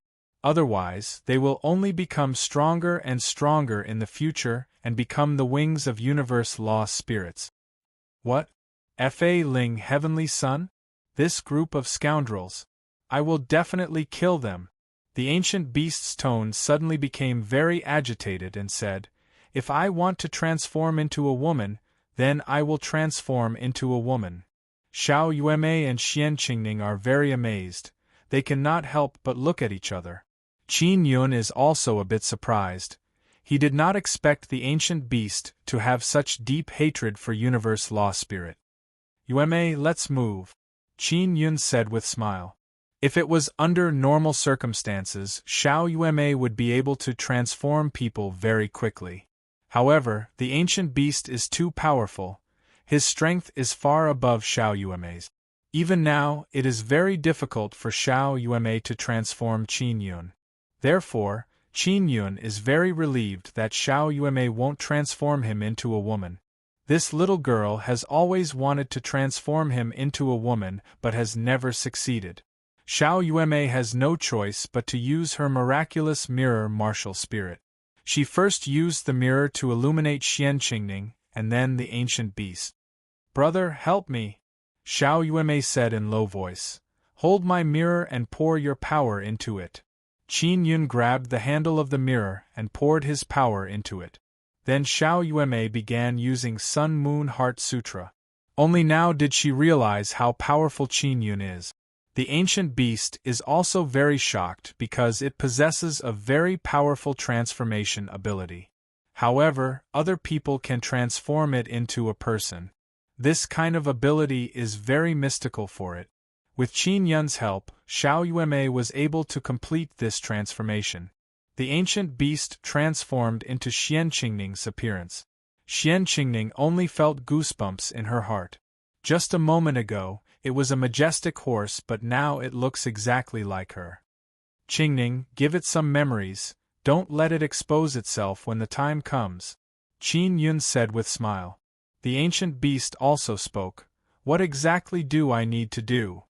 [SPEAKER 1] Otherwise, they will only become stronger and stronger in the future and become the wings of universe law spirits. What? Fa Ling Heavenly Sun? This group of scoundrels. I will definitely kill them. The ancient beast's tone suddenly became very agitated and said, if I want to transform into a woman, then I will transform into a woman. Xiao Yuemei and Xian Qingning are very amazed. They cannot help but look at each other. Qin Yun is also a bit surprised. He did not expect the ancient beast to have such deep hatred for universe law spirit. Yuemei, let's move, Qin Yun said with smile. If it was under normal circumstances, Xiao Yuemei would be able to transform people very quickly. However, the ancient beast is too powerful. His strength is far above Xiao Yuemei's. Even now, it is very difficult for Xiao Yuemei to transform Qin Yun. Therefore, Qin Yun is very relieved that Xiao Yuemei won't transform him into a woman. This little girl has always wanted to transform him into a woman but has never succeeded. Xiao Yuemei has no choice but to use her miraculous mirror martial spirit. She first used the mirror to illuminate Xian Qingning, and then the ancient beast. Brother, help me, Xiao Yuemei said in low voice. Hold my mirror and pour your power into it. Qin Yun grabbed the handle of the mirror and poured his power into it. Then Xiao Yuemei began using Sun Moon Heart Sutra. Only now did she realize how powerful Qin Yun is. The ancient beast is also very shocked because it possesses a very powerful transformation ability. However, other people can transform it into a person. This kind of ability is very mystical for it. With Qin Yun's help, Xiao Yuemei was able to complete this transformation. The ancient beast transformed into Xian Qingning's appearance. Xian Qingning only felt goosebumps in her heart. Just a moment ago, it was a majestic horse, but now it looks exactly like her. Qingning, give it some memories, don't let it expose itself when the time comes, Qin Yun said with smile. The ancient beast also spoke. What exactly do I need to do?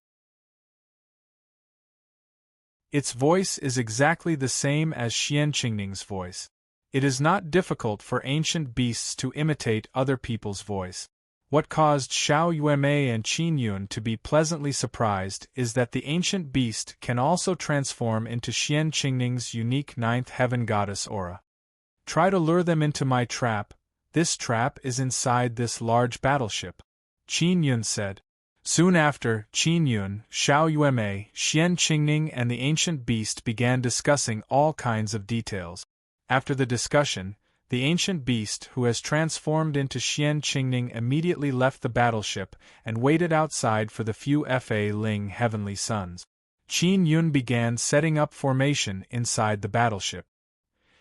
[SPEAKER 1] Its voice is exactly the same as Xian Qingning's voice. It is not difficult for ancient beasts to imitate other people's voice. What caused Xiao Yuemei and Qin Yun to be pleasantly surprised is that the ancient beast can also transform into Xian Qingning's unique ninth heaven goddess aura. Try to lure them into my trap. This trap is inside this large battleship, Qin Yun said. Soon after, Qin Yun, Xiao Yuemei, Xian Qingning and the ancient beast began discussing all kinds of details. After the discussion, the ancient beast who has transformed into Xian Qingning immediately left the battleship and waited outside for the few Fa Ling heavenly suns. Qin Yun began setting up formation inside the battleship.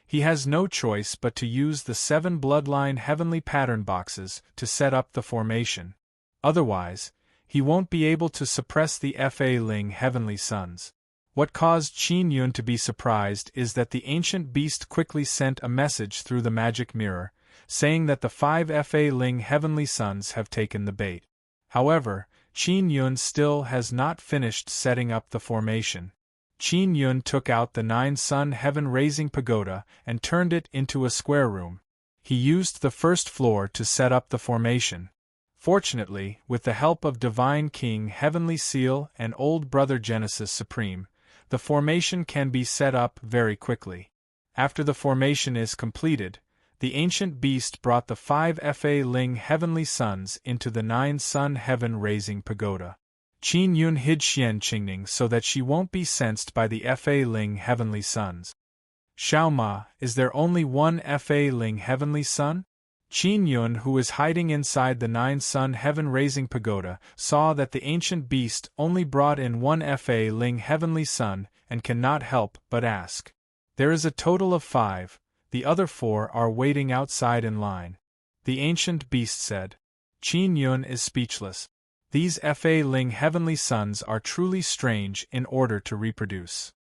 [SPEAKER 1] He has no choice but to use the 7 bloodline heavenly pattern boxes to set up the formation. Otherwise, he won't be able to suppress the Fa Ling heavenly suns. What caused Qin Yun to be surprised is that the ancient beast quickly sent a message through the magic mirror, saying that the 5 Fa Ling heavenly suns have taken the bait. However, Qin Yun still has not finished setting up the formation. Qin Yun took out the 9 sun heaven-raising pagoda and turned it into a square room. He used the first floor to set up the formation. Fortunately, with the help of Divine King Heavenly Seal and Old Brother Genesis Supreme, the formation can be set up very quickly. After the formation is completed, the ancient beast brought the 5 Fa Ling heavenly sons into the 9 sun heaven-raising pagoda. Qin Yun hid Xian Qingning so that she won't be sensed by the Fa Ling heavenly sons. Xiao Ma, is there only one Fa Ling heavenly son? Qin Yun, who was hiding inside the 9 sun heaven-raising pagoda, saw that the ancient beast only brought in one Fa Ling heavenly son and cannot help but ask. There is a total of 5, the other 4 are waiting outside in line. The ancient beast said. Qin Yun is speechless. These Fa Ling heavenly sons are truly strange in order to reproduce.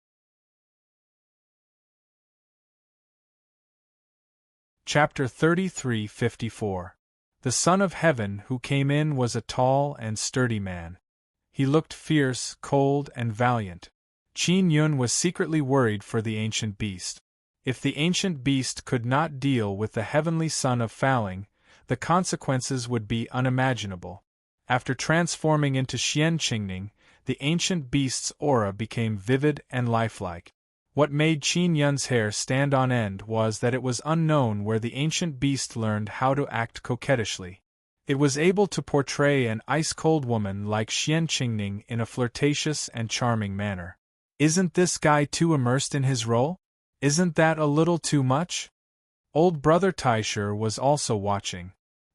[SPEAKER 1] Chapter 33:54. The Son of Heaven who came in was a tall and sturdy man. He looked fierce, cold, and valiant. Qin Yun was secretly worried for the ancient beast. If the ancient beast could not deal with the heavenly son of Faling, the consequences would be unimaginable. After transforming into Xian Qingning, the ancient beast's aura became vivid and lifelike. What made Qin Yun's hair stand on end was that it was unknown where the ancient beast learned how to act coquettishly. It was able to portray an ice-cold woman like Xian Qingning in a flirtatious and charming manner. Isn't this guy too immersed in his role? Isn't that a little too much? Old brother Taisher was also watching.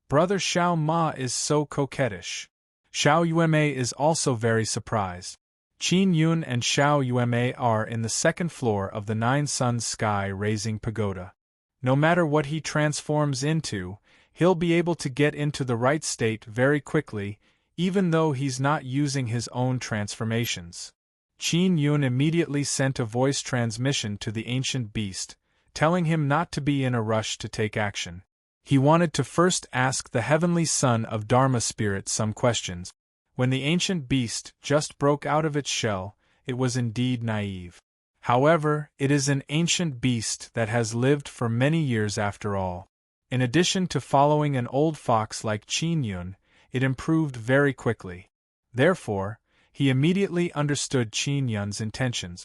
[SPEAKER 1] Brother Xiao Ma is so coquettish. Xiao Yuemei is also very surprised. Qin Yun and Xiao Yuemei are in the second floor of the 9 Suns sky-raising pagoda. No matter what he transforms into, he'll be able to get into the right state very quickly, even though he's not using his own transformations. Qin Yun immediately sent a voice transmission to the ancient beast, telling him not to be in a rush to take action. He wanted to first ask the heavenly son of Dharma Spirit some questions. When the ancient beast just broke out of its shell, it was indeed naive. However, it is an ancient beast that has lived for many years after all. In addition to following an old fox like Qin Yun, it improved very quickly. Therefore, he immediately understood Qin Yun's intentions.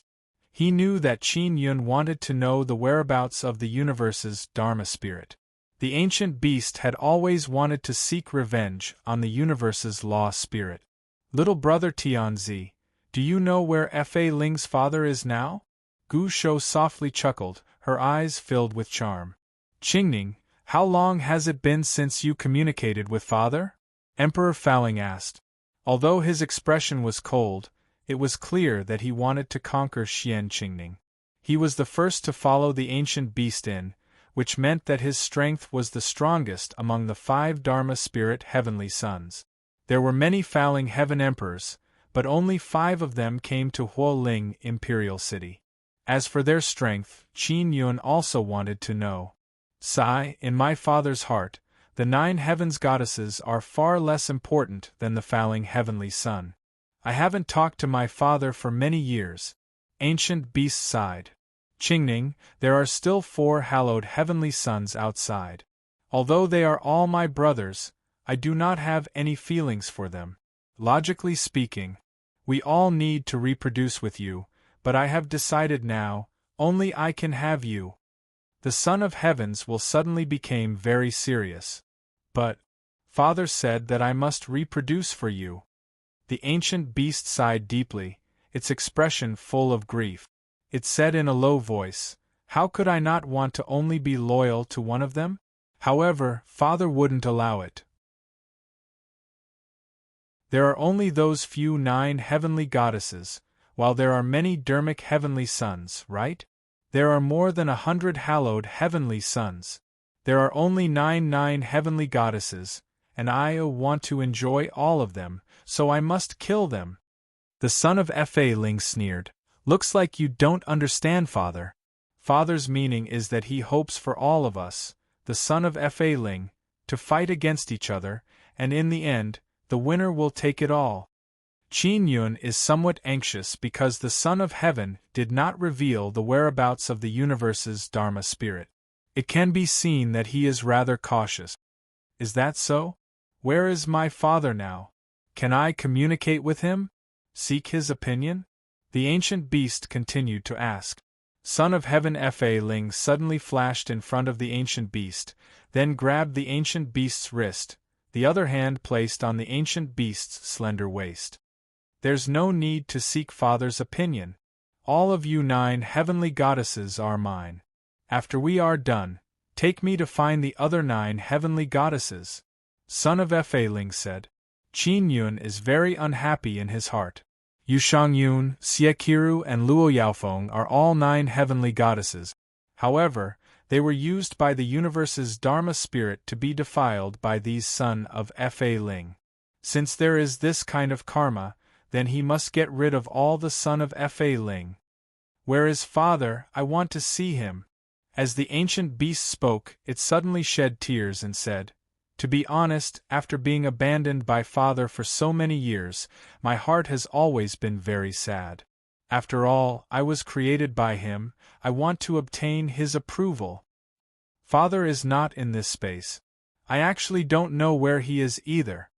[SPEAKER 1] He knew that Qin Yun wanted to know the whereabouts of the universe's Dharma spirit. The ancient beast had always wanted to seek revenge on the universe's law spirit. Little brother Tianzi, do you know where Fa Ling's father is now? Gu Shou softly chuckled, her eyes filled with charm. Qingning, how long has it been since you communicated with father? Emperor Faling asked. Although his expression was cold, it was clear that he wanted to conquer Xian Qingning. He was the first to follow the ancient beast in, which meant that his strength was the strongest among the 5 Dharma Spirit heavenly sons. There were many Faling heaven emperors, but only 5 of them came to Huoling Imperial City. As for their strength, Qin Yun also wanted to know. Sigh, in my father's heart, the 9 heavens goddesses are far less important than the Faling heavenly son. I haven't talked to my father for many years. Ancient beast sighed. Qingning, there are still 4 hallowed heavenly sons outside. Although they are all my brothers, I do not have any feelings for them. Logically speaking, we all need to reproduce with you, but I have decided now, only I can have you. The Son of Heavens will suddenly become very serious. But, Father said that I must reproduce for you. The ancient beast sighed deeply, its expression full of grief. It said in a low voice, how could I not want to only be loyal to one of them? However, Father wouldn't allow it. There are only those few 9 heavenly goddesses, while there are many Dharmic heavenly sons, right? There are more than 100 hallowed heavenly sons. There are only 9 heavenly goddesses, and I want to enjoy all of them, so I must kill them. The son of Fa Ling sneered. Looks like you don't understand, Father. Father's meaning is that he hopes for all of us, the son of Fa Ling, to fight against each other, and in the end, the winner will take it all. Qin Yun is somewhat anxious because the Son of Heaven did not reveal the whereabouts of the universe's Dharma spirit. It can be seen that he is rather cautious. Is that so? Where is my father now? Can I communicate with him? Seek his opinion? The ancient beast continued to ask. Son of Heaven Fa Ling suddenly flashed in front of the ancient beast, then grabbed the ancient beast's wrist, the other hand placed on the ancient beast's slender waist. There's no need to seek Father's opinion. All of you 9 heavenly goddesses are mine. After we are done, take me to find the other 9 heavenly goddesses. Son of Fa Ling said. Qin Yun is very unhappy in his heart. Yu Shangyun, Xie Qiru, and Luo Yaofeng are all 9 heavenly goddesses. However, they were used by the universe's Dharma spirit to be defiled by these Son of Fa Ling. Since there is this kind of karma, then he must get rid of all the Son of Fa Ling. Where is Father? I want to see him. As the ancient beast spoke, it suddenly shed tears and said, To be honest, after being abandoned by Father for so many years, my heart has always been very sad. After all, I was created by him, I want to obtain his approval. Father is not in this space. I actually don't know where he is either.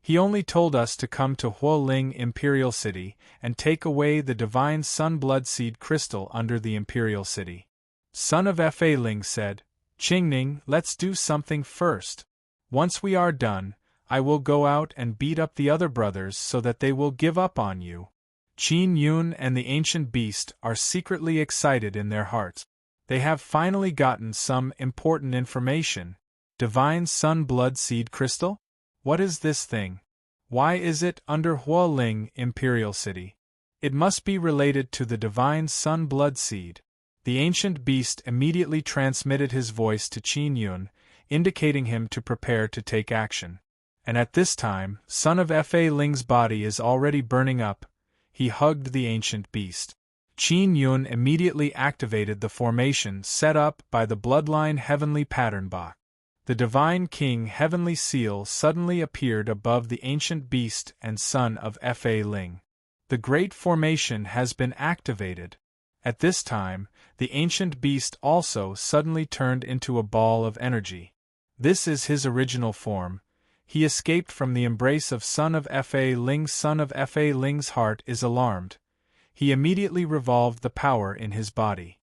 [SPEAKER 1] He only told us to come to Huoling Imperial City and take away the divine Sun Blood Seed crystal under the Imperial City. Son of Fa Ling said, Qingning, let's do something first. Once we are done, I will go out and beat up the other brothers so that they will give up on you. Qin Yun and the ancient beast are secretly excited in their hearts. They have finally gotten some important information. Divine Sun Blood Seed crystal? What is this thing? Why is it under Huoling Imperial City? It must be related to the divine Sun Blood Seed. The ancient beast immediately transmitted his voice to Qin Yun, indicating him to prepare to take action. And at this time, Son of Fa Ling's body is already burning up. He hugged the ancient beast. Qin Yun immediately activated the formation set up by the bloodline heavenly pattern box. The Divine King Heavenly Seal suddenly appeared above the ancient beast and Son of Fa Ling. The Great Formation has been activated. At this time, the ancient beast also suddenly turned into a ball of energy. This is his original form. He escaped from the embrace of Son of Fa Ling. Son of Fa Ling's heart is alarmed. He immediately revolved the power in his body.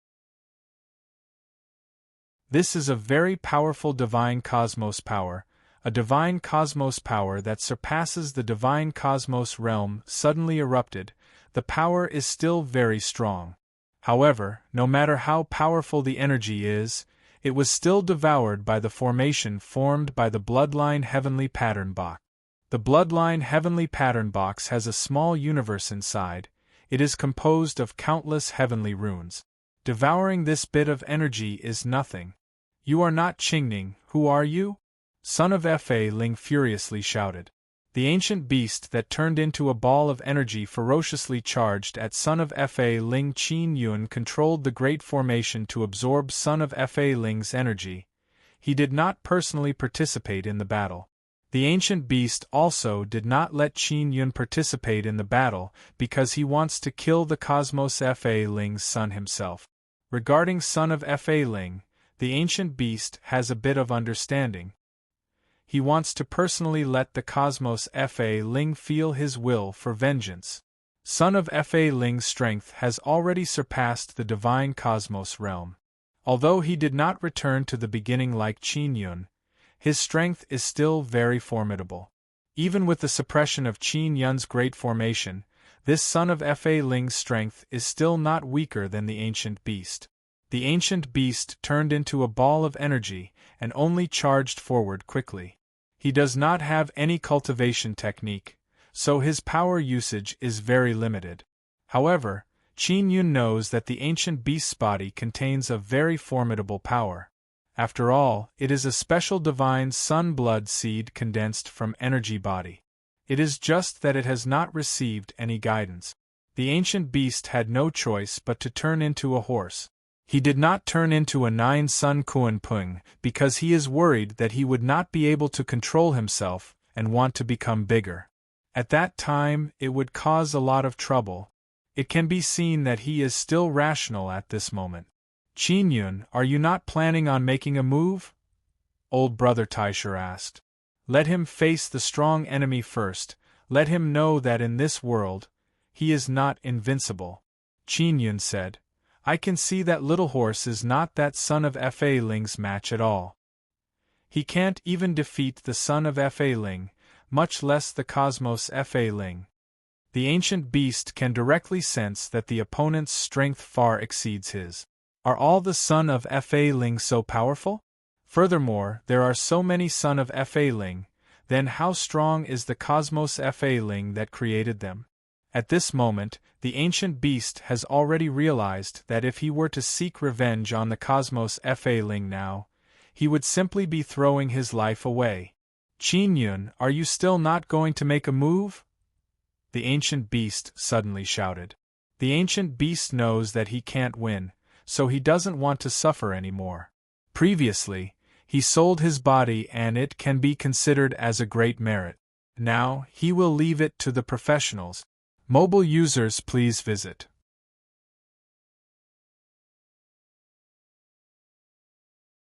[SPEAKER 1] This is a very powerful divine cosmos power, a divine cosmos power that surpasses the divine cosmos realm. Suddenly erupted. The power is still very strong. However, no matter how powerful the energy is, it was still devoured by the formation formed by the bloodline heavenly pattern box. The bloodline heavenly pattern box has a small universe inside. It is composed of countless heavenly runes. Devouring this bit of energy is nothing. You are not Qingning, who are you? Son of Fa Ling furiously shouted. The ancient beast that turned into a ball of energy ferociously charged at Son of Fa Ling. Qin Yun controlled the Great Formation to absorb Son of Fa Ling's energy. He did not personally participate in the battle. The ancient beast also did not let Qin Yun participate in the battle because he wants to kill the Cosmos Fa Ling's son himself. Regarding Son of Fa Ling, the ancient beast has a bit of understanding. He wants to personally let the Cosmos Fa Ling feel his will for vengeance. Son of Fa Ling's strength has already surpassed the divine cosmos realm. Although he did not return to the beginning like Qin Yun, his strength is still very formidable. Even with the suppression of Qin Yun's great formation, this Son of Fa Ling's strength is still not weaker than the ancient beast. The ancient beast turned into a ball of energy and only charged forward quickly. He does not have any cultivation technique, so his power usage is very limited. However, Qin Yun knows that the ancient beast's body contains a very formidable power. After all, it is a special divine sun blood seed condensed from energy body. It is just that it has not received any guidance. The ancient beast had no choice but to turn into a horse. He did not turn into a 9-sun Kuan Pung because he is worried that he would not be able to control himself and want to become bigger. At that time, it would cause a lot of trouble. It can be seen that he is still rational at this moment. Qin Yun, are you not planning on making a move? Old brother Taisher asked. Let him face the strong enemy first. Let him know that in this world, he is not invincible. Qin Yun said. I can see that little horse is not that son of Fa Ling's match at all. He can't even defeat the son of Fa Ling, much less the Cosmos Fa Ling. The ancient beast can directly sense that the opponent's strength far exceeds his. Are all the son of Fa Ling so powerful? Furthermore, there are so many son of Fa Ling, then how strong is the Cosmos Fa Ling that created them? At this moment, the ancient beast has already realized that if he were to seek revenge on the Cosmos Fa Ling now, he would simply be throwing his life away. Qin Yun, are you still not going to make a move? The ancient beast suddenly shouted. The ancient beast knows that he can't win, so he doesn't want to suffer anymore. Previously, he sold his body and it can be considered as a great merit. Now, he will leave it to the professionals. Mobile users, please visit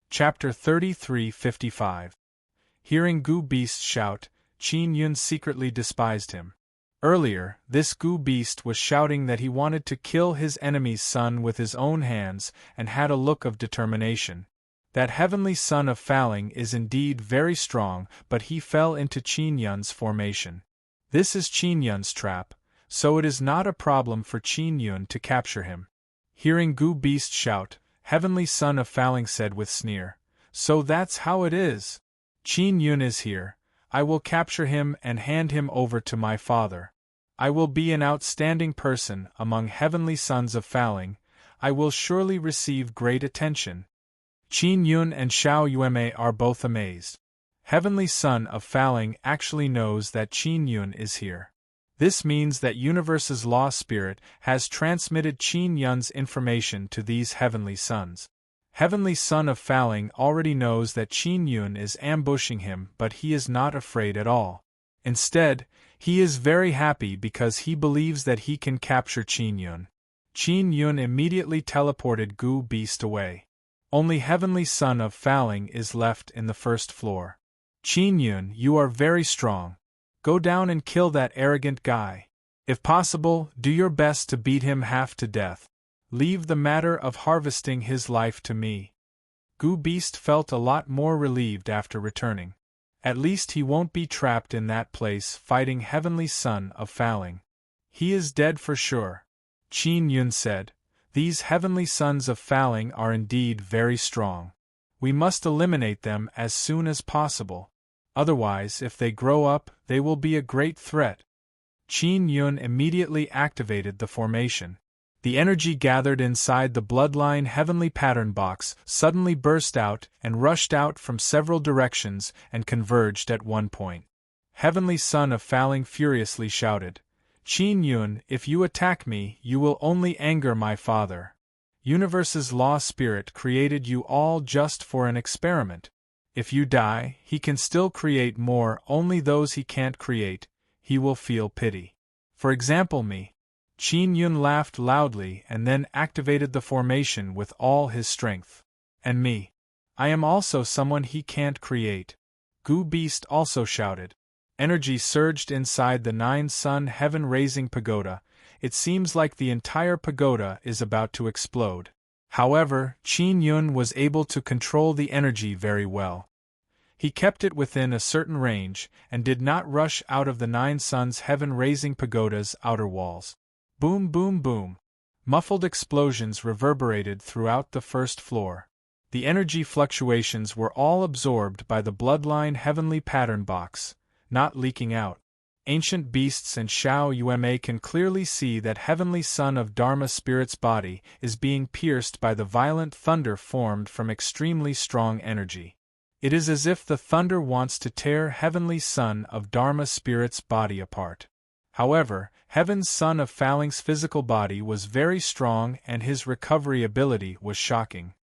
[SPEAKER 1] Chapter 3355. Hearing Gu Beast shout, Qin Yun secretly despised him. Earlier, this Gu Beast was shouting that he wanted to kill his enemy's son with his own hands and had a look of determination. That heavenly son of Faling is indeed very strong, but he fell into Qin Yun's formation. This is Qin Yun's trap, so it is not a problem for Qin Yun to capture him. Hearing Gu Beast shout, Heavenly Son of Faling said with sneer, So that's how it is. Qin Yun is here. I will capture him and hand him over to my father. I will be an outstanding person among heavenly sons of Faling. I will surely receive great attention. Qin Yun and Xiao Yueme are both amazed. Heavenly Son of Faling actually knows that Qin Yun is here. This means that Universe's Law Spirit has transmitted Qin Yun's information to these heavenly sons. Heavenly Son of Faling already knows that Qin Yun is ambushing him, but he is not afraid at all. Instead, he is very happy because he believes that he can capture Qin Yun. Qin Yun immediately teleported Gu Beast away. Only Heavenly Son of Faling is left in the first floor. Qin Yun, you are very strong. Go down and kill that arrogant guy. If possible, do your best to beat him half to death. Leave the matter of harvesting his life to me. Gu Beast felt a lot more relieved after returning. At least he won't be trapped in that place fighting Heavenly Son of Faling. He is dead for sure. Qin Yun said, These heavenly sons of Faling are indeed very strong. We must eliminate them as soon as possible. Otherwise, if they grow up, they will be a great threat. Qin Yun immediately activated the formation. The energy gathered inside the bloodline heavenly pattern box suddenly burst out and rushed out from several directions and converged at one point. Heavenly Son of Faling furiously shouted, Qin Yun, if you attack me, you will only anger my father. Universe's Law Spirit created you all just for an experiment. If you die, he can still create more, only those he can't create, he will feel pity. For example me. Qin Yun laughed loudly and then activated the formation with all his strength. And me. I am also someone he can't create. Gu Beast also shouted. Energy surged inside the 9-sun heaven-raising pagoda. It seems like the entire pagoda is about to explode. However, Qin Yun was able to control the energy very well. He kept it within a certain range, and did not rush out of the 9 suns heaven-raising pagoda's outer walls. Boom boom boom. Muffled explosions reverberated throughout the first floor. The energy fluctuations were all absorbed by the bloodline heavenly pattern box, not leaking out. Ancient beasts and Xiao Yueme can clearly see that Heavenly Son of Dharma Spirit's body is being pierced by the violent thunder formed from extremely strong energy. It is as if the thunder wants to tear Heavenly Son of Dharma Spirit's body apart. However, Heaven's Son of Faling's physical body was very strong and his recovery ability was shocking.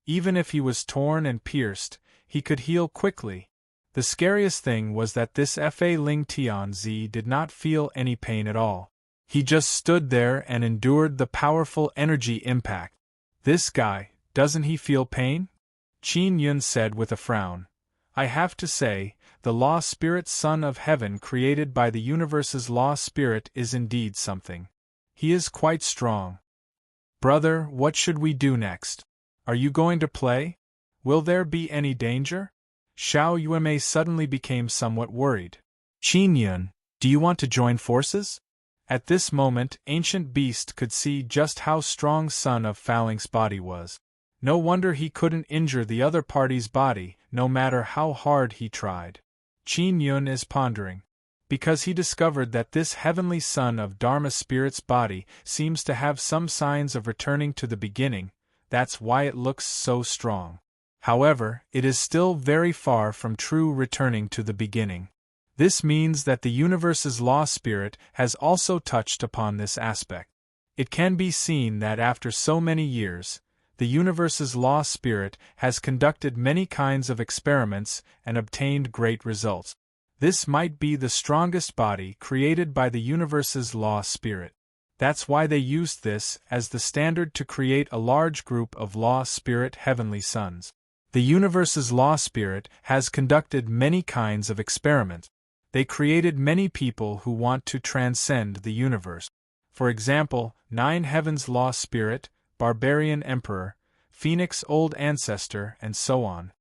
[SPEAKER 1] Even if he was torn and pierced, he could heal quickly. The scariest thing was that this Fa Ling Tianzi did not feel any pain at all. He just stood there and endured the powerful energy impact. This guy, doesn't he feel pain? Qin Yun said with a frown. I have to say, the Law Spirit Son of Heaven created by the universe's Law Spirit is indeed something. He is quite strong. Brother, what should we do next? Are you going to play? Will there be any danger? Xiao Yuanmei suddenly became somewhat worried. Qin Yun, do you want to join forces? At this moment, Ancient Beast could see just how strong Son of Phalang's body was. No wonder he couldn't injure the other party's body, no matter how hard he tried. Qin Yun is pondering. Because he discovered that this heavenly son of Dharma spirit's body seems to have some signs of returning to the beginning, that's why it looks so strong. However, it is still very far from true returning to the beginning. This means that the universe's law spirit has also touched upon this aspect. It can be seen that after so many years, the universe's law spirit has conducted many kinds of experiments and obtained great results. This might be the strongest body created by the universe's law spirit. That's why they used this as the standard to create a large group of law spirit heavenly sons. The universe's law spirit has conducted many kinds of experiments. They created many people who want to transcend the universe. For example, 9 Heavens Law Spirit, Barbarian Emperor, Phoenix Old Ancestor, and so on.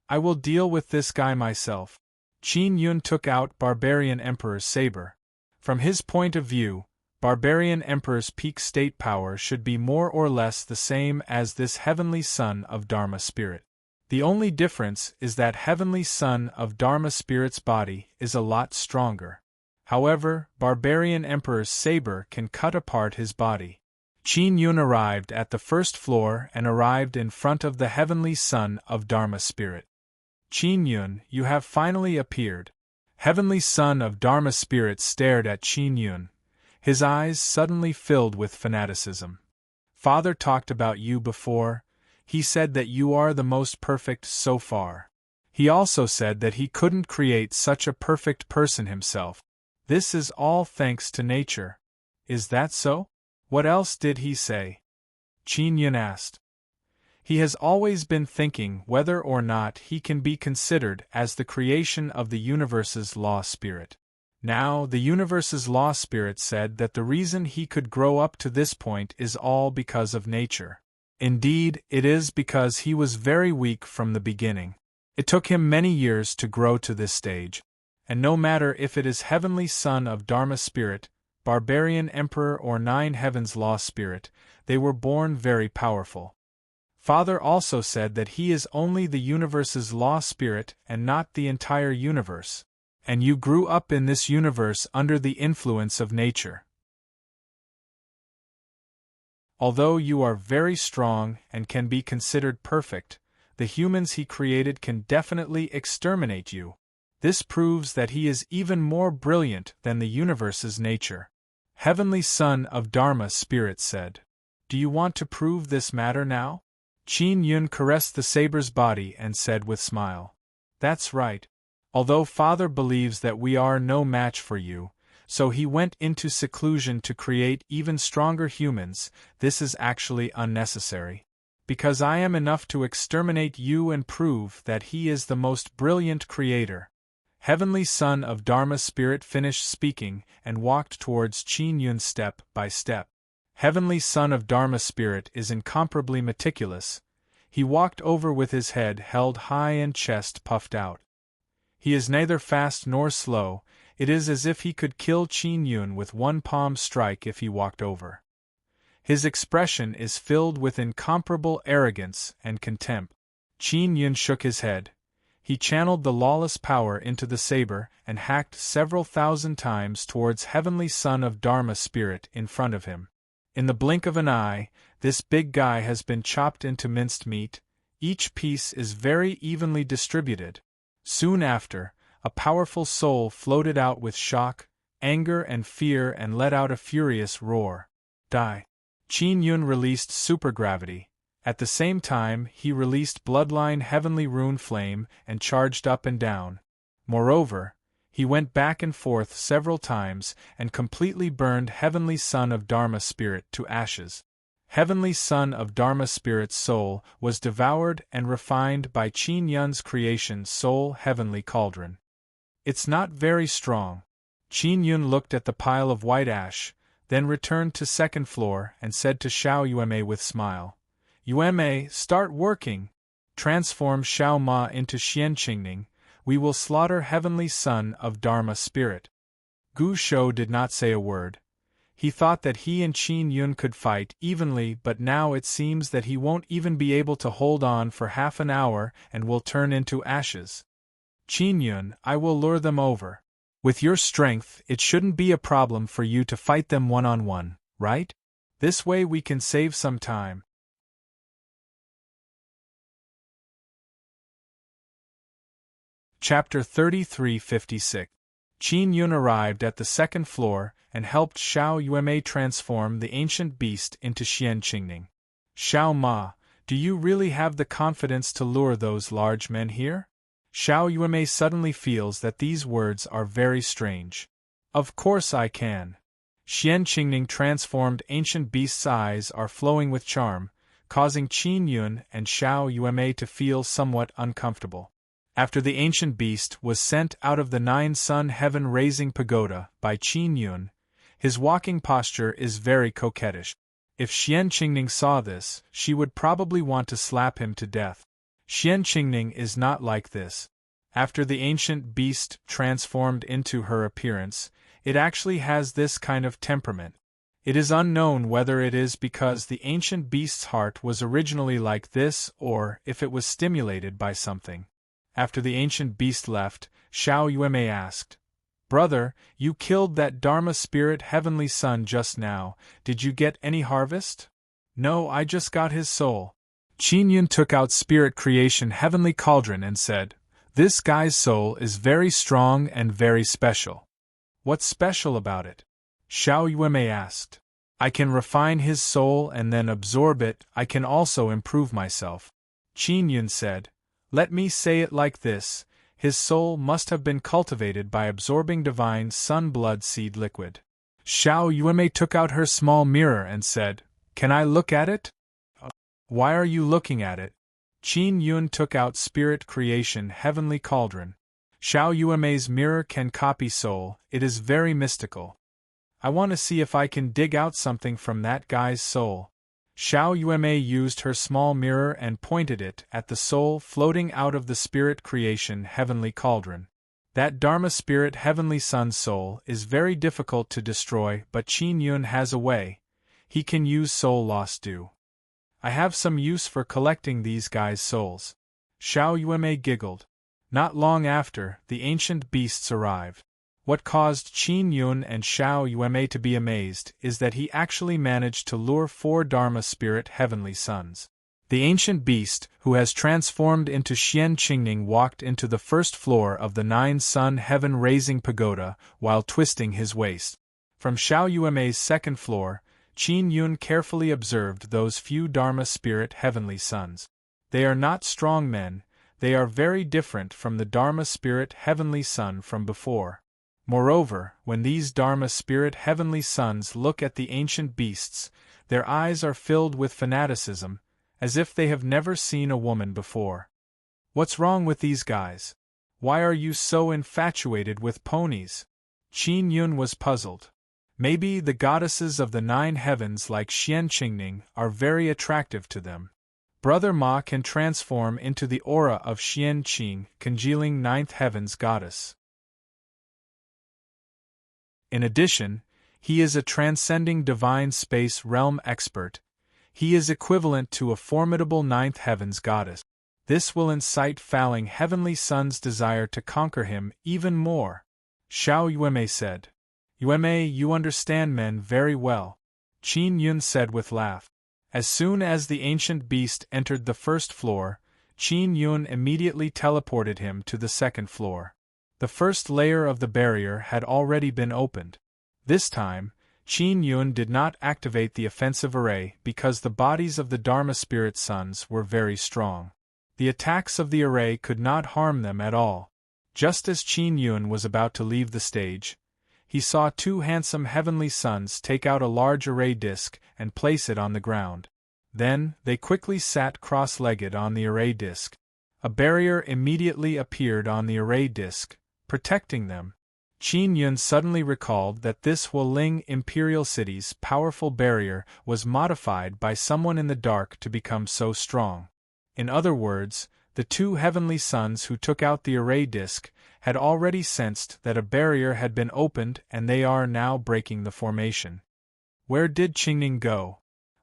[SPEAKER 1] I will deal with this guy myself. Qin Yun took out Barbarian Emperor's saber. From his point of view, Barbarian Emperor's peak state power should be more or less the same as this Heavenly Son of Dharma Spirit. The only difference is that Heavenly Son of Dharma Spirit's body is a lot stronger. However, Barbarian Emperor's saber can cut apart his body. Qin Yun arrived at the first floor and arrived in front of the Heavenly Son of Dharma Spirit. Qin Yun, you have finally appeared. Heavenly Son of Dharma Spirit stared at Qin Yun. His eyes suddenly filled with fanaticism. Father talked about you before. He said that you are the most perfect so far. He also said that he couldn't create such a perfect person himself. This is all thanks to nature. Is that so? What else did he say? Qin Yun asked. He has always been thinking whether or not he can be considered as the creation of the universe's law spirit. Now, the universe's law spirit said that the reason he could grow up to this point is all because of nature. Indeed, it is because he was very weak from the beginning. It took him many years to grow to this stage. And no matter if it is Heavenly Son of Dharma Spirit, Barbarian Emperor or 9 Heavens Law Spirit, they were born very powerful. Father also said that he is only the universe's law spirit and not the entire universe. And you grew up in this universe under the influence of nature. Although you are very strong and can be considered perfect, the humans he created can definitely exterminate you. This proves that he is even more brilliant than the universe's nature. Heavenly Son of Dharma Spirit said. Do you want to prove this matter now? Qin Yun caressed the saber's body and said with smile. That's right. Although Father believes that we are no match for you, so he went into seclusion to create even stronger humans, this is actually unnecessary. Because I am enough to exterminate you and prove that he is the most brilliant creator. Heavenly Son of Dharma Spirit finished speaking and walked towards Qin Yun step by step. Heavenly Son of Dharma Spirit is incomparably meticulous. He walked over with his head held high and chest puffed out. He is neither fast nor slow. It is as if he could kill Qin Yun with one palm strike if he walked over. His expression is filled with incomparable arrogance and contempt. Qin Yun shook his head. He channeled the lawless power into the saber and hacked several thousand times towards Heavenly Son of Dharma Spirit in front of him. In the blink of an eye, this big guy has been chopped into minced meat. Each piece is very evenly distributed. Soon after, a powerful soul floated out with shock, anger and fear and let out a furious roar. Die. Qin Yun released supergravity. At the same time, he released bloodline heavenly rune flame and charged up and down. Moreover, he went back and forth several times and completely burned Heavenly Son of Dharma Spirit to ashes. Heavenly Son of Dharma Spirit's soul was devoured and refined by Qin Yun's creation soul heavenly cauldron. It's not very strong. Qin Yun looked at the pile of white ash. then returned to second floor and said to Xiao Yueme with smile, Yueme, start working! Transform Xiao Ma into Xian Qingning, we will slaughter Heavenly Son of Dharma Spirit. Gu Shou did not say a word. He thought that he and Qin Yun could fight evenly, but now it seems that he won't even be able to hold on for half an hour and will turn into ashes. Qin Yun, I will lure them over. With your strength, it shouldn't be a problem for you to fight them one-on-one, right? This way we can save some time. Chapter 3356. Qin Yun arrived at the second floor and helped Xiao Yueme transform the ancient beast into Xian Qingning. Xiao Ma, do you really have the confidence to lure those large men here? Xiao Yueme suddenly feels that these words are very strange. Of course I can. Xian Qingning transformed ancient beast's eyes are flowing with charm, causing Qin Yun and Xiao Yueme to feel somewhat uncomfortable. After the ancient beast was sent out of the nine-sun heaven-raising pagoda by Qin Yun, his walking posture is very coquettish. If Xian Qingning saw this, she would probably want to slap him to death. Xian Qingning is not like this. After the ancient beast transformed into her appearance, it actually has this kind of temperament. It is unknown whether it is because the ancient beast's heart was originally like this or if it was stimulated by something. After the ancient beast left, Xiao Yueme asked, Brother, you killed that Dharma Spirit Heavenly Son just now, did you get any harvest? No, I just got his soul. Qin Yun took out Spirit Creation Heavenly Cauldron and said, This guy's soul is very strong and very special. What's special about it? Xiao Yueme asked. I can refine his soul and then absorb it, I can also improve myself. Qin Yun said, Let me say it like this, his soul must have been cultivated by absorbing divine sun blood seed liquid. Xiao Yueme took out her small mirror and said, Can I look at it? Why are you looking at it? Qin Yun took out Spirit Creation Heavenly Cauldron. Xiao Yueme's mirror can copy soul, it is very mystical. I want to see if I can dig out something from that guy's soul. Xiao Yueme used her small mirror and pointed it at the soul floating out of the Spirit Creation Heavenly Cauldron. That Dharma Spirit Heavenly Son's soul is very difficult to destroy, but Qin Yun has a way. He can use soul loss due. I have some use for collecting these guys' souls. Xiao Yueme giggled. Not long after, the ancient beasts arrived. What caused Qin Yun and Xiao Yueme to be amazed is that he actually managed to lure 4 Dharma Spirit Heavenly Sons. The ancient beast, who has transformed into Xian Qingning, walked into the first floor of the 9-sun heaven-raising pagoda while twisting his waist. From Xiao Yueme's second floor, Qin Yun carefully observed those few Dharma Spirit Heavenly Sons. They are not strong men, they are very different from the Dharma Spirit Heavenly Son from before. Moreover, when these Dharma Spirit Heavenly Sons look at the ancient beasts, their eyes are filled with fanaticism, as if they have never seen a woman before. What's wrong with these guys? Why are you so infatuated with ponies? Qin Yun was puzzled. Maybe the goddesses of the 9 heavens like Xian Qingning are very attractive to them. Brother Ma can transform into the aura of Xian Qing, congealing 9th heaven's goddess. In addition, he is a transcending divine space realm expert. He is equivalent to a formidable 9th heaven's goddess. This will incite Falling Heavenly Son's desire to conquer him even more. Xiao Yueme said. Yueme, you understand men very well. Qin Yun said with laugh. As soon as the ancient beast entered the first floor, Qin Yun immediately teleported him to the second floor. The first layer of the barrier had already been opened. This time, Qin Yun did not activate the offensive array because the bodies of the Dharma Spirit Sons were very strong. The attacks of the array could not harm them at all. Just as Qin Yun was about to leave the stage, he saw 2 handsome heavenly sons take out a large array disc and place it on the ground. Then, they quickly sat cross-legged on the array disc. A barrier immediately appeared on the array disc, protecting them. Qin Yun suddenly recalled that this Hualing imperial city's powerful barrier was modified by someone in the dark to become so strong. In other words, the two heavenly sons who took out the array disk had already sensed that a barrier had been opened and they are now breaking the formation. Where did Qingning go?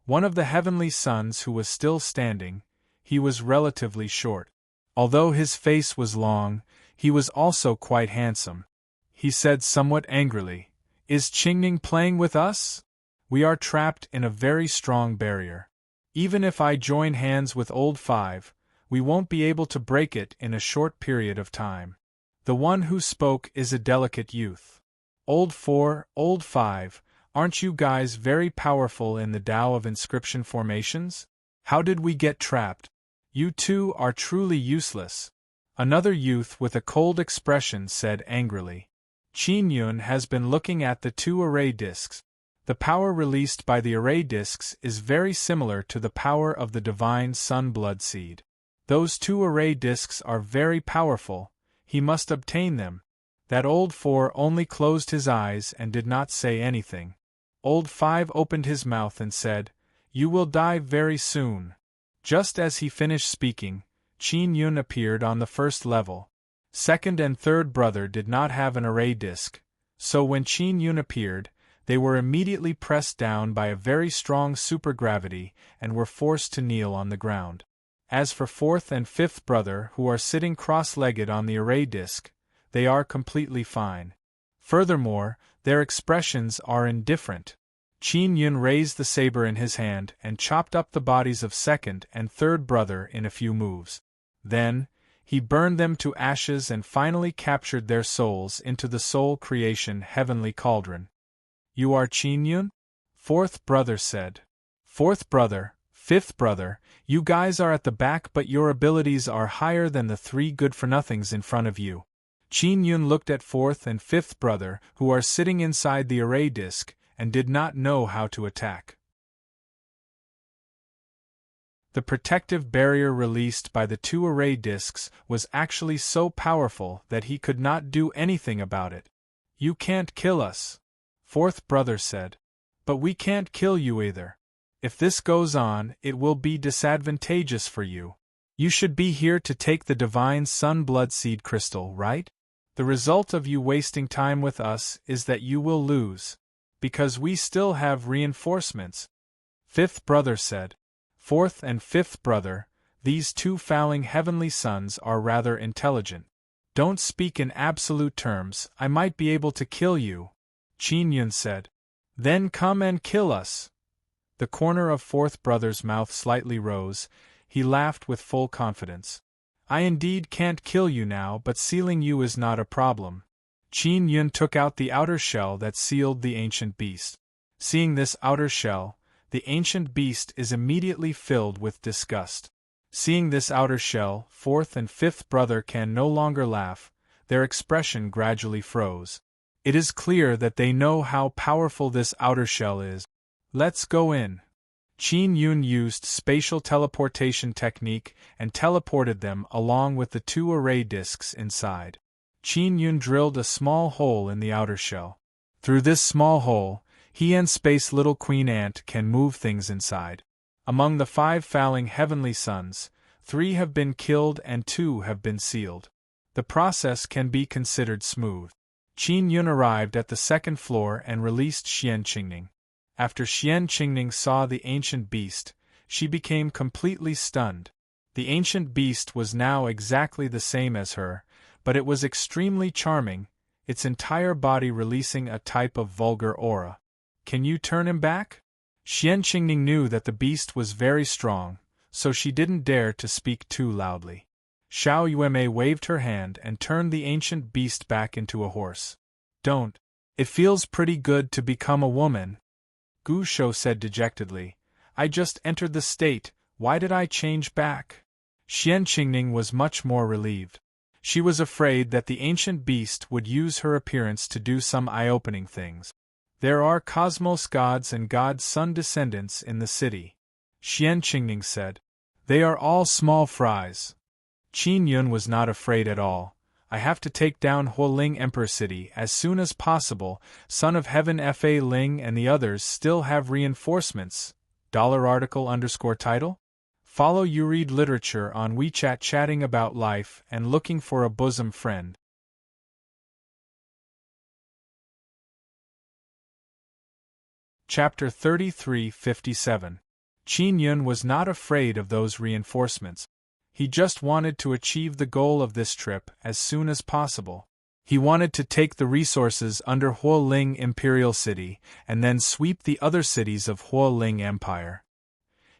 [SPEAKER 1] One of the heavenly sons who was still standing. He was relatively short. Although his face was long, he was also quite handsome. He said somewhat angrily, "Is Qingning playing with us? We are trapped in a very strong barrier. Even if I join hands with Old Five, we won't be able to break it in a short period of time." The one who spoke is a delicate youth. "Old Four, Old Five, aren't you guys very powerful in the Tao of inscription formations? How did we get trapped? You two are truly useless." Another youth with a cold expression said angrily. Qin Yun has been looking at the two array disks. The power released by the array disks is very similar to the power of the divine sun blood seed. Those two array disks are very powerful. He must obtain them. That Old Four only closed his eyes and did not say anything. Old Five opened his mouth and said, "You will die very soon." Just as he finished speaking, Qin Yun appeared on the first level. Second and third brother did not have an array disk, so when Qin Yun appeared, they were immediately pressed down by a very strong supergravity and were forced to kneel on the ground. As for fourth and fifth brother who are sitting cross-legged on the array disk, they are completely fine. Furthermore, their expressions are indifferent. Qin Yun raised the saber in his hand and chopped up the bodies of second and third brother in a few moves. Then, he burned them to ashes and finally captured their souls into the soul creation heavenly cauldron. "You are Qin Yun?" Fourth brother said. "Fourth brother, fifth brother, you guys are at the back but your abilities are higher than the three good-for-nothings in front of you." Qin Yun looked at fourth and fifth brother who are sitting inside the array disk and did not know how to attack. The protective barrier released by the two array disks was actually so powerful that he could not do anything about it. "You can't kill us," fourth brother said. "But we can't kill you either. If this goes on, it will be disadvantageous for you. You should be here to take the divine sun blood seed crystal, right? The result of you wasting time with us is that you will lose. Because we still have reinforcements," fifth brother said. Fourth and fifth brother, these two fouling heavenly sons are rather intelligent. "Don't speak in absolute terms, I might be able to kill you," Qin Yun said. "Then come and kill us." The corner of fourth brother's mouth slightly rose. He laughed with full confidence. "I indeed can't kill you now, but sealing you is not a problem." Qin Yun took out the outer shell that sealed the ancient beast. Seeing this outer shell, the ancient beast is immediately filled with disgust. Seeing this outer shell, fourth and fifth brother can no longer laugh, their expression gradually froze. It is clear that they know how powerful this outer shell is. "Let's go in." Qin Yun used spatial teleportation technique and teleported them along with the two array disks inside. Qin Yun drilled a small hole in the outer shell. Through this small hole, he and Space Little Queen Ant can move things inside. Among the 5 fouling heavenly sons, 3 have been killed and 2 have been sealed. The process can be considered smooth. Qin Yun arrived at the second floor and released Xian Qingning. After Xian Qingning saw the ancient beast, she became completely stunned. The ancient beast was now exactly the same as her, but it was extremely charming, its entire body releasing a type of vulgar aura. "Can you turn him back?" Xian Qingning knew that the beast was very strong, so she didn't dare to speak too loudly. Xiao Yueme waved her hand and turned the ancient beast back into a horse. "Don't. It feels pretty good to become a woman," Gu Shou said dejectedly. "I just entered the state, why did I change back?" Xian Qingning was much more relieved. She was afraid that the ancient beast would use her appearance to do some eye-opening things. "There are cosmos gods and god sun descendants in the city," Xian Qingning said. "They are all small fries." Qin Yun was not afraid at all. I have to take down Hualing Emperor City as soon as possible. Son of Heaven Fa Ling and the others still have reinforcements. $article_title? Follow you read literature on WeChat, chatting about life and looking for a bosom friend. Chapter 3357. Qin Yun was not afraid of those reinforcements. He just wanted to achieve the goal of this trip as soon as possible. He wanted to take the resources under Hualing Imperial City and then sweep the other cities of Hualing Empire.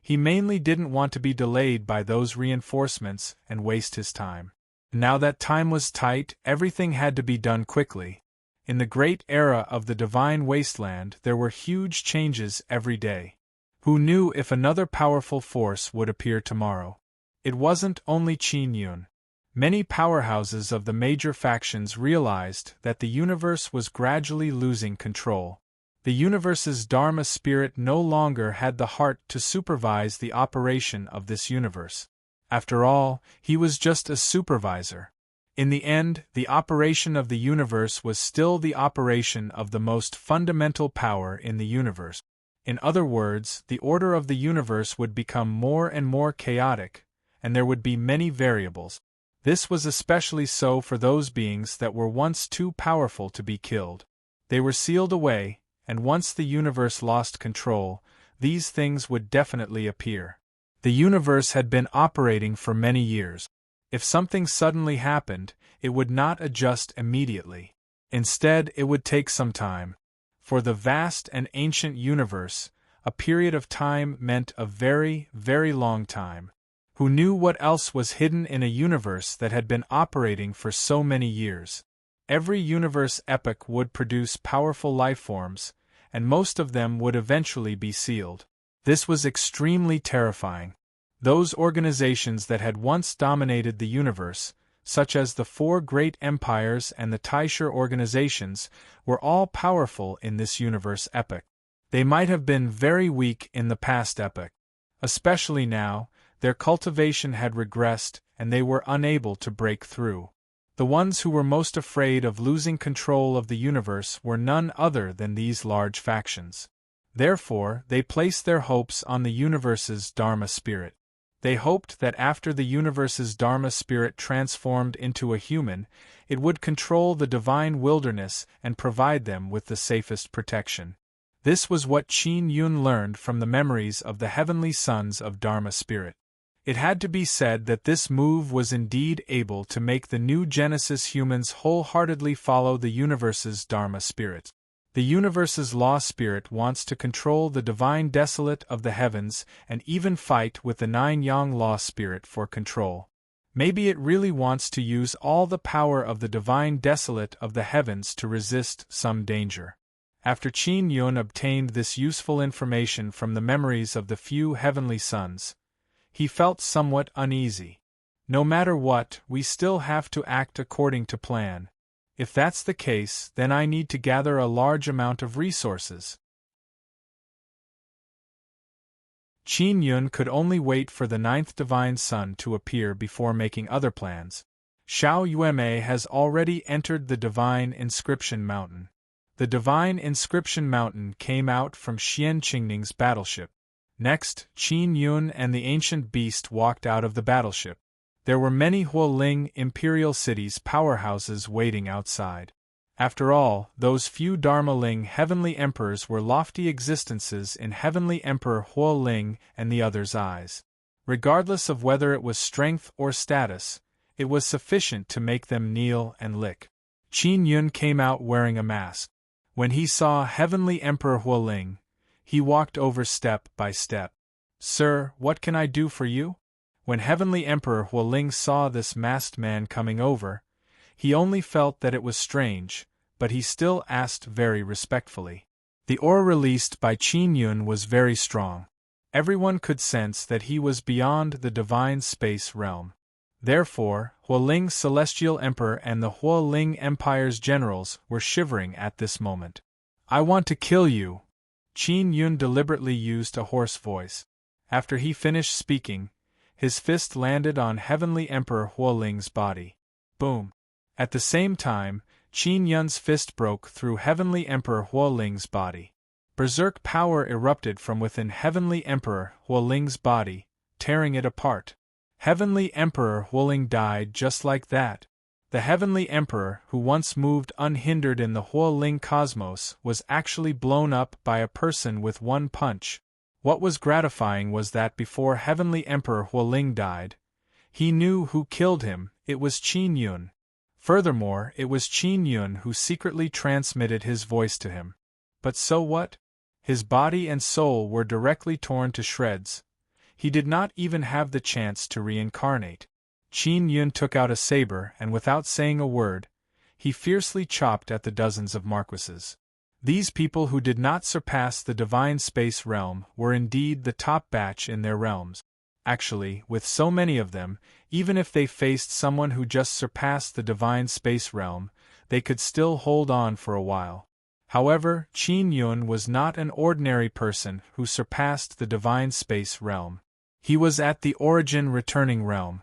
[SPEAKER 1] He mainly didn't want to be delayed by those reinforcements and waste his time. Now that time was tight, everything had to be done quickly. In the great era of the Divine Wasteland, there were huge changes every day. Who knew if another powerful force would appear tomorrow? It wasn't only Qin Yun. Many powerhouses of the major factions realized that the universe was gradually losing control. The universe's Dharma spirit no longer had the heart to supervise the operation of this universe. After all, he was just a supervisor. In the end, the operation of the universe was still the operation of the most fundamental power in the universe. In other words, the order of the universe would become more and more chaotic, and there would be many variables. This was especially so for those beings that were once too powerful to be killed. They were sealed away, and once the universe lost control, these things would definitely appear. The universe had been operating for many years. If something suddenly happened, it would not adjust immediately. Instead, it would take some time. For the vast and ancient universe, a period of time meant a very, very long time. Who knew what else was hidden in a universe that had been operating for so many years? Every universe epoch would produce powerful lifeforms, and most of them would eventually be sealed. This was extremely terrifying. Those organizations that had once dominated the universe, such as the four great empires and the Taisher organizations, were all powerful in this universe epoch. They might have been very weak in the past epoch. Especially now, their cultivation had regressed and they were unable to break through. The ones who were most afraid of losing control of the universe were none other than these large factions. Therefore, they placed their hopes on the universe's Dharma spirit. They hoped that after the universe's Dharma spirit transformed into a human, it would control the divine wilderness and provide them with the safest protection. This was what Qin Yun learned from the memories of the heavenly sons of Dharma spirit. It had to be said that this move was indeed able to make the new Genesis humans wholeheartedly follow the universe's Dharma spirit. The universe's law spirit wants to control the divine desolate of the heavens and even fight with the nine-yang law spirit for control. Maybe it really wants to use all the power of the divine desolate of the heavens to resist some danger. After Qin Yun obtained this useful information from the memories of the few heavenly sons, he felt somewhat uneasy. No matter what, we still have to act according to plan. If that's the case, then I need to gather a large amount of resources. Qin Yun could only wait for the ninth divine son to appear before making other plans. Xiao Yueme has already entered the Divine Inscription Mountain. The Divine Inscription Mountain came out from Xian Qingning's battleship. Next, Qin Yun and the ancient beast walked out of the battleship. There were many Hualing Imperial Cities powerhouses waiting outside. After all, those few Dharma-ling heavenly emperors were lofty existences in Heavenly Emperor Hualing and the others' eyes. Regardless of whether it was strength or status, it was sufficient to make them kneel and lick. Qin Yun came out wearing a mask. When he saw Heavenly Emperor Hualing, he walked over step by step. "Sir, what can I do for you?" When Heavenly Emperor Hualing saw this masked man coming over, he only felt that it was strange, but he still asked very respectfully. The aura released by Qin Yun was very strong. Everyone could sense that he was beyond the divine space realm. Therefore, Hualing's celestial emperor and the Hualing Empire's generals were shivering at this moment. "I want to kill you." Qin Yun deliberately used a hoarse voice. After he finished speaking, his fist landed on Heavenly Emperor Hualing's body. Boom! At the same time, Qin Yun's fist broke through Heavenly Emperor Huoling's body. Berserk power erupted from within Heavenly Emperor Huoling's body, tearing it apart. Heavenly Emperor Huoling died just like that. The Heavenly Emperor, who once moved unhindered in the Huoling cosmos, was actually blown up by a person with one punch. What was gratifying was that before Heavenly Emperor Huoling died, he knew who killed him. It was Qin Yun. Furthermore, it was Qin Yun who secretly transmitted his voice to him. But so what? His body and soul were directly torn to shreds. He did not even have the chance to reincarnate. Qin Yun took out a saber and without saying a word, he fiercely chopped at the dozens of marquises. These people who did not surpass the divine space realm were indeed the top batch in their realms. Actually, with so many of them, even if they faced someone who just surpassed the divine space realm, they could still hold on for a while. However, Qin Yun was not an ordinary person who surpassed the divine space realm. He was at the origin returning realm.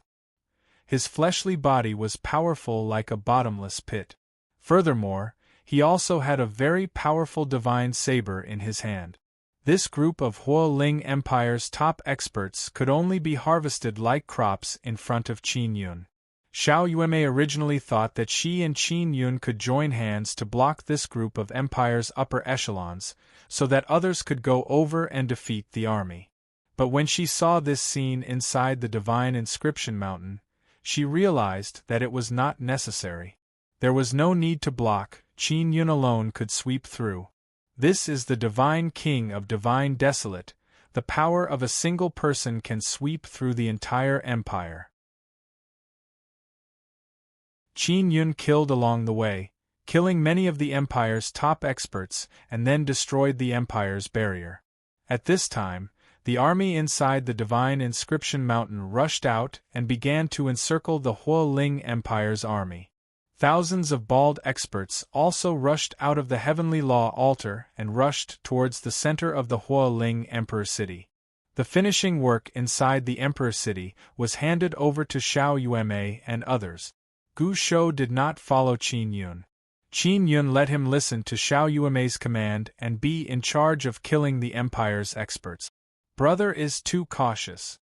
[SPEAKER 1] His fleshly body was powerful like a bottomless pit. Furthermore, he also had a very powerful divine saber in his hand. This group of Huoling Empire's top experts could only be harvested like crops in front of Qin Yun. Xiao Yuemei originally thought that she and Qin Yun could join hands to block this group of Empire's upper echelons, so that others could go over and defeat the army. But when she saw this scene inside the Divine Inscription Mountain, she realized that it was not necessary. There was no need to block, Qin Yun alone could sweep through. This is the Divine King of Divine Desolate. The power of a single person can sweep through the entire empire. Qin Yun killed along the way, killing many of the Empire's top experts, and then destroyed the Empire's barrier. At this time, the army inside the Divine Inscription Mountain rushed out and began to encircle the Huoling Empire's army. Thousands of bald experts also rushed out of the Heavenly Law altar and rushed towards the center of the Huoling Emperor City. The finishing work inside the Emperor City was handed over to Xiao Yuemei and others. Gu Shou did not follow Qin Yun. Qin Yun let him listen to Xiao Yuemei's command and be in charge of killing the Empire's experts. Brother is too cautious.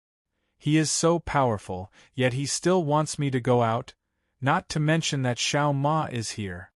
[SPEAKER 1] He is so powerful, yet he still wants me to go out, not to mention that Xiao Ma is here.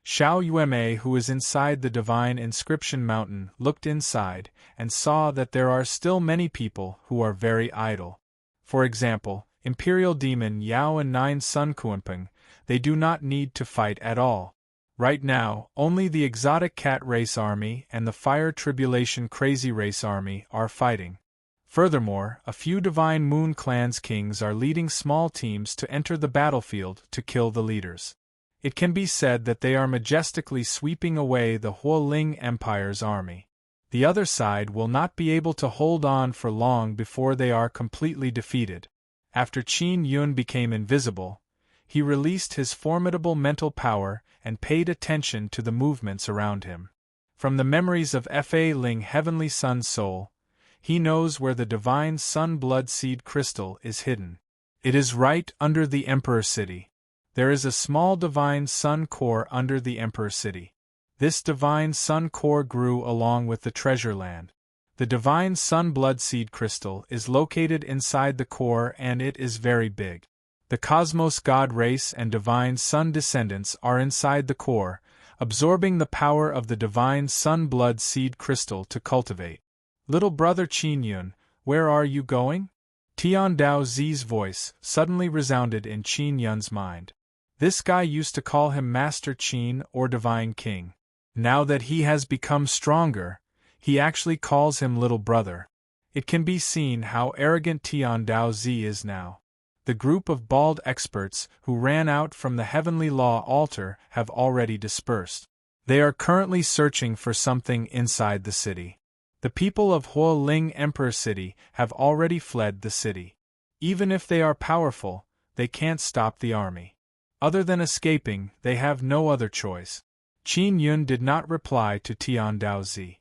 [SPEAKER 1] Xiao Yuemei, who is inside the Divine Inscription Mountain, looked inside and saw that there are still many people who are very idle. For example, Imperial Demon Yao and 9 Sun Kuanping, they do not need to fight at all. Right now, only the Exotic Cat Race Army and the Fire Tribulation Crazy Race Army are fighting. Furthermore, a few Divine Moon Clans kings are leading small teams to enter the battlefield to kill the leaders. It can be said that they are majestically sweeping away the Huoling Empire's army. The other side will not be able to hold on for long before they are completely defeated. After Qin Yun became invisible, he released his formidable mental power and paid attention to the movements around him. From the memories of Fa Ling Heavenly Sun's soul, he knows where the Divine Sun Blood Seed Crystal is hidden. It is right under the Emperor City. There is a small Divine Sun Core under the Emperor City. This Divine Sun Core grew along with the Treasure Land. The Divine Sun Blood Seed Crystal is located inside the core and it is very big. The Cosmos God race and Divine Sun descendants are inside the core, absorbing the power of the Divine Sun Blood Seed Crystal to cultivate. Little brother Qin Yun, where are you going? Tian Dao Zi's voice suddenly resounded in Qin Yun's mind. This guy used to call him Master Qin or Divine King. Now that he has become stronger, he actually calls him little brother. It can be seen how arrogant Tian Dao Zi is now. The group of bald experts who ran out from the Heavenly Law altar have already dispersed. They are currently searching for something inside the city. The people of Huoling Emperor City have already fled the city. Even if they are powerful, they can't stop the army. Other than escaping, they have no other choice. Qin Yun did not reply to Tian Dao Zi.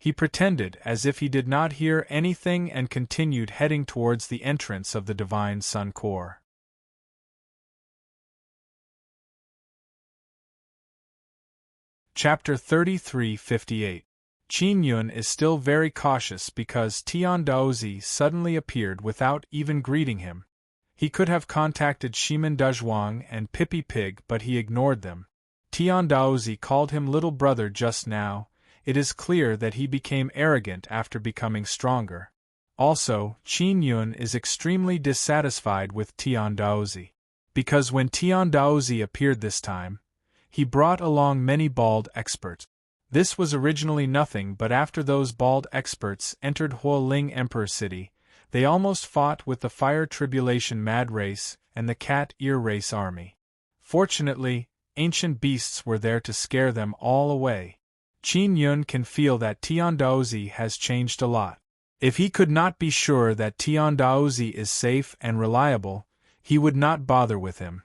[SPEAKER 1] He pretended as if he did not hear anything and continued heading towards the entrance of the Divine Sun Core. Chapter 33:58. Qin Yun is still very cautious because Tian Daozi suddenly appeared without even greeting him. He could have contacted Shimen Dezhuang and Pippi Pig, but he ignored them. Tian Daozi called him little brother just now. It is clear that he became arrogant after becoming stronger. Also, Qin Yun is extremely dissatisfied with Tian Daozi. Because when Tian Daozi appeared this time, he brought along many bald experts. This was originally nothing, but after those bald experts entered Hualing Emperor City, they almost fought with the Fire Tribulation Mad Race and the Cat Ear Race army. Fortunately, ancient beasts were there to scare them all away. Qin Yun can feel that Tian Daozi has changed a lot. If he could not be sure that Tian Daozi is safe and reliable, he would not bother with him.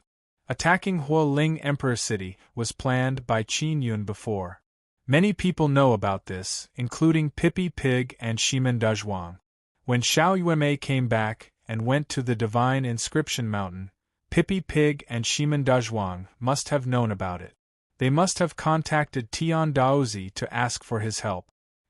[SPEAKER 1] Attacking Hualing Emperor City was planned by Qin Yun before. Many people know about this, including Pippi Pig and Shimen Dezhuang. When Xiao Yuemei came back and went to the Divine Inscription Mountain, Pippi Pig and Shimen Dezhuang must have known about it. They must have contacted Tian Daozi to ask for his help.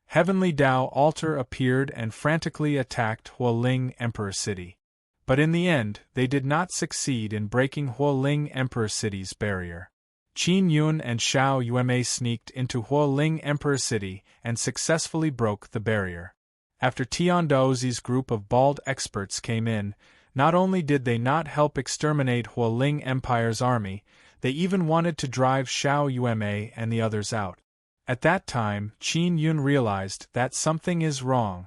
[SPEAKER 1] Heavenly Dao Altar appeared and frantically attacked Hualing Emperor City. But in the end, they did not succeed in breaking Hualing Emperor City's barrier. Qin Yun and Xiao Yuemei sneaked into Hualing Emperor City and successfully broke the barrier. After Tian Daozi's group of bald experts came in, not only did they not help exterminate Hualing Empire's army, they even wanted to drive Xiao Yuemei and the others out. At that time, Qin Yun realized that something is wrong.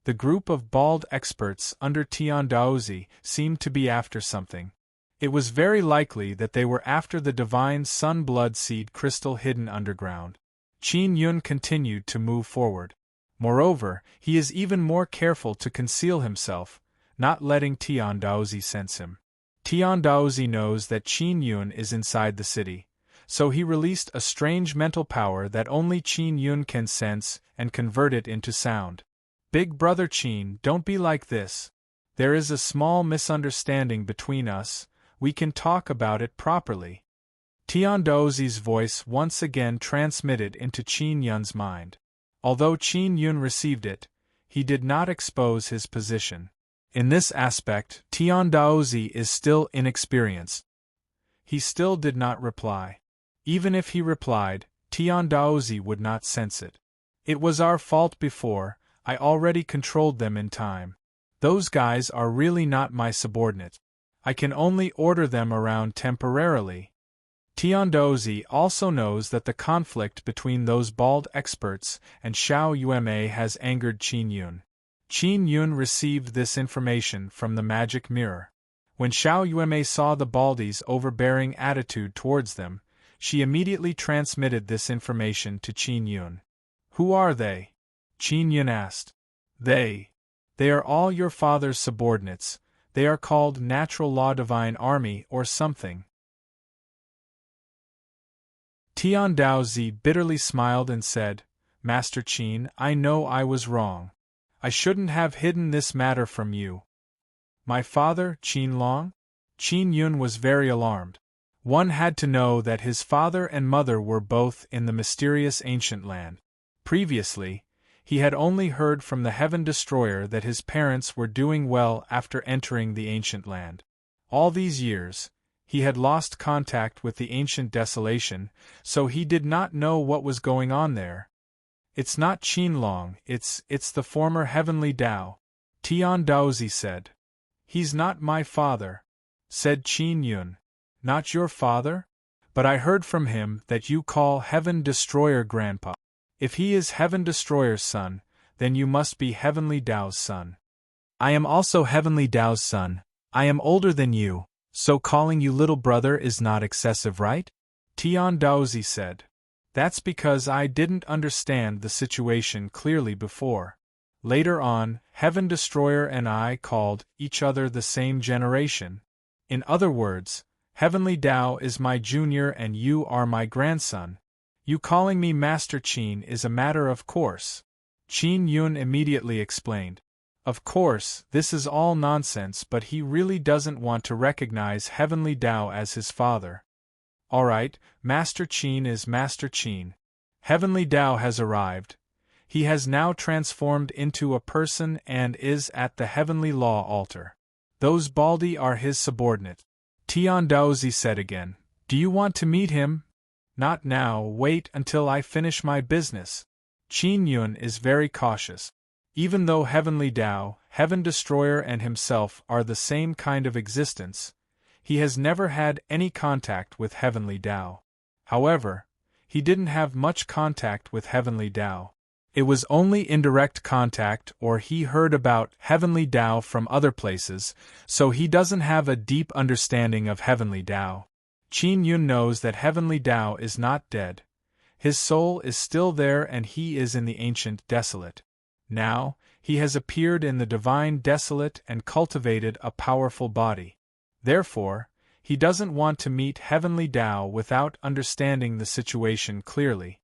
[SPEAKER 1] The group of bald experts under Tian Daozi seemed to be after something. It was very likely that they were after the divine sun blood seed crystal hidden underground. Qin Yun continued to move forward. Moreover, he is even more careful to conceal himself, not letting Tian Daozi sense him. Tian Daozi knows that Qin Yun is inside the city, so he released a strange mental power that only Qin Yun can sense and convert it into sound. Big brother Qin, don't be like this. There is a small misunderstanding between us, we can talk about it properly. Tian Daozi's voice once again transmitted into Qin Yun's mind. Although Qin Yun received it, he did not expose his position. In this aspect, Tian Daozi is still inexperienced. He still did not reply. Even if he replied, Tian Daozi would not sense it. It was our fault before, I already controlled them in time. Those guys are really not my subordinate. I can only order them around temporarily. Tian Daozi also knows that the conflict between those bald experts and Xiao Yuemei has angered Qin Yun. Qin Yun received this information from the magic mirror. When Xiao Yuemei saw the baldies' overbearing attitude towards them, she immediately transmitted this information to Qin Yun. Who are they? Qin Yun asked. They are all your father's subordinates. They are called Natural Law Divine Army or something. Tian Daozi bitterly smiled and said, Master Qin, I know I was wrong. I shouldn't have hidden this matter from you. My father, Qin Long? Qin Yun was very alarmed. One had to know that his father and mother were both in the mysterious ancient land. Previously, he had only heard from the Heaven Destroyer that his parents were doing well after entering the ancient land. All these years, he had lost contact with the ancient desolation, so he did not know what was going on there. It's not Qin Long, it's the former Heavenly Dao, Tian Daozi said. He's not my father, said Qin Yun. Not your father? But I heard from him that you call Heaven Destroyer Grandpa. If he is Heaven Destroyer's son, then you must be Heavenly Dao's son. I am also Heavenly Dao's son. I am older than you, so calling you little brother is not excessive, right? Tian Daozi said. That's because I didn't understand the situation clearly before. Later on, Heaven Destroyer and I called each other the same generation. In other words, Heavenly Dao is my junior and you are my grandson. You calling me Master Qin is a matter of course. Qin Yun immediately explained. Of course, this is all nonsense, but he really doesn't want to recognize Heavenly Dao as his father. Alright, Master Qin is Master Qin. Heavenly Tao has arrived. He has now transformed into a person and is at the Heavenly Law altar. Those Baldi are his subordinate. Tian Daozi said again. Do you want to meet him? Not now, wait until I finish my business. Qin Yun is very cautious. Even though Heavenly Tao, Heaven Destroyer and himself are the same kind of existence, he has never had any contact with Heavenly Tao. However, he didn't have much contact with Heavenly Tao. It was only indirect contact or he heard about Heavenly Tao from other places, so he doesn't have a deep understanding of Heavenly Tao. Qin Yun knows that Heavenly Tao is not dead. His soul is still there and he is in the ancient Desolate. Now, he has appeared in the divine Desolate and cultivated a powerful body. Therefore, he doesn't want to meet Heavenly Tao without understanding the situation clearly.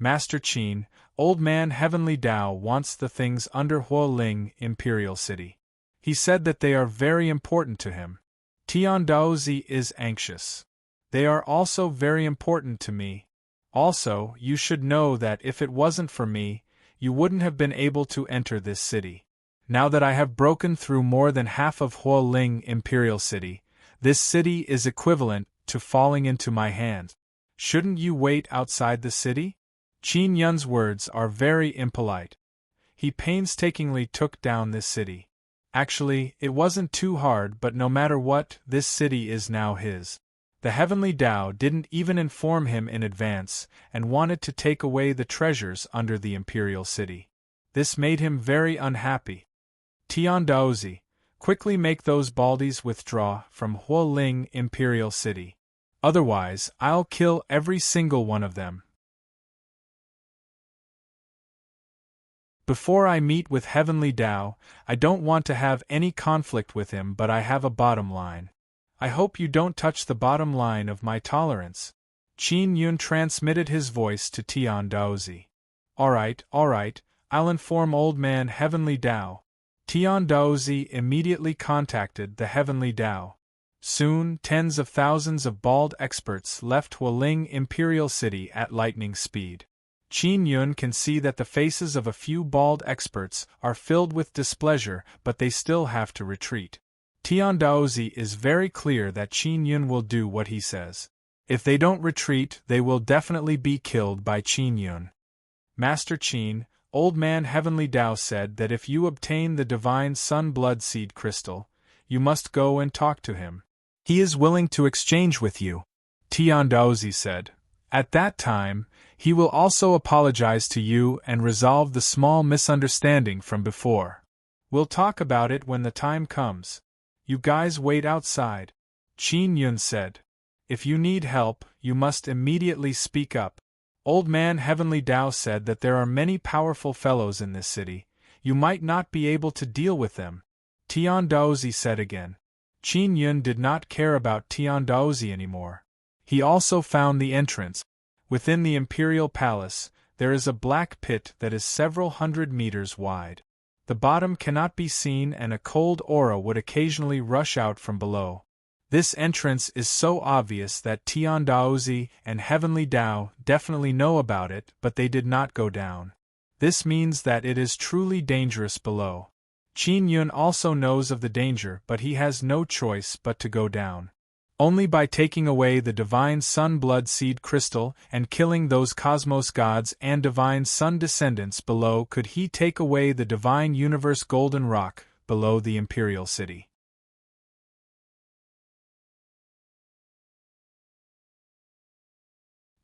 [SPEAKER 1] Master Qin, Old Man Heavenly Tao wants the things under Huoling Imperial City. He said that they are very important to him. Tian Daozi is anxious. They are also very important to me. Also, you should know that if it wasn't for me, you wouldn't have been able to enter this city. Now that I have broken through more than half of Huoling Imperial City, this city is equivalent to falling into my hands. Shouldn't you wait outside the city? Qin Yun's words are very impolite. He painstakingly took down this city. Actually, it wasn't too hard, but no matter what, this city is now his. The Heavenly Tao didn't even inform him in advance, and wanted to take away the treasures under the Imperial City. This made him very unhappy. Tian Daozi, quickly make those Baldis withdraw from Huoling Imperial City. Otherwise, I'll kill every single one of them. Before I meet with Heavenly Tao, I don't want to have any conflict with him, but I have a bottom line. I hope you don't touch the bottom line of my tolerance. Qin Yun transmitted his voice to Tian Daozi. All right, I'll inform Old Man Heavenly Tao. Tian Daozi immediately contacted the Heavenly Tao. Soon, tens of thousands of bald experts left Huoling Imperial City at lightning speed. Qin Yun can see that the faces of a few bald experts are filled with displeasure, but they still have to retreat. Tian Daozi is very clear that Qin Yun will do what he says. If they don't retreat, they will definitely be killed by Qin Yun. Master Qin, Old Man Heavenly Tao said that if you obtain the Divine Sun Blood Seed Crystal, you must go and talk to him. He is willing to exchange with you. Tian Daozi said. At that time, he will also apologize to you and resolve the small misunderstanding from before. We'll talk about it when the time comes. You guys wait outside. Qin Yun said. If you need help, you must immediately speak up. Old Man Heavenly Tao said that there are many powerful fellows in this city. You might not be able to deal with them. Tian Daozi said again. Qin Yun did not care about Tian Daozi anymore. He also found the entrance. Within the Imperial Palace, there is a black pit that is several hundred meters wide. The bottom cannot be seen and a cold aura would occasionally rush out from below. This entrance is so obvious that Tian Daozi and Heavenly Tao definitely know about it, but they did not go down. This means that it is truly dangerous below. Qin Yun also knows of the danger, but he has no choice but to go down. Only by taking away the Divine Sun Blood Seed Crystal and killing those Cosmos Gods and Divine Sun descendants below could he take away the Divine Universe Golden Rock below the Imperial City.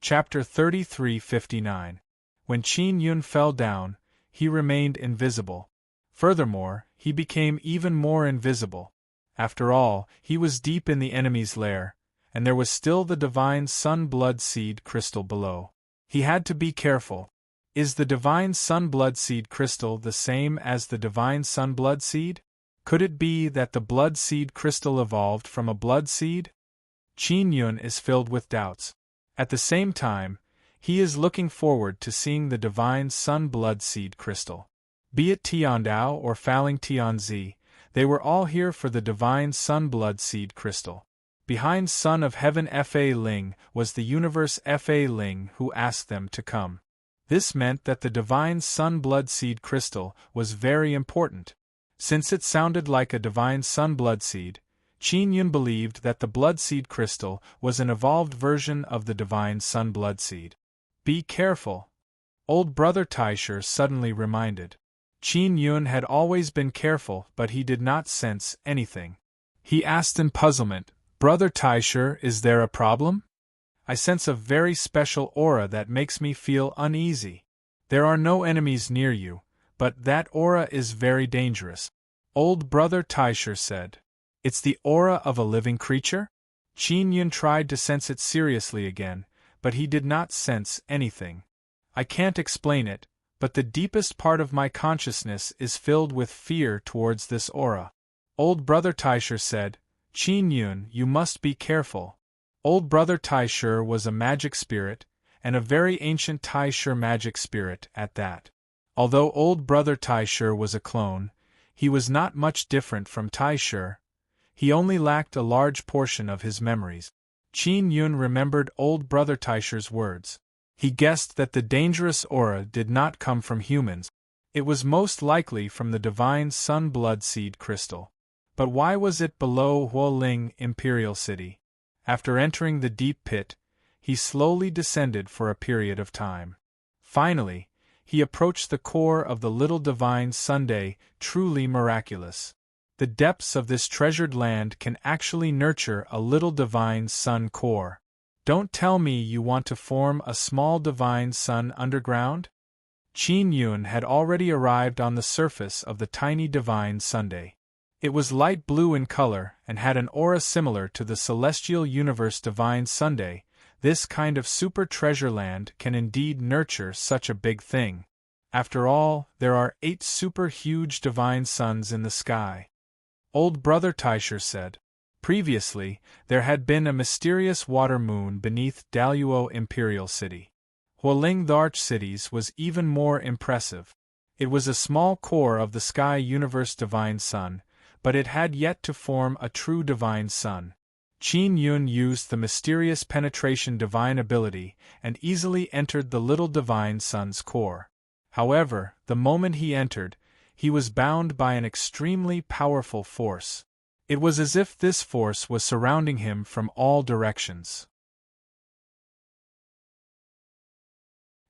[SPEAKER 1] Chapter 33:59. When Qin Yun fell down, he remained invisible. Furthermore, he became even more invisible. After all, he was deep in the enemy's lair, and there was still the Divine Sun Blood Seed Crystal below. He had to be careful. Is the Divine Sun Blood Seed Crystal the same as the Divine Sun Blood Seed? Could it be that the Blood Seed Crystal evolved from a blood seed? Qin Yun is filled with doubts. At the same time, he is looking forward to seeing the Divine Sun Blood Seed Crystal. Be it Tian Dao or Faling Tianzi, they were all here for the Divine Sun Blood Seed Crystal. Behind Son of Heaven Fa Ling was the Universe Fa Ling who asked them to come. This meant that the divine sun blood seed crystal was very important. Since it sounded like a divine sun blood seed, Qin Yun believed that the blood seed crystal was an evolved version of the divine sun blood seed. Be careful, old brother Taisher suddenly reminded. Qin Yun had always been careful, but he did not sense anything. He asked in puzzlement, Brother Taisher, is there a problem? I sense a very special aura that makes me feel uneasy. There are no enemies near you, but that aura is very dangerous. Old brother Taisher said. It's the aura of a living creature? Qin Yun tried to sense it seriously again, but he did not sense anything. I can't explain it, but the deepest part of my consciousness is filled with fear towards this aura. Old brother Taisher said, Qin Yun, you must be careful. Old brother Taisher was a magic spirit, and a very ancient Taisher magic spirit at that. Although old brother Taisher was a clone, he was not much different from Taisher. He only lacked a large portion of his memories. Qin Yun remembered old brother Taisher's words. He guessed that the dangerous aura did not come from humans. It was most likely from the divine sun blood seed crystal. But why was it below Huoling Imperial City? After entering the deep pit, he slowly descended for a period of time. Finally, he approached the core of the little divine Sunday, truly miraculous. The depths of this treasured land can actually nurture a little divine sun core. Don't tell me you want to form a small divine sun underground? Qin Yun had already arrived on the surface of the tiny divine Sunday. It was light blue in color and had an aura similar to the celestial universe divine Sunday. This kind of super treasure land can indeed nurture such a big thing. After all, there are 8 super huge divine suns in the sky. Old brother Taisher said. Previously, there had been a mysterious water moon beneath Daluo Imperial City. Huoling the Arch Cities was even more impressive. It was a small core of the sky universe divine sun, but it had yet to form a true divine sun. Qin Yun used the mysterious penetration divine ability and easily entered the little divine sun's core. However, the moment he entered, he was bound by an extremely powerful force. It was as if this force was surrounding him from all directions.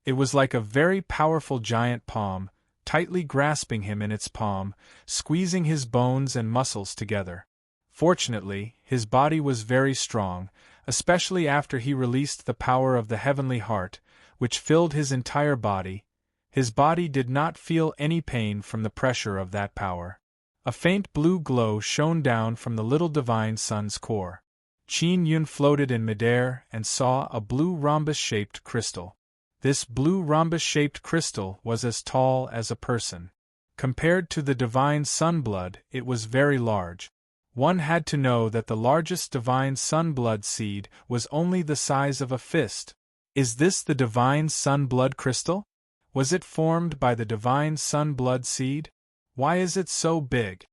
[SPEAKER 1] It was like a very powerful giant palm, tightly grasping him in its palm, squeezing his bones and muscles together. Fortunately, his body was very strong, especially after he released the power of the heavenly heart, which filled his entire body. His body did not feel any pain from the pressure of that power. A faint blue glow shone down from the little divine sun's core. Qin Yun floated in midair and saw a blue rhombus-shaped crystal. This blue rhombus-shaped crystal was as tall as a person. Compared to the divine sun blood, it was very large. One had to know that the largest divine sun blood seed was only the size of a fist. Is this the divine sun blood crystal? Was it formed by the divine sun blood seed? Why is it so big?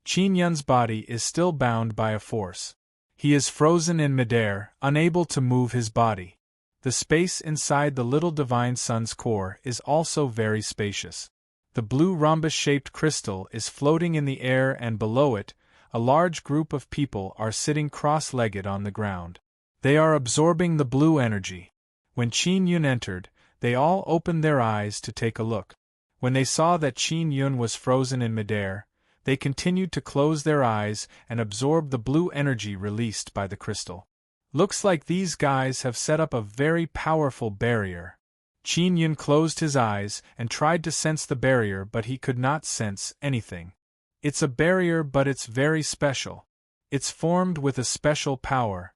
[SPEAKER 1] Qin Yun's body is still bound by a force. He is frozen in midair, unable to move his body. The space inside the little divine sun's core is also very spacious. The blue rhombus-shaped crystal is floating in the air, and below it, a large group of people are sitting cross-legged on the ground. They are absorbing the blue energy. When Qin Yun entered, they all opened their eyes to take a look. When they saw that Qin Yun was frozen in midair, they continued to close their eyes and absorb the blue energy released by the crystal. Looks like these guys have set up a very powerful barrier. Qin Yun closed his eyes and tried to sense the barrier, but he could not sense anything. It's a barrier, but it's very special. It's formed with a special power.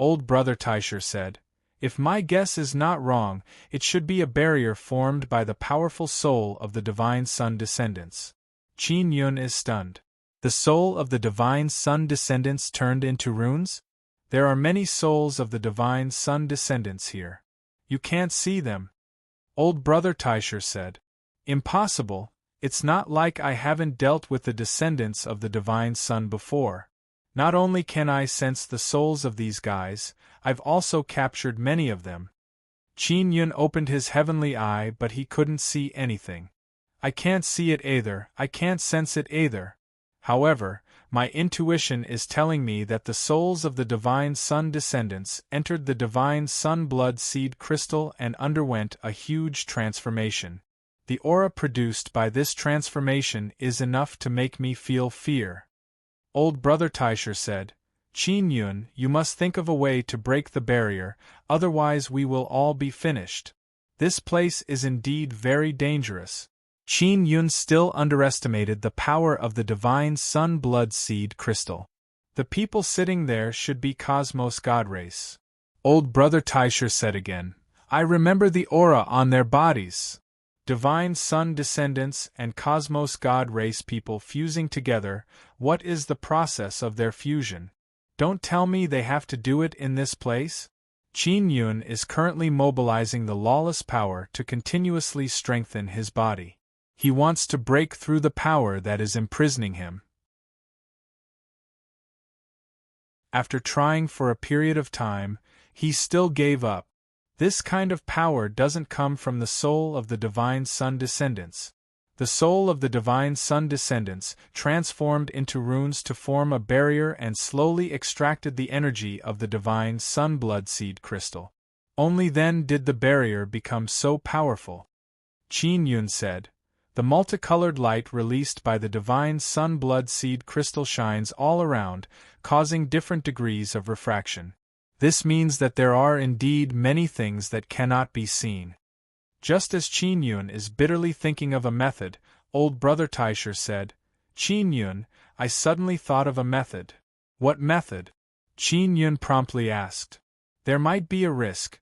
[SPEAKER 1] Old brother Taisher said, if my guess is not wrong, it should be a barrier formed by the powerful soul of the divine sun descendants. Qin Yun is stunned. The soul of the divine sun descendants turned into runes? There are many souls of the divine sun descendants here. You can't see them. Old brother Taisher said. Impossible, it's not like I haven't dealt with the descendants of the divine sun before. Not only can I sense the souls of these guys, I've also captured many of them. Qin Yun opened his heavenly eye, but he couldn't see anything. I can't see it either, I can't sense it either. However, my intuition is telling me that the souls of the Divine Sun descendants entered the Divine Sun blood seed crystal and underwent a huge transformation. The aura produced by this transformation is enough to make me feel fear. Old Brother Taisher said, Qin Yun, you must think of a way to break the barrier, otherwise we will all be finished. This place is indeed very dangerous. Qin Yun still underestimated the power of the Divine Sun blood seed crystal. The people sitting there should be Cosmos God race. Old Brother Taisher said again, I remember the aura on their bodies. Divine Sun descendants and Cosmos God race people fusing together, what is the process of their fusion? Don't tell me they have to do it in this place? Qin Yun is currently mobilizing the lawless power to continuously strengthen his body. He wants to break through the power that is imprisoning him. After trying for a period of time, he still gave up. This kind of power doesn't come from the soul of the Divine Sun descendants. The soul of the Divine Sun descendants transformed into runes to form a barrier and slowly extracted the energy of the Divine Sun blood seed crystal. Only then did the barrier become so powerful. Qin Yun said, the multicolored light released by the Divine Sun blood seed crystal shines all around, causing different degrees of refraction. This means that there are indeed many things that cannot be seen. Just as Qin Yun is bitterly thinking of a method, Old Brother Taisher said, Qin Yun, I suddenly thought of a method. What method? Qin Yun promptly asked. There might be a risk.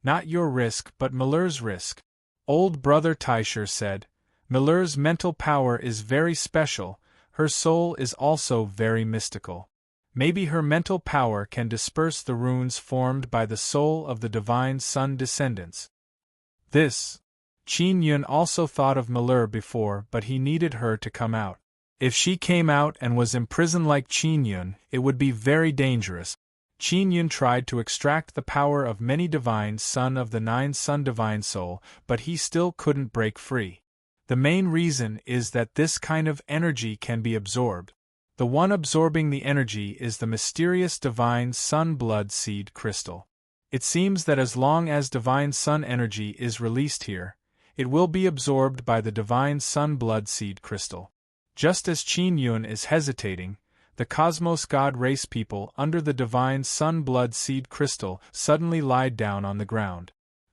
[SPEAKER 1] Not your risk but Miller's risk. Old Brother Taisher said, Miller's mental power is very special, her soul is also very mystical. Maybe her mental power can disperse the runes formed by the soul of the Divine Sun descendants. Qin Yun also thought of Miller before, but he needed her to come out. If she came out and was imprisoned like Qin Yun, it would be very dangerous. Qin Yun tried to extract the power of many Divine Sun of the Nine Sun Divine Soul, but he still couldn't break free. The main reason is that this kind of energy can be absorbed. The one absorbing the energy is the mysterious Divine Sun blood seed crystal. It seems that as long as Divine Sun energy is released here, it will be absorbed by the Divine Sun blood seed crystal. Just as Qin Yun is hesitating, the Cosmos God race people under the Divine Sun blood seed crystal suddenly lied down on the ground.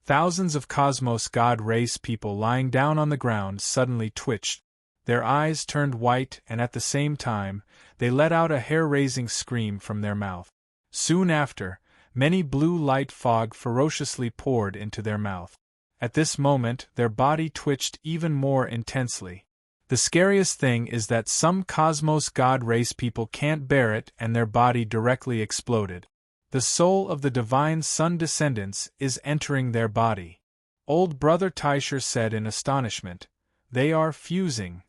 [SPEAKER 1] Thousands of Cosmos God race people lying down on the ground suddenly twitched. Their eyes turned white and at the same time, they let out a hair-raising scream from their mouth. Soon after, many blue light fog ferociously poured into their mouth. At this moment, their body twitched even more intensely. The scariest thing is that some Cosmos God race people can't bear it and their body directly exploded. The soul of the Divine Sun descendants is entering their body. Old Brother Taisher said in astonishment, they are fusing.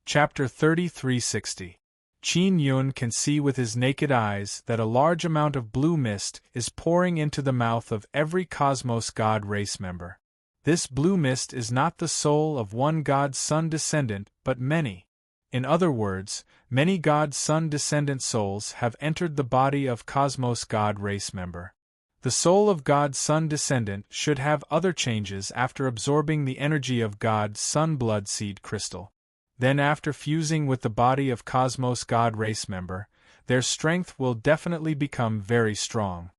[SPEAKER 1] Chapter 3360. Qin Yun can see with his naked eyes that a large amount of blue mist is pouring into the mouth of every Cosmos God race member. This blue mist is not the soul of one God Sun descendant, but many. In other words, many God Sun descendant souls have entered the body of Cosmos God race member. The soul of God Sun descendant should have other changes after absorbing the energy of God Sun blood seed crystal. Then after fusing with the body of Cosmos God race member, their strength will definitely become very strong.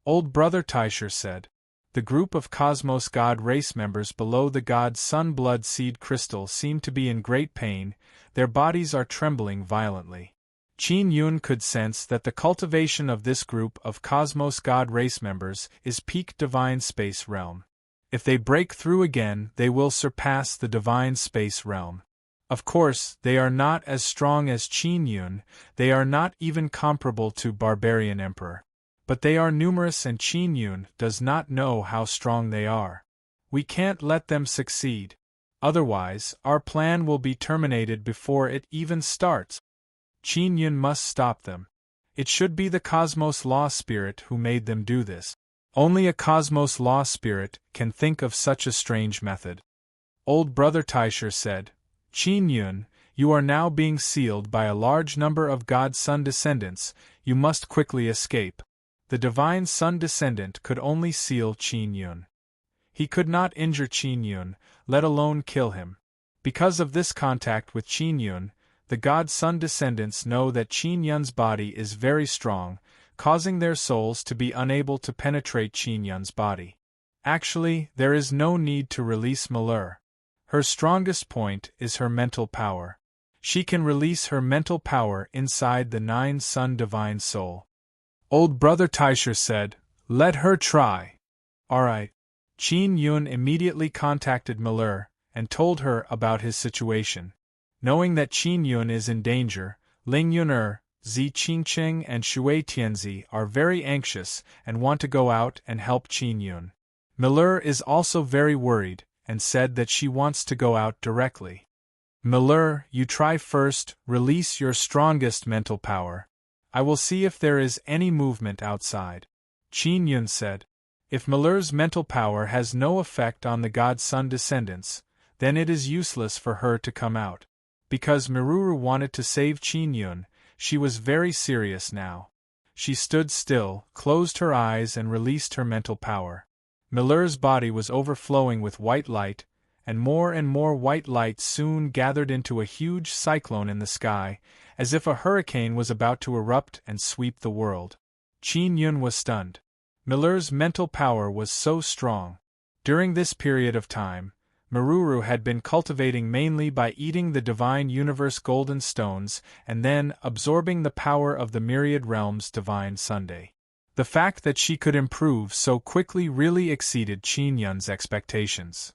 [SPEAKER 1] Old Brother Taisher said, the group of Cosmos God race members below the God Sun blood seed crystal seem to be in great pain, their bodies are trembling violently. Qin Yun could sense that the cultivation of this group of Cosmos God race members is peak divine space realm. If they break through again, they will surpass the divine space realm. Of course, they are not as strong as Qin Yun, they are not even comparable to Barbarian Emperor. But they are numerous and Qin Yun does not know how strong they are. We can't let them succeed. Otherwise, our plan will be terminated before it even starts. Qin Yun must stop them. It should be the Cosmos Law Spirit who made them do this. Only a Cosmos Law Spirit can think of such a strange method. Old Brother Taisher said, Qin Yun, you are now being sealed by a large number of God's Sun descendants, you must quickly escape. The Divine Sun descendant could only seal Qin Yun. He could not injure Qin Yun, let alone kill him. Because of this contact with Qin Yun, the God's Sun descendants know that Qin Yun's body is very strong, causing their souls to be unable to penetrate Qin Yun's body. Actually, there is no need to release Malheur. Her strongest point is her mental power. She can release her mental power inside the 9 Sun Divine Soul. Old Brother Taisher said, let her try. Alright. Qin Yun immediately contacted Malheur and told her about his situation. Knowing that Qin Yun is in danger, Ling Yun'er, Zi Qingqing and Shui Tianzi are very anxious and want to go out and help Qin Yun. Malheur is also very worried and said that she wants to go out directly. Malheur, you try first, release your strongest mental power. I will see if there is any movement outside. Qin Yun said. If Malheur's mental power has no effect on the God's Sun descendants, then it is useless for her to come out. Because Maruru wanted to save Qin Yun, she was very serious now. She stood still, closed her eyes and released her mental power. Malheur's body was overflowing with white light, and more white light soon gathered into a huge cyclone in the sky, as if a hurricane was about to erupt and sweep the world. Qin Yun was stunned. Malheur's mental power was so strong. During this period of time, Maruru had been cultivating mainly by eating the Divine Universe golden stones and then absorbing the power of the myriad realms Divine Sunday. The fact that she could improve so quickly really exceeded Qin Yun's expectations.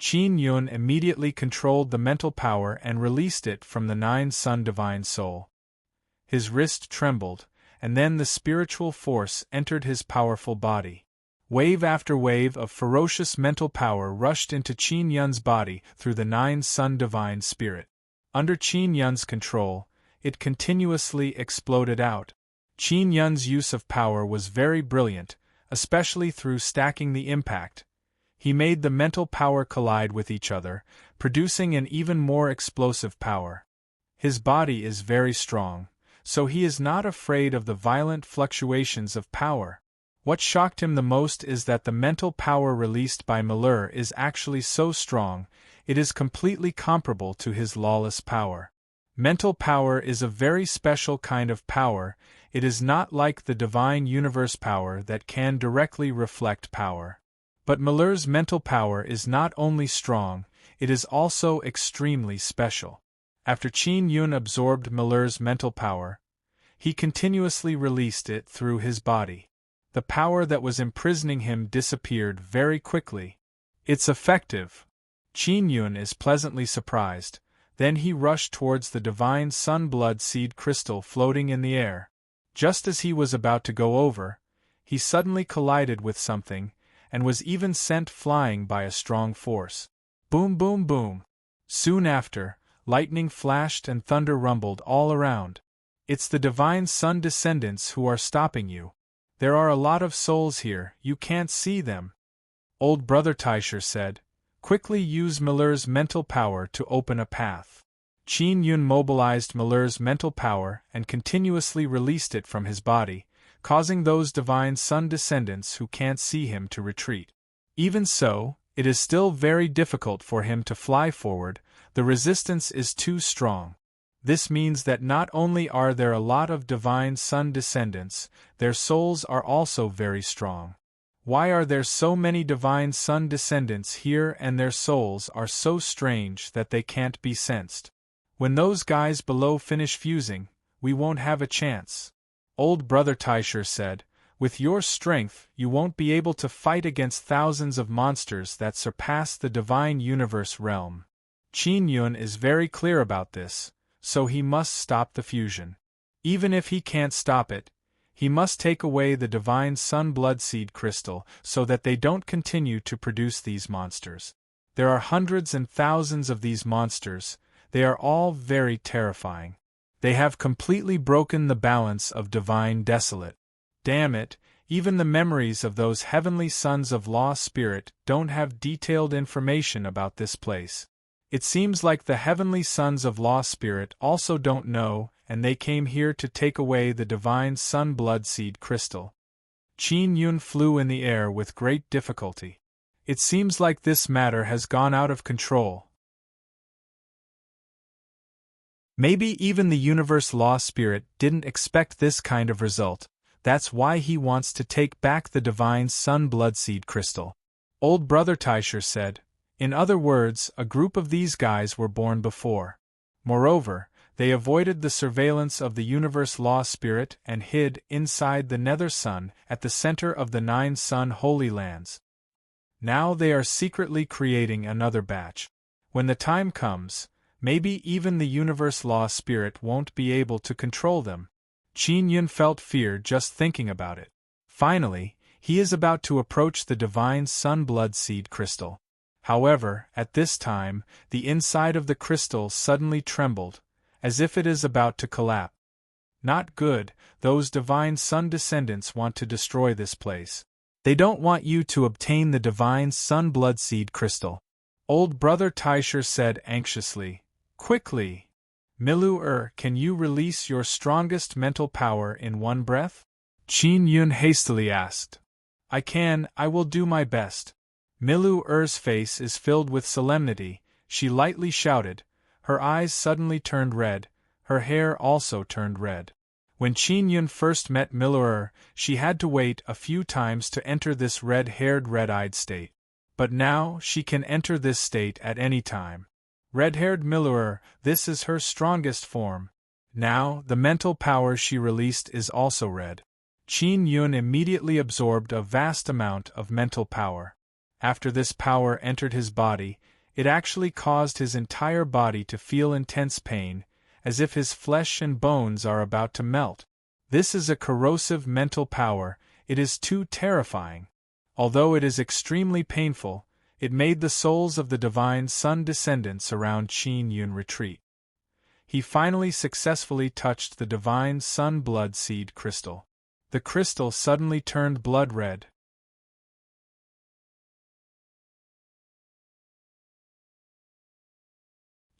[SPEAKER 1] Qin Yun immediately controlled the mental power and released it from the 9 Sun Divine Soul. His wrist trembled, and then the spiritual force entered his powerful body. Wave after wave of ferocious mental power rushed into Qin Yun's body through the 9 Sun Divine Spirit. Under Qin Yun's control, it continuously exploded out. Qin Yun's use of power was very brilliant, especially through stacking the impact. He made the mental power collide with each other, producing an even more explosive power. His body is very strong, so he is not afraid of the violent fluctuations of power. What shocked him the most is that the mental power released by Malheur is actually so strong, it is completely comparable to his lawless power. Mental power is a very special kind of power, it is not like the Divine Universe power that can directly reflect power. But Malheur's mental power is not only strong, it is also extremely special. After Qin Yun absorbed Malheur's mental power, he continuously released it through his body. The power that was imprisoning him disappeared very quickly. It's effective. Qin Yun is pleasantly surprised. Then he rushed towards the Divine Sun Blood Seed crystal floating in the air. Just as he was about to go over, he suddenly collided with something, and was even sent flying by a strong force. Boom, boom, boom. Soon after, lightning flashed and thunder rumbled all around. It's the Divine Sun descendants who are stopping you. There are a lot of souls here, you can't see them. Old Brother Taisher said, quickly use Malheur's mental power to open a path. Qin Yun mobilized Malheur's mental power and continuously released it from his body, causing those Divine Sun descendants who can't see him to retreat. Even so, it is still very difficult for him to fly forward, the resistance is too strong. This means that not only are there a lot of Divine Sun descendants, their souls are also very strong. Why are there so many Divine Sun descendants here and their souls are so strange that they can't be sensed? When those guys below finish fusing, we won't have a chance. Old Brother Taisher said, with your strength you won't be able to fight against thousands of monsters that surpass the Divine Universe realm. Qin Yun is very clear about this, so he must stop the fusion. Even if he can't stop it, he must take away the Divine Sun Blood Seed crystal so that they don't continue to produce these monsters. There are hundreds and thousands of these monsters, they are all very terrifying. They have completely broken the balance of divine desolate. Damn it, even the memories of those heavenly sons of law spirit don't have detailed information about this place. It seems like the heavenly sons of law spirit also don't know, and they came here to take away the divine sun blood seed crystal. Qin Yun flew in the air with great difficulty. It seems like this matter has gone out of control. Maybe even the universe law spirit didn't expect this kind of result. That's why he wants to take back the divine sun blood seed crystal. Old Brother Taisher said. In other words, a group of these guys were born before. Moreover, they avoided the surveillance of the universe law spirit and hid inside the nether sun at the center of the 9 sun holy lands. Now they are secretly creating another batch. When the time comes, maybe even the universe law spirit won't be able to control them. Qin Yun felt fear just thinking about it. Finally, he is about to approach the divine sun blood seed crystal. However, at this time, the inside of the crystal suddenly trembled, as if it is about to collapse. Not good, those divine sun descendants want to destroy this place. They don't want you to obtain the divine sun blood seed crystal. Old Brother Taisher said anxiously. Quickly! Milu can you release your strongest mental power in one breath? Qin Yun hastily asked. I can, I will do my best. Milu-er's face is filled with solemnity, she lightly shouted, her eyes suddenly turned red, her hair also turned red. When Qin Yun first met Milu-er, she had to wait a few times to enter this red-haired red-eyed state. But now she can enter this state at any time. Red-haired Milu-er, this is her strongest form. Now, the mental power she released is also red. Qin Yun immediately absorbed a vast amount of mental power. After this power entered his body, it actually caused his entire body to feel intense pain, as if his flesh and bones are about to melt. This is a corrosive mental power, it is too terrifying. Although it is extremely painful, it made the souls of the divine sun descendants around Qin Yun retreat. He finally successfully touched the divine sun blood seed crystal. The crystal suddenly turned blood red.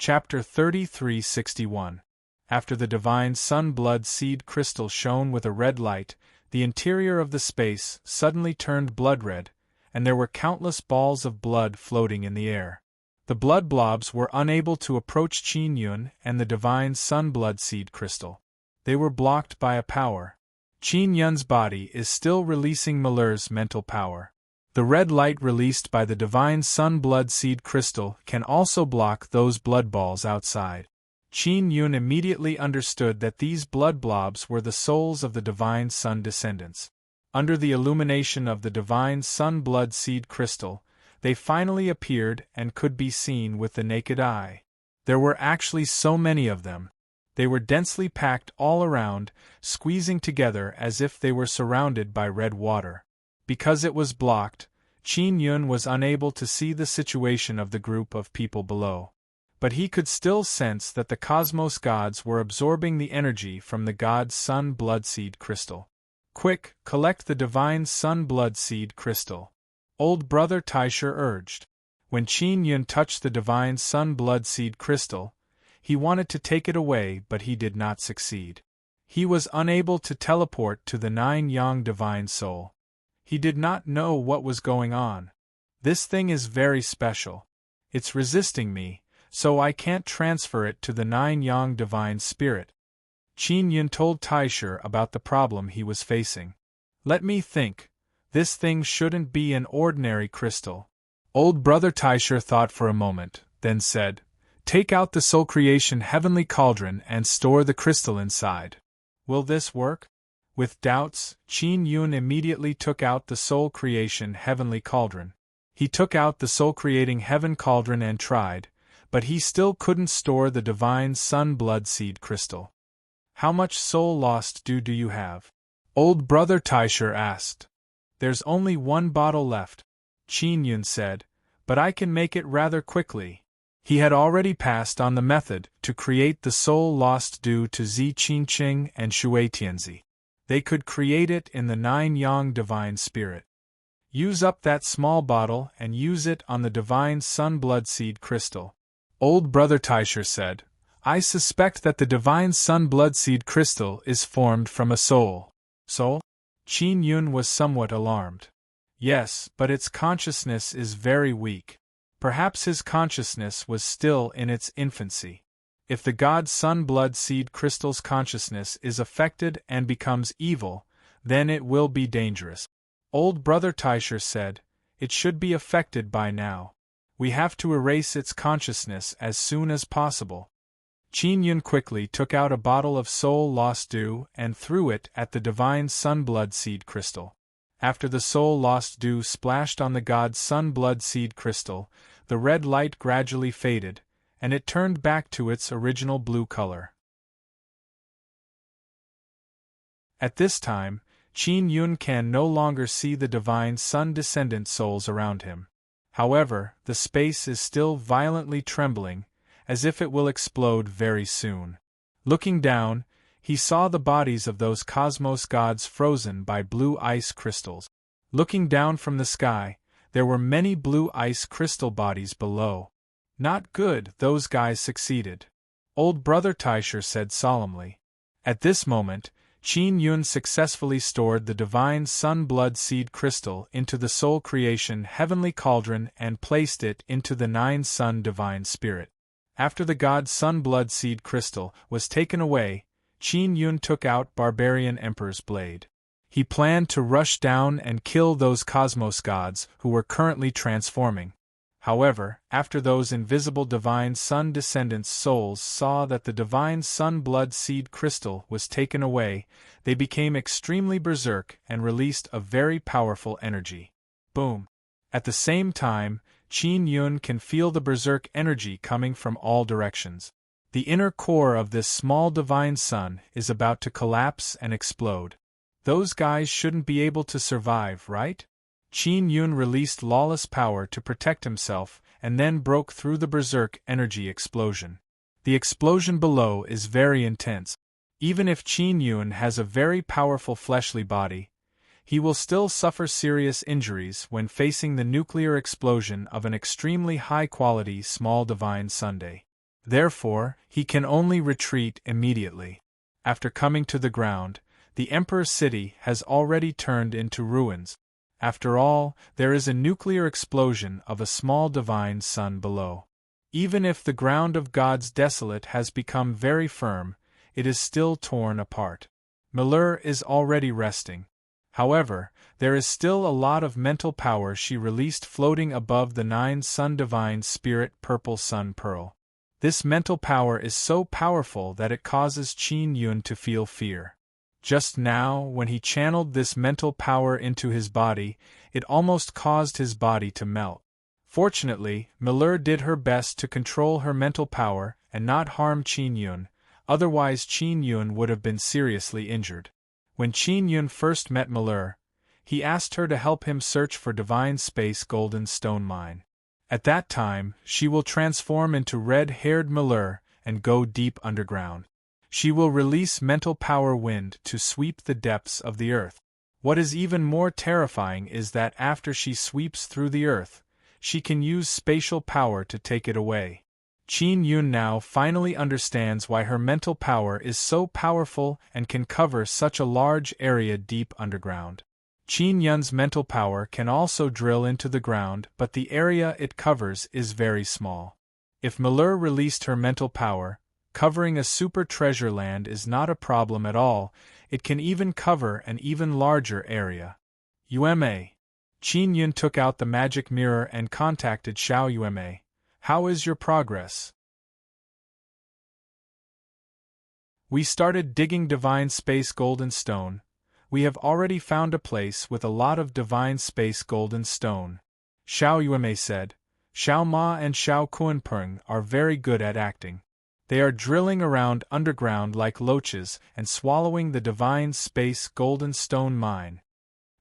[SPEAKER 1] Chapter 3361. After the divine sun blood seed crystal shone with a red light, the interior of the space suddenly turned blood red, and there were countless balls of blood floating in the air. The blood blobs were unable to approach Qin Yun and the divine sun blood seed crystal. They were blocked by a power. Qin Yun's body is still releasing Miller's mental power. The red light released by the divine sun blood seed crystal can also block those blood balls outside. Qin Yun immediately understood that these blood blobs were the souls of the divine sun descendants. Under the illumination of the divine sun blood seed crystal, they finally appeared and could be seen with the naked eye. There were actually so many of them. They were densely packed all around, squeezing together as if they were surrounded by red water. Because it was blocked, Qin Yun was unable to see the situation of the group of people below. But he could still sense that the cosmos gods were absorbing the energy from the god's sun blood seed crystal. Quick, collect the divine sun blood seed crystal. Old Brother Taisher urged. When Qin Yun touched the divine sun blood seed crystal, he wanted to take it away but he did not succeed. He was unable to teleport to the 9 Yang divine soul. He did not know what was going on. This thing is very special. It's resisting me, so I can't transfer it to the 9 Yang divine spirit. Qin Yun told Taisher about the problem he was facing. Let me think. This thing shouldn't be an ordinary crystal. Old Brother Taisher thought for a moment, then said, Take out the soul creation heavenly cauldron and store the crystal inside. Will this work? With doubts, Qin Yun immediately took out the soul creation heavenly cauldron. He took out the soul creating heaven cauldron and tried, but he still couldn't store the divine sun blood seed crystal. How much soul lost do you have? Old Brother Taisher asked. There's only 1 bottle left, Qin Yun said, but I can make it rather quickly. He had already passed on the method to create the soul lost due to Zi Qingqing and Shui Tianzi. They could create it in the 9 Yang Divine Spirit. Use up that small bottle and use it on the Divine Sun Blood Seed Crystal. Old Brother Taisher said, I suspect that the Divine Sun Blood Seed Crystal is formed from a soul. Soul? Qin Yun was somewhat alarmed. Yes, but its consciousness is very weak. Perhaps his consciousness was still in its infancy. If the God Sun Blood Seed Crystal's consciousness is affected and becomes evil, then it will be dangerous. Old Brother Taisher said, it should be affected by now. We have to erase its consciousness as soon as possible. Qin Yun quickly took out a bottle of soul lost dew and threw it at the Divine Sun Blood Seed Crystal. After the soul lost dew splashed on the God Sun Blood Seed Crystal, the red light gradually faded, and it turned back to its original blue color. At this time, Qin Yun can no longer see the Divine Sun descendant souls around him. However, the space is still violently trembling, as if it will explode very soon. Looking down, he saw the bodies of those cosmos gods frozen by blue ice crystals. Looking down from the sky, there were many blue ice crystal bodies below. Not good, those guys succeeded. Old Brother Taisher said solemnly. At this moment, Qin Yun successfully stored the Divine Sun Blood Seed Crystal into the Soul Creation Heavenly Cauldron and placed it into the 9 Sun Divine Spirit. After the God Sun Blood Seed Crystal was taken away, Qin Yun took out Barbarian Emperor's blade. He planned to rush down and kill those cosmos gods who were currently transforming. However, after those invisible Divine Sun descendants' souls saw that the Divine Sun Blood Seed Crystal was taken away, they became extremely berserk and released a very powerful energy. Boom! At the same time, Qin Yun can feel the berserk energy coming from all directions. The inner core of this small Divine Sun is about to collapse and explode. Those guys shouldn't be able to survive, right? Qin Yun released lawless power to protect himself and then broke through the berserk energy explosion. The explosion below is very intense. Even if Qin Yun has a very powerful fleshly body, he will still suffer serious injuries when facing the nuclear explosion of an extremely high-quality small Divine Sunday. Therefore, he can only retreat immediately. After coming to the ground, the Emperor's city has already turned into ruins. After all, there is a nuclear explosion of a small Divine Sun below. Even if the ground of God's desolate has become very firm, it is still torn apart. Miller is already resting. However, there is still a lot of mental power she released floating above the 9 Sun Divine Spirit Purple Sun Pearl. This mental power is so powerful that it causes Qin Yun to feel fear. Just now, when he channeled this mental power into his body, it almost caused his body to melt. Fortunately, Miller did her best to control her mental power and not harm Qin Yun, otherwise Qin Yun would have been seriously injured. When Qin Yun first met Miller, he asked her to help him search for Divine Space Golden Stone Mine. At that time, she will transform into red-haired Miller and go deep underground. She will release mental power wind to sweep the depths of the earth. What is even more terrifying is that after she sweeps through the earth, she can use spatial power to take it away. Qin Yun now finally understands why her mental power is so powerful and can cover such a large area deep underground. Qin Yun's mental power can also drill into the ground, but the area it covers is very small. If Miller released her mental power, covering a super treasure land is not a problem at all, it can even cover an even larger area. Yueme. Qin Yun took out the magic mirror and contacted Xiao Yueme. How is your progress? We started digging Divine Space Golden Stone. We have already found a place with a lot of Divine Space Golden Stone. Xiao Yueme said. Xiao Ma and Xiao Kuanpeng are very good at acting. They are drilling around underground like loaches and swallowing the Divine Space Golden Stone Mine.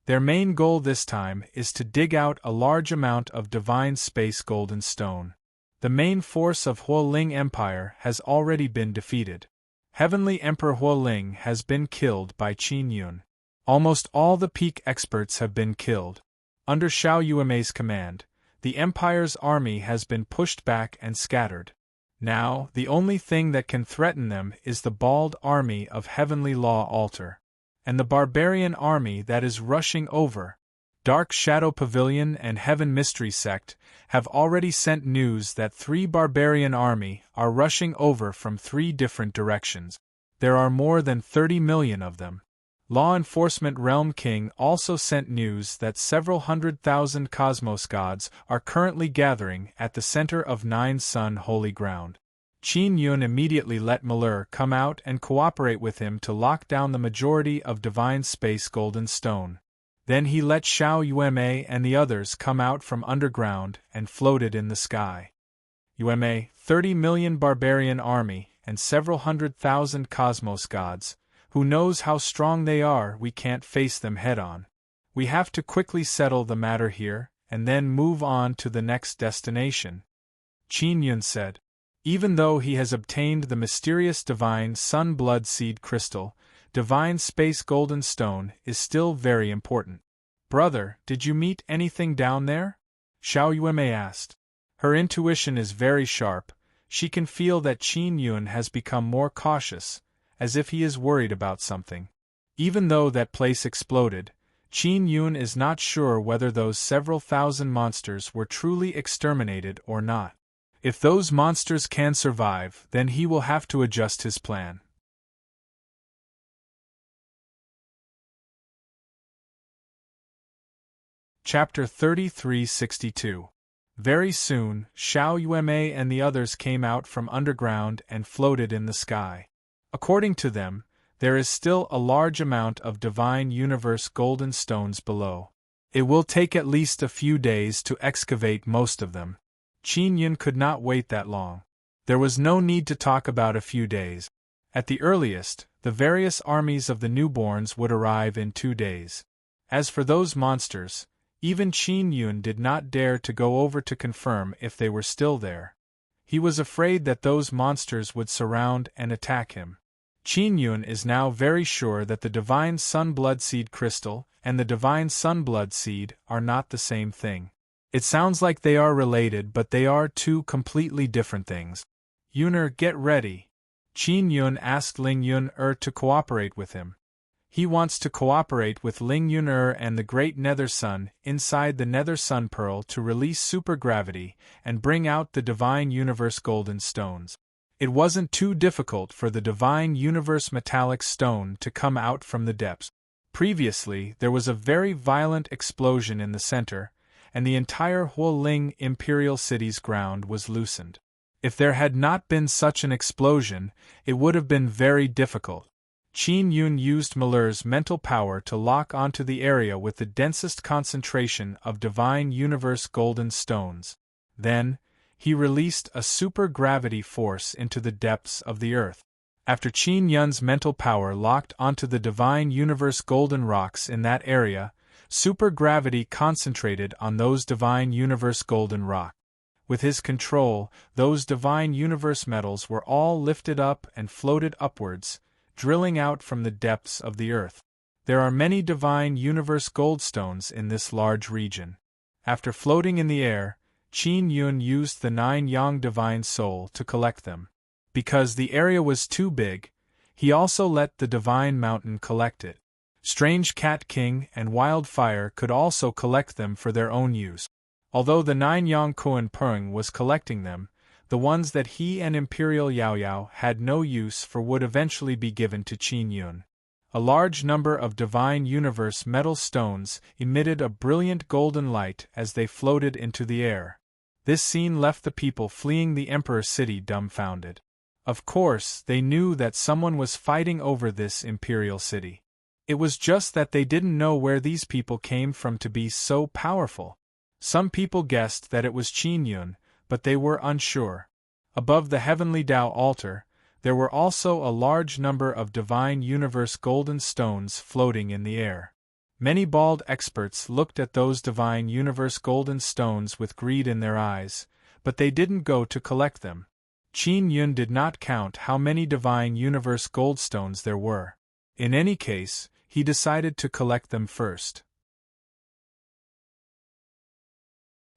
[SPEAKER 1] Their main goal this time is to dig out a large amount of Divine Space Golden Stone. The main force of Huoling Empire has already been defeated. Heavenly Emperor Huoling has been killed by Qin Yun. Almost all the peak experts have been killed. Under Xiao Yuemei's command, the Empire's army has been pushed back and scattered. Now, the only thing that can threaten them is the bald army of Heavenly Law Altar. And the barbarian army that is rushing over. Dark Shadow Pavilion and Heaven Mystery Sect have already sent news that 3 barbarian army are rushing over from 3 different directions. There are more than 30 million of them. Law Enforcement Realm King also sent news that several 100,000 Cosmos gods are currently gathering at the center of Nine Sun Holy Ground. Qin Yun immediately let Malur come out and cooperate with him to lock down the majority of Divine Space Golden Stone. Then he let Xiao Yuemei and the others come out from underground and floated in the sky. Yuemei, 30 million barbarian army, and several 100,000 Cosmos gods. Who knows how strong they are? We can't face them head-on. We have to quickly settle the matter here, and then move on to the next destination. Qin Yun said. Even though he has obtained the mysterious Divine Sun Blood Seed Crystal, Divine Space Golden Stone is still very important. Brother, did you meet anything down there? Xiao Yuemei asked. Her intuition is very sharp. She can feel that Qin Yun has become more cautious, as if he is worried about something. Even though that place exploded, Qin Yun is not sure whether those several thousand monsters were truly exterminated or not. If those monsters can survive, then he will have to adjust his plan. Chapter 3362. Very soon, Xiao Yuemei and the others came out from underground and floated in the sky. According to them, there is still a large amount of Divine Universe golden stones below. It will take at least a few days to excavate most of them. Qin Yun could not wait that long. There was no need to talk about a few days. At the earliest, the various armies of the newborns would arrive in 2 days. As for those monsters, even Qin Yun did not dare to go over to confirm if they were still there. He was afraid that those monsters would surround and attack him. Qin Yun is now very sure that the Divine Sunblood Seed Crystal and the Divine Sunblood Seed are not the same thing. It sounds like they are related, but they are 2 completely different things. Yuner, get ready. Qin Yun asked Ling Yun-er to cooperate with him. He wants to cooperate with Ling Yun-er and the Great Nether Sun inside the Nether Sun Pearl to release supergravity and bring out the Divine Universe Golden Stones. It wasn't too difficult for the Divine Universe Metallic Stone to come out from the depths. Previously, there was a very violent explosion in the center, and the entire Huoling Imperial City's ground was loosened. If there had not been such an explosion, it would have been very difficult. Qin Yun used Malur's mental power to lock onto the area with the densest concentration of Divine Universe Golden Stones. Then, he released a super-gravity force into the depths of the earth. After Qin Yun's mental power locked onto the Divine Universe Golden Rocks in that area, super-gravity concentrated on those Divine Universe Golden Rocks. With his control, those Divine Universe metals were all lifted up and floated upwards, drilling out from the depths of the earth. There are many Divine Universe Goldstones in this large region. After floating in the air, Qin Yun used the 9 Yang Divine Soul to collect them. Because the area was too big, he also let the Divine Mountain collect it. Strange Cat King and Wildfire could also collect them for their own use. Although the 9 Yang Kuan Peng was collecting them, the ones that he and Imperial Yao Yao had no use for would eventually be given to Qin Yun. A large number of Divine Universe metal stones emitted a brilliant golden light as they floated into the air. This scene left the people fleeing the Emperor's city dumbfounded. Of course, they knew that someone was fighting over this Imperial city. It was just that they didn't know where these people came from to be so powerful. Some people guessed that it was Qin Yun, but they were unsure. Above the Heavenly Tao altar, there were also a large number of Divine Universe golden stones floating in the air. Many bald experts looked at those Divine Universe golden stones with greed in their eyes, but they didn't go to collect them. Qin Yun did not count how many divine universe goldstones there were. In any case, he decided to collect them first.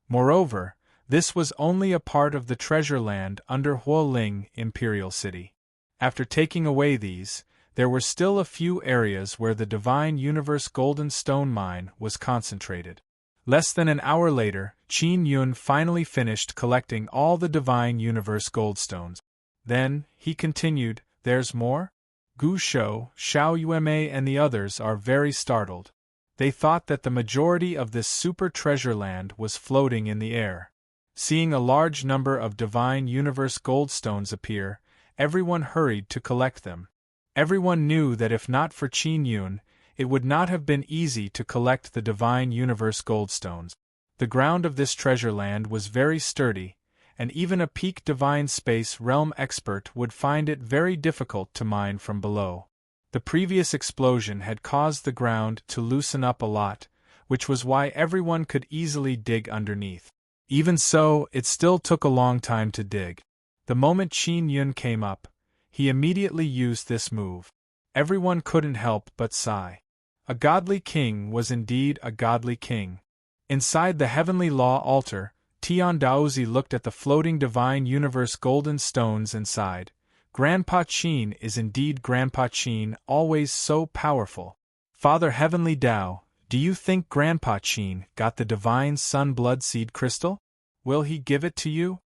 [SPEAKER 1] Moreover, this was only a part of the treasure land under Huoling Imperial City. After taking away these, there were still a few areas where the divine universe golden stone mine was concentrated. Less than an hour later, Qin Yun finally finished collecting all the divine universe goldstones. Then, he continued, "There's more?" Gu Shou, Xiao Yueme and the others are very startled. They thought that the majority of this super treasure land was floating in the air. Seeing a large number of divine universe goldstones appear, everyone hurried to collect them. Everyone knew that if not for Qin Yun, it would not have been easy to collect the divine universe goldstones. The ground of this treasure land was very sturdy, and even a peak divine space realm expert would find it very difficult to mine from below. The previous explosion had caused the ground to loosen up a lot, which was why everyone could easily dig underneath. Even so, it still took a long time to dig. The moment Qin Yun came up, he immediately used this move. Everyone couldn't help but sigh. A godly king was indeed a godly king. Inside the heavenly law altar, Tian Daozi looked at the floating divine universe golden stones and sighed. Grandpa Qin is indeed Grandpa Qin, always so powerful. Father Heavenly Tao, do you think Grandpa Qin got the divine sun blood seed crystal? Will he give it to you?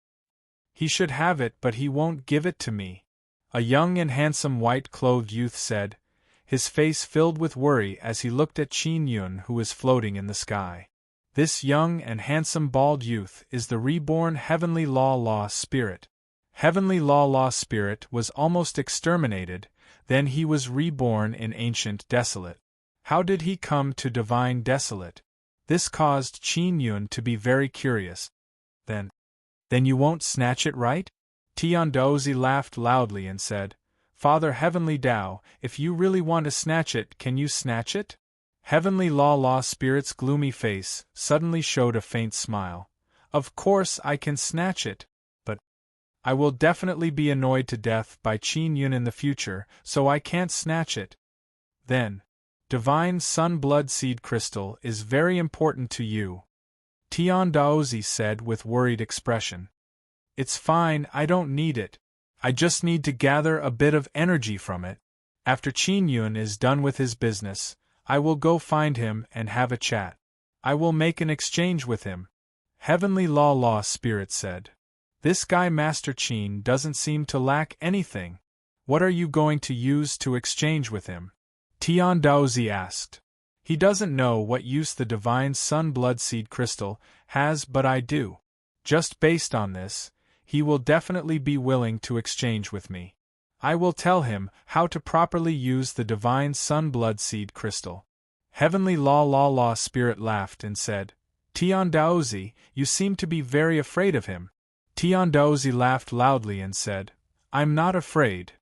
[SPEAKER 1] He should have it, but he won't give it to me. A young and handsome white-clothed youth said, his face filled with worry as he looked at Qin Yun who was floating in the sky. This young and handsome bald youth is the reborn Heavenly Law Spirit. Heavenly Law Spirit was almost exterminated, then he was reborn in Ancient Desolate. How did he come to Divine Desolate? This caused Qin Yun to be very curious. Then you won't snatch it, right? Tian Daozi laughed loudly and said, Father Heavenly Tao, if you really want to snatch it, can you snatch it? Heavenly Law Spirit's gloomy face suddenly showed a faint smile. Of course I can snatch it, but I will definitely be annoyed to death by Qin Yun in the future, so I can't snatch it. Then, Divine Sun Blood Seed Crystal is very important to you, Tian Daozi said with worried expression. It's fine, I don't need it. I just need to gather a bit of energy from it. After Qin Yun is done with his business, I will go find him and have a chat. I will make an exchange with him. Heavenly Law Spirit said. This guy Master Qin doesn't seem to lack anything. What are you going to use to exchange with him? Tian Daozi asked. He doesn't know what use the Divine Sun Blood Seed Crystal has, but I do. Just based on this, he will definitely be willing to exchange with me. I will tell him how to properly use the Divine Sun Blood Seed Crystal. Heavenly Law Spirit laughed and said, Tian Daozi, you seem to be very afraid of him. Tian Daozi laughed loudly and said, I'm not afraid.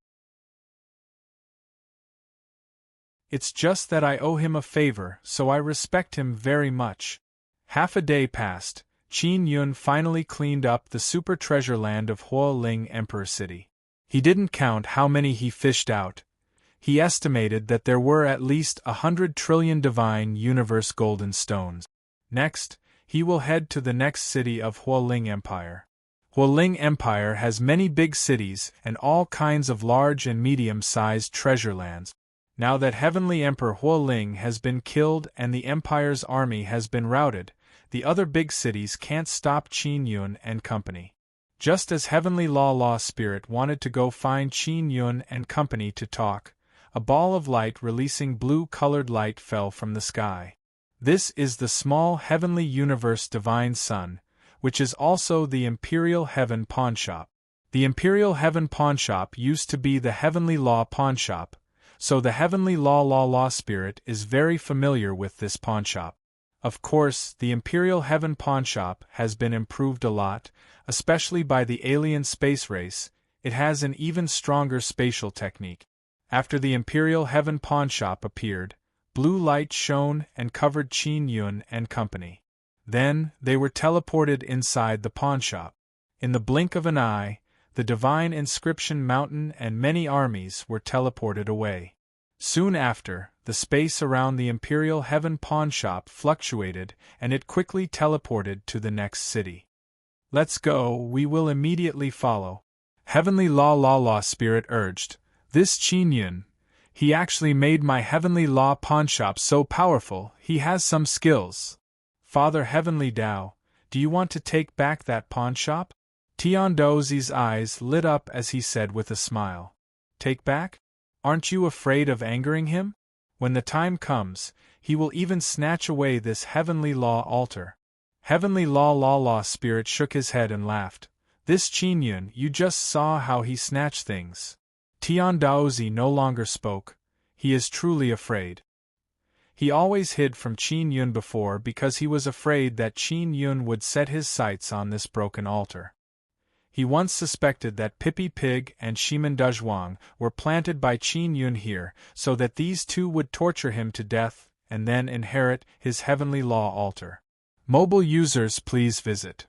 [SPEAKER 1] It's just that I owe him a favor, so I respect him very much. Half a day passed. Qin Yun finally cleaned up the super treasure land of Huoling Emperor City. He didn't count how many he fished out. He estimated that there were at least 100 trillion divine universe golden stones. Next, he will head to the next city of Huoling Empire. Huoling Empire has many big cities and all kinds of large and medium-sized treasure lands. Now that Heavenly Emperor Huoling has been killed and the Empire's army has been routed, the other big cities can't stop Qin Yun and company. Just as Heavenly Law Spirit wanted to go find Qin Yun and company to talk, a ball of light releasing blue-colored light fell from the sky. This is the small Heavenly Universe Divine Sun, which is also the Imperial Heaven Pawnshop. The Imperial Heaven Pawnshop used to be the Heavenly Law Pawnshop, so the Heavenly Law Spirit is very familiar with this pawnshop. Of course, the Imperial Heaven Pawnshop has been improved a lot, especially by the alien space race. It has an even stronger spatial technique. After the Imperial Heaven Pawnshop appeared, blue light shone and covered Qin Yun and company. Then, they were teleported inside the pawnshop. In the blink of an eye, the divine inscription mountain and many armies were teleported away. Soon after, the space around the Imperial Heaven pawnshop fluctuated and it quickly teleported to the next city. Let's go, we will immediately follow. Heavenly Law Spirit urged. This Qin Yun, he actually made my Heavenly Law pawnshop so powerful, he has some skills. Father Heavenly Tao, do you want to take back that pawnshop? Tiandozi's eyes lit up as he said with a smile. Take back? Aren't you afraid of angering him? When the time comes, he will even snatch away this Heavenly Law altar. Heavenly Law Spirit shook his head and laughed. This Qin Yun, you just saw how he snatched things. Tiandaozi no longer spoke. He is truly afraid. He always hid from Qin Yun before because he was afraid that Qin Yun would set his sights on this broken altar. He once suspected that Pippi Pig and Shimen Dezhuang were planted by Qin Yun here so that these two would torture him to death and then inherit his Heavenly Law altar. Mobile users please visit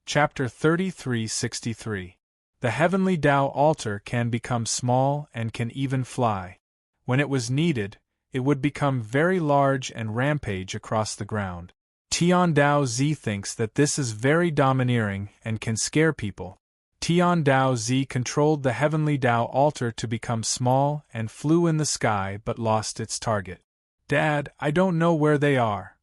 [SPEAKER 1] Chapter 3363. The Heavenly Tao altar can become small and can even fly. When it was needed, it would become very large and rampage across the ground. Tiandaozi thinks that this is very domineering and can scare people. Tiandaozi controlled the Heavenly Tao altar to become small and flew in the sky but lost its target. Dad, I don't know where they are.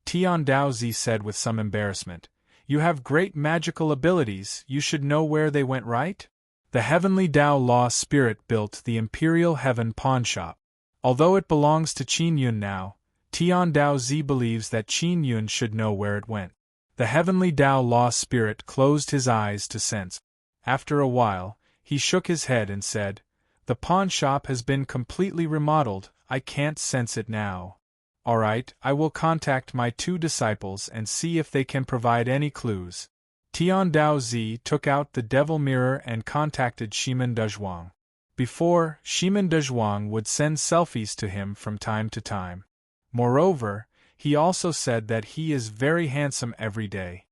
[SPEAKER 1] Tiandaozi said with some embarrassment. You have great magical abilities, you should know where they went, right? The Heavenly Tao Law Spirit built the Imperial Heaven pawnshop. Although it belongs to Qin Yun now, Tiandaozi believes that Qin Yun should know where it went. The Heavenly Tao Law Spirit closed his eyes to sense. After a while, he shook his head and said, The pawnshop has been completely remodeled, I can't sense it now. Alright, I will contact my two disciples and see if they can provide any clues. Tiandaozi took out the devil mirror and contacted Shimen Dezhuang. Before, Shimen Dezhuang would send selfies to him from time to time. Moreover, he also said that he is very handsome every day.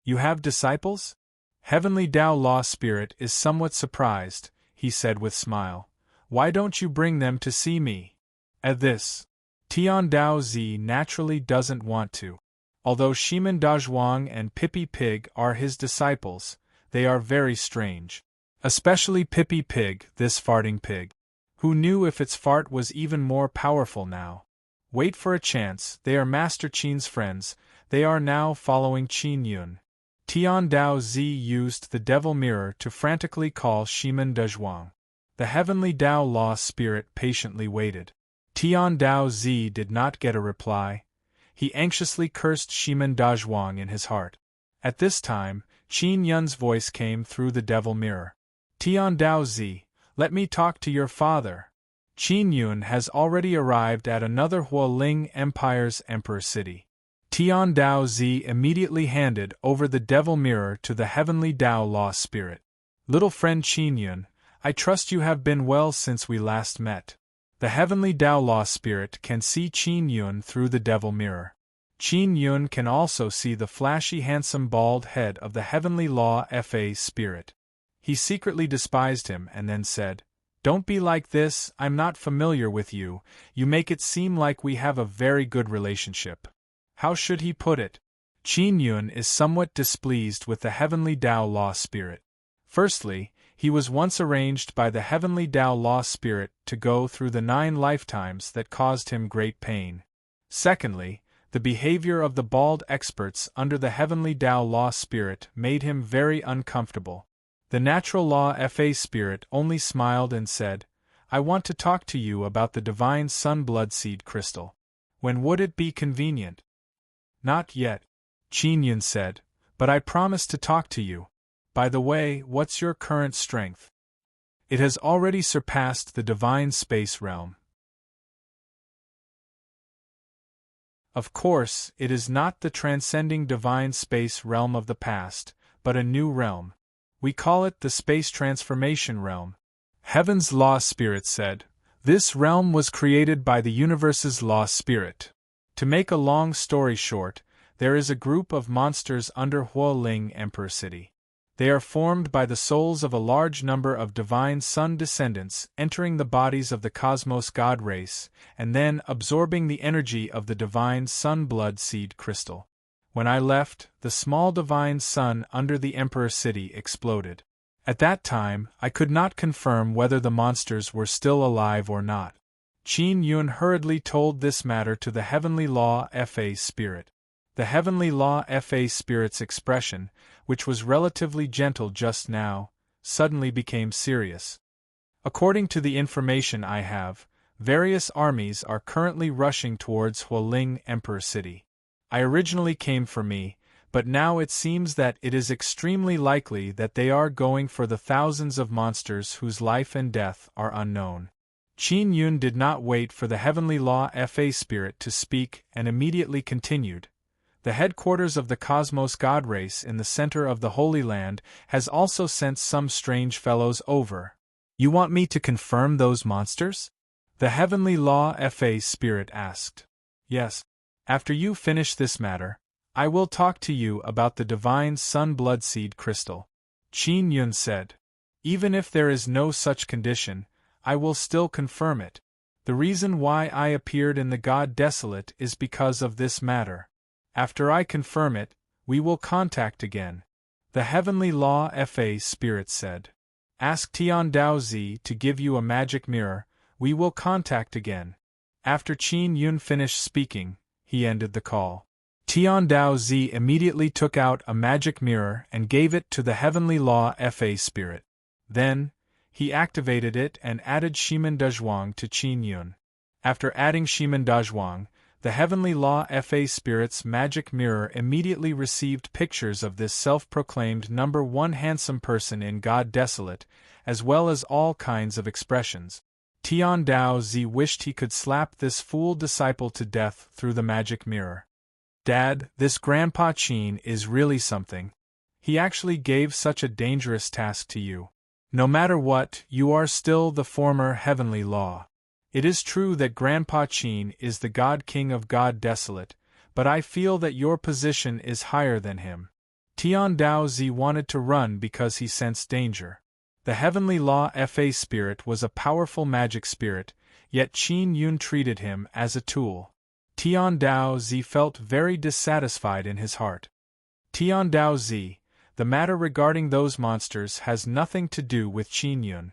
[SPEAKER 1] You have disciples? Heavenly Tao Law Spirit is somewhat surprised, he said with smile. Why don't you bring them to see me? At this, Tiandaozi naturally doesn't want to. Although Shimen Dezhuang and Pippi Pig are his disciples, they are very strange. Especially Pippi Pig, this farting pig. Who knew if its fart was even more powerful now? Wait for a chance, they are Master Qin's friends, they are now following Qin Yun. Tiandaozi used the devil mirror to frantically call Shimen Dezhuang. The Heavenly Tao Law Spirit patiently waited. Tiandaozi did not get a reply. He anxiously cursed Shimen Dezhuang in his heart. At this time, Qin Yun's voice came through the devil mirror. Tiandaozi, let me talk to your father. Qin Yun has already arrived at another Hualing Empire's Emperor City. Tiandaozi immediately handed over the devil mirror to the Heavenly Tao Law Spirit. Little friend Qin Yun, I trust you have been well since we last met. The Heavenly Tao Law Spirit can see Qin Yun through the devil mirror. Qin Yun can also see the flashy handsome bald head of the Heavenly Law Fa Spirit. He secretly despised him and then said, Don't be like this, I'm not familiar with you, you make it seem like we have a very good relationship. How should he put it? Qin Yun is somewhat displeased with the Heavenly Tao Law Spirit. Firstly, he was once arranged by the Heavenly Tao Law Spirit to go through the 9 lifetimes that caused him great pain. Secondly, the behavior of the bald experts under the Heavenly Tao Law Spirit made him very uncomfortable. The Natural Law Fa Spirit only smiled and said, I want to talk to you about the Divine Sun Blood Seed Crystal. When would it be convenient? Not yet, Qin Yun said, but I promise to talk to you. By the way, what's your current strength? It has already surpassed the divine space realm. Of course, it is not the transcending divine space realm of the past, but a new realm. We call it the space transformation realm. Heaven's Law Spirit said, This realm was created by the universe's Law Spirit. To make a long story short, there is a group of monsters under Hualing Emperor City. They are formed by the souls of a large number of divine sun descendants entering the bodies of the cosmos god race, and then absorbing the energy of the divine sun blood seed crystal. When I left, the small divine sun under the Emperor City exploded. At that time, I could not confirm whether the monsters were still alive or not. Qin Yun hurriedly told this matter to the Heavenly Law Fa Spirit. The Heavenly Law Fa Spirit's expression, which was relatively gentle just now, suddenly became serious. According to the information I have, various armies are currently rushing towards Hualing Emperor City. I originally came for me, but now it seems that it is extremely likely that they are going for the thousands of monsters whose life and death are unknown. Qin Yun did not wait for the Heavenly Law Fa Spirit to speak and immediately continued. The headquarters of the Cosmos God race in the center of the Holy Land has also sent some strange fellows over. You want me to confirm those monsters? The Heavenly Law Fa Spirit asked. Yes. After you finish this matter, I will talk to you about the divine sun blood seed crystal. Qin Yun said. Even if there is no such condition, I will still confirm it. The reason why I appeared in the God Desolate is because of this matter. After I confirm it, we will contact again. The Heavenly Law Fa Spirit said. Ask Tian Daozi to give you a magic mirror, we will contact again. After Qin Yun finished speaking, he ended the call. Tian Daozi immediately took out a magic mirror and gave it to the Heavenly Law Fa Spirit. Then, he activated it and added Shimen Dazhuang to Qin Yun. After adding Shimen Dazhuang, the Heavenly Law Fa Spirit's magic mirror immediately received pictures of this self-proclaimed number one handsome person in God Desolate, as well as all kinds of expressions. Tian Daozi wished he could slap this fool disciple to death through the magic mirror. Dad, this Grandpa Qin is really something. He actually gave such a dangerous task to you. No matter what, you are still the former Heavenly Law. It is true that Grandpa Qin is the God King of God Desolate, but I feel that your position is higher than him. Tian Daozi wanted to run because he sensed danger. The Heavenly Law Fa Spirit was a powerful magic spirit, yet Qin Yun treated him as a tool. Tian Daozi felt very dissatisfied in his heart. Tian Daozi, the matter regarding those monsters has nothing to do with Qin Yun.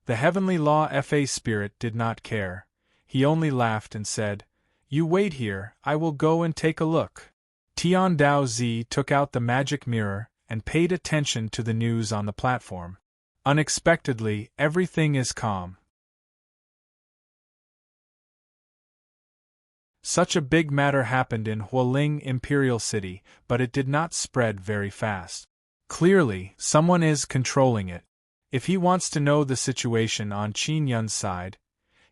[SPEAKER 1] The Heavenly Law Fa Spirit did not care. He only laughed and said, You wait here, I will go and take a look. Tian Daozi took out the magic mirror and paid attention to the news on the platform. Unexpectedly, everything is calm. Such a big matter happened in Hualing Imperial City, but it did not spread very fast. Clearly, someone is controlling it. If he wants to know the situation on Qin Yun's side,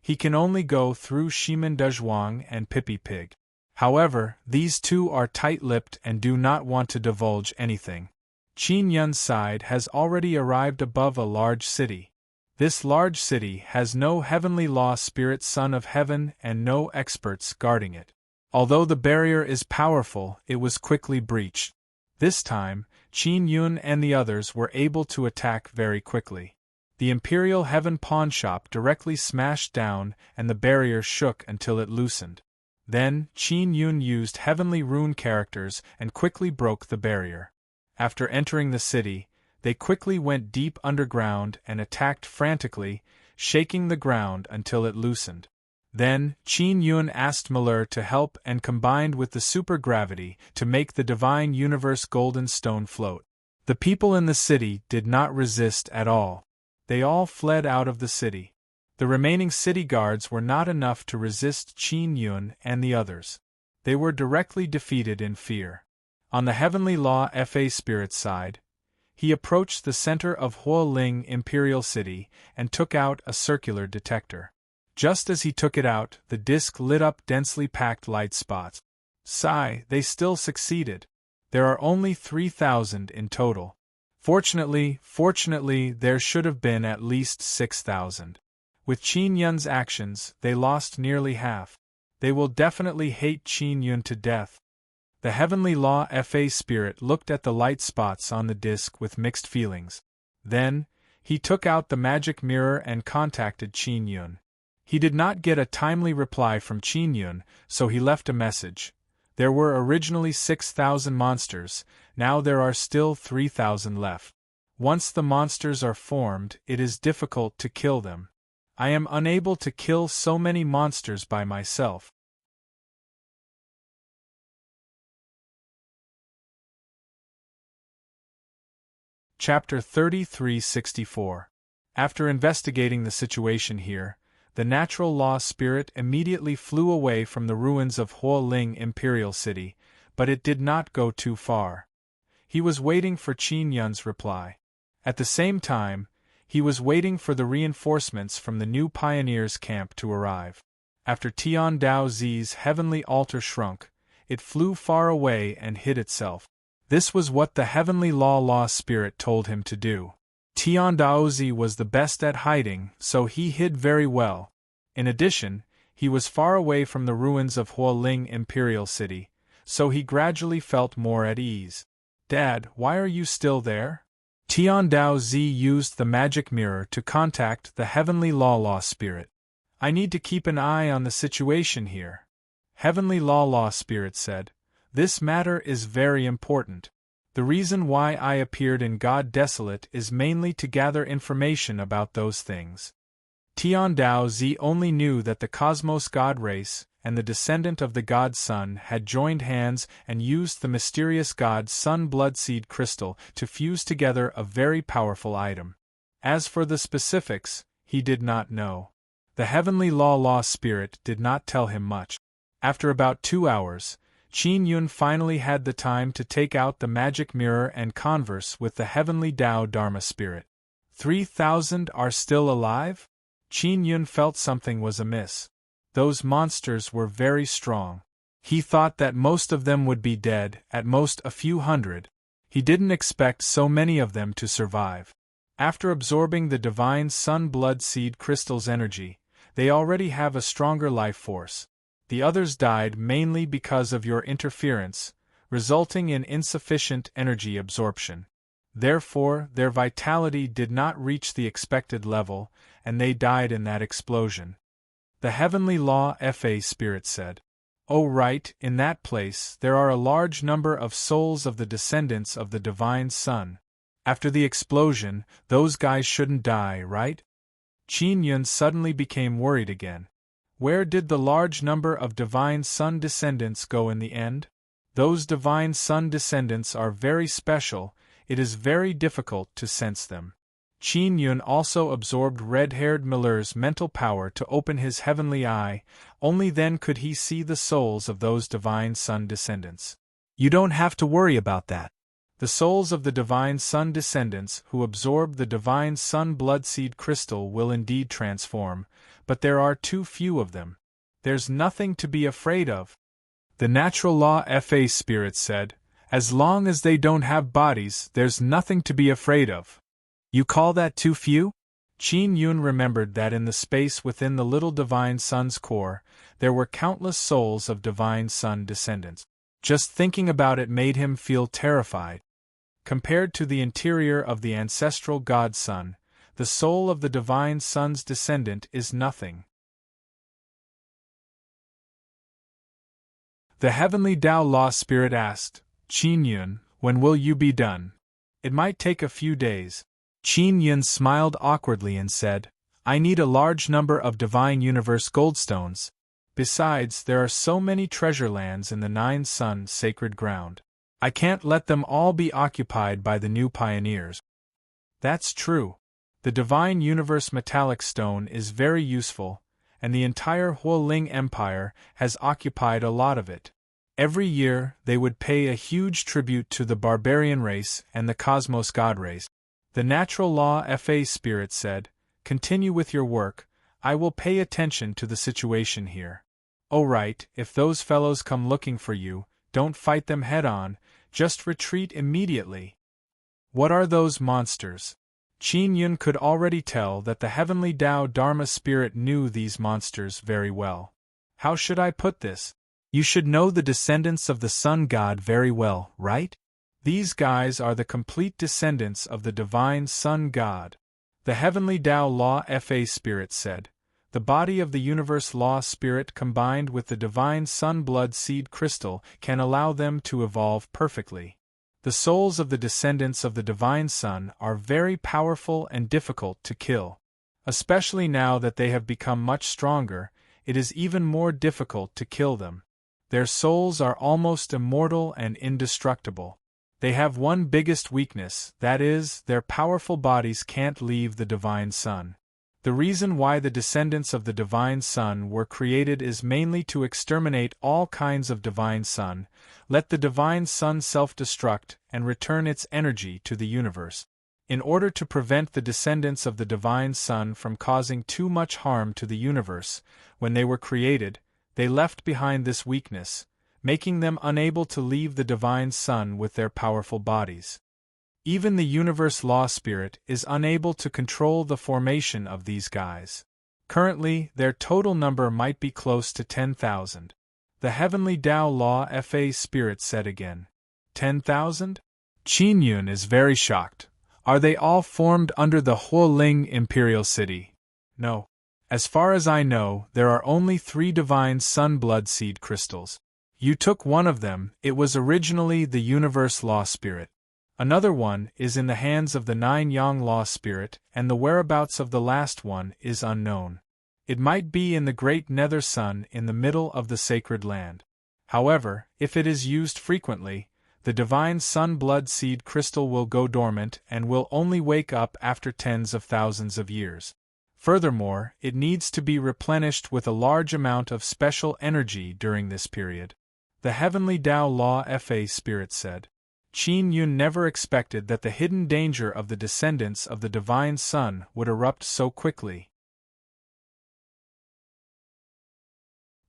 [SPEAKER 1] he can only go through Shimen Dazhuang and Pippi Pig. However, these two are tight-lipped and do not want to divulge anything. Qin Yun's side has already arrived above a large city. This large city has no Heavenly Law Spirit Son of Heaven and no experts guarding it. Although the barrier is powerful, it was quickly breached. This time, Qin Yun and the others were able to attack very quickly. The Imperial Heaven pawn shop directly smashed down and the barrier shook until it loosened. Then, Qin Yun used heavenly rune characters and quickly broke the barrier. After entering the city, they quickly went deep underground and attacked frantically, shaking the ground until it loosened. Then, Qin Yun asked Malheur to help and combined with the supergravity to make the divine universe golden stone float. The people in the city did not resist at all. They all fled out of the city. The remaining city guards were not enough to resist Qin Yun and the others. They were directly defeated in fear. On the Heavenly Law Fa Spirit's side, he approached the center of Hualing Imperial City and took out a circular detector. Just as he took it out, the disc lit up densely packed light spots. Sigh, they still succeeded. There are only 3,000 in total. Fortunately, there should have been at least 6,000. With Qin Yun's actions, they lost nearly half. They will definitely hate Qin Yun to death. The Heavenly Law Fa Spirit looked at the light spots on the disk with mixed feelings. Then, he took out the magic mirror and contacted Qin Yun. He did not get a timely reply from Qin Yun, so he left a message. There were originally 6,000 monsters, now there are still 3,000 left. Once the monsters are formed, it is difficult to kill them. I am unable to kill so many monsters by myself. Chapter 3364. After investigating the situation here, the natural law spirit immediately flew away from the ruins of Huoling Imperial City, but it did not go too far. He was waiting for Qin Yun's reply. At the same time, he was waiting for the reinforcements from the new pioneers' camp to arrive. After Tian Dao Zi's heavenly altar shrunk, it flew far away and hid itself. This was what the heavenly law spirit told him to do. Tian Daozi was the best at hiding, so he hid very well. In addition, he was far away from the ruins of Huoling Imperial City, so he gradually felt more at ease. Dad, why are you still there? Tian Daozi used the magic mirror to contact the heavenly law spirit. I need to keep an eye on the situation here. Heavenly law spirit said. This matter is very important. The reason why I appeared in God Desolate is mainly to gather information about those things. Tian Dao Zi only knew that the Cosmos God race and the descendant of the God Sun had joined hands and used the mysterious God Sun blood seed crystal to fuse together a very powerful item. As for the specifics, he did not know. The heavenly law spirit did not tell him much. After about 2 hours, Qin Yun finally had the time to take out the magic mirror and converse with the heavenly Dao Dharma spirit. 3,000 are still alive? Qin Yun felt something was amiss. Those monsters were very strong. He thought that most of them would be dead, at most a few hundred. He didn't expect so many of them to survive. After absorbing the divine sun blood seed crystal's energy, they already have a stronger life force. The others died mainly because of your interference, resulting in insufficient energy absorption. Therefore, their vitality did not reach the expected level, and they died in that explosion. The heavenly law Fa spirit said. Oh right, in that place there are a large number of souls of the descendants of the divine sun. After the explosion, those guys shouldn't die, right? Qin Yun suddenly became worried again. Where did the large number of divine sun descendants go in the end? Those divine sun descendants are very special, it is very difficult to sense them. Qin Yun also absorbed red-haired Miller's mental power to open his heavenly eye, only then could he see the souls of those divine sun descendants. You don't have to worry about that. The souls of the divine sun descendants who absorb the divine sun blood seed crystal will indeed transform, but there are too few of them. There's nothing to be afraid of. The natural law Fa spirit said, as long as they don't have bodies, there's nothing to be afraid of. You call that too few? Qin Yun remembered that in the space within the little divine sun's core, there were countless souls of divine sun descendants. Just thinking about it made him feel terrified. Compared to the interior of the ancestral God Sun, the soul of the divine sun's descendant is nothing. The heavenly Tao Law Spirit asked, Qin Yun, when will you be done? It might take a few days. Qin Yun smiled awkwardly and said, I need a large number of divine universe goldstones. Besides, there are so many treasure lands in the Nine Sun sacred ground. I can't let them all be occupied by the new pioneers. That's true. The divine universe metallic stone is very useful, and the entire Huoling Empire has occupied a lot of it. Every year, they would pay a huge tribute to the barbarian race and the cosmos god race. The natural law Fa spirit said, continue with your work, I will pay attention to the situation here. Oh right, if those fellows come looking for you, don't fight them head-on, just retreat immediately. What are those monsters? Qin Yun could already tell that the heavenly Tao Dharma spirit knew these monsters very well. How should I put this? You should know the descendants of the Sun God very well, right? These guys are the complete descendants of the divine Sun God. The Heavenly Tao Law Fa Spirit said, the body of the universe law spirit combined with the divine Sun blood seed crystal can allow them to evolve perfectly. The souls of the descendants of the divine Sun are very powerful and difficult to kill. Especially now that they have become much stronger, it is even more difficult to kill them. Their souls are almost immortal and indestructible. They have one biggest weakness, that is, their powerful bodies can't leave the divine Sun. The reason why the descendants of the divine Sun were created is mainly to exterminate all kinds of divine Sun, let the divine Sun self-destruct and return its energy to the universe. In order to prevent the descendants of the divine Sun from causing too much harm to the universe, when they were created, they left behind this weakness, making them unable to leave the divine Sun with their powerful bodies. Even the universe law spirit is unable to control the formation of these guys. Currently, their total number might be close to 10,000. The Heavenly Tao Law Fa Spirit said again. 10,000? Qin Yun is very shocked. Are they all formed under the Huoling Imperial City? No. As far as I know, there are only 3 divine Sun blood seed crystals. You took one of them, it was originally the universe law spirit. Another one is in the hands of the 9 Yang law spirit, and the whereabouts of the last one is unknown. It might be in the great nether sun in the middle of the sacred land. However, if it is used frequently, the divine Sun blood seed crystal will go dormant and will only wake up after tens of thousands of years. Furthermore, it needs to be replenished with a large amount of special energy during this period. The Heavenly Tao Law Fa Spirit said. Qin Yun never expected that the hidden danger of the descendants of the divine Sun would erupt so quickly.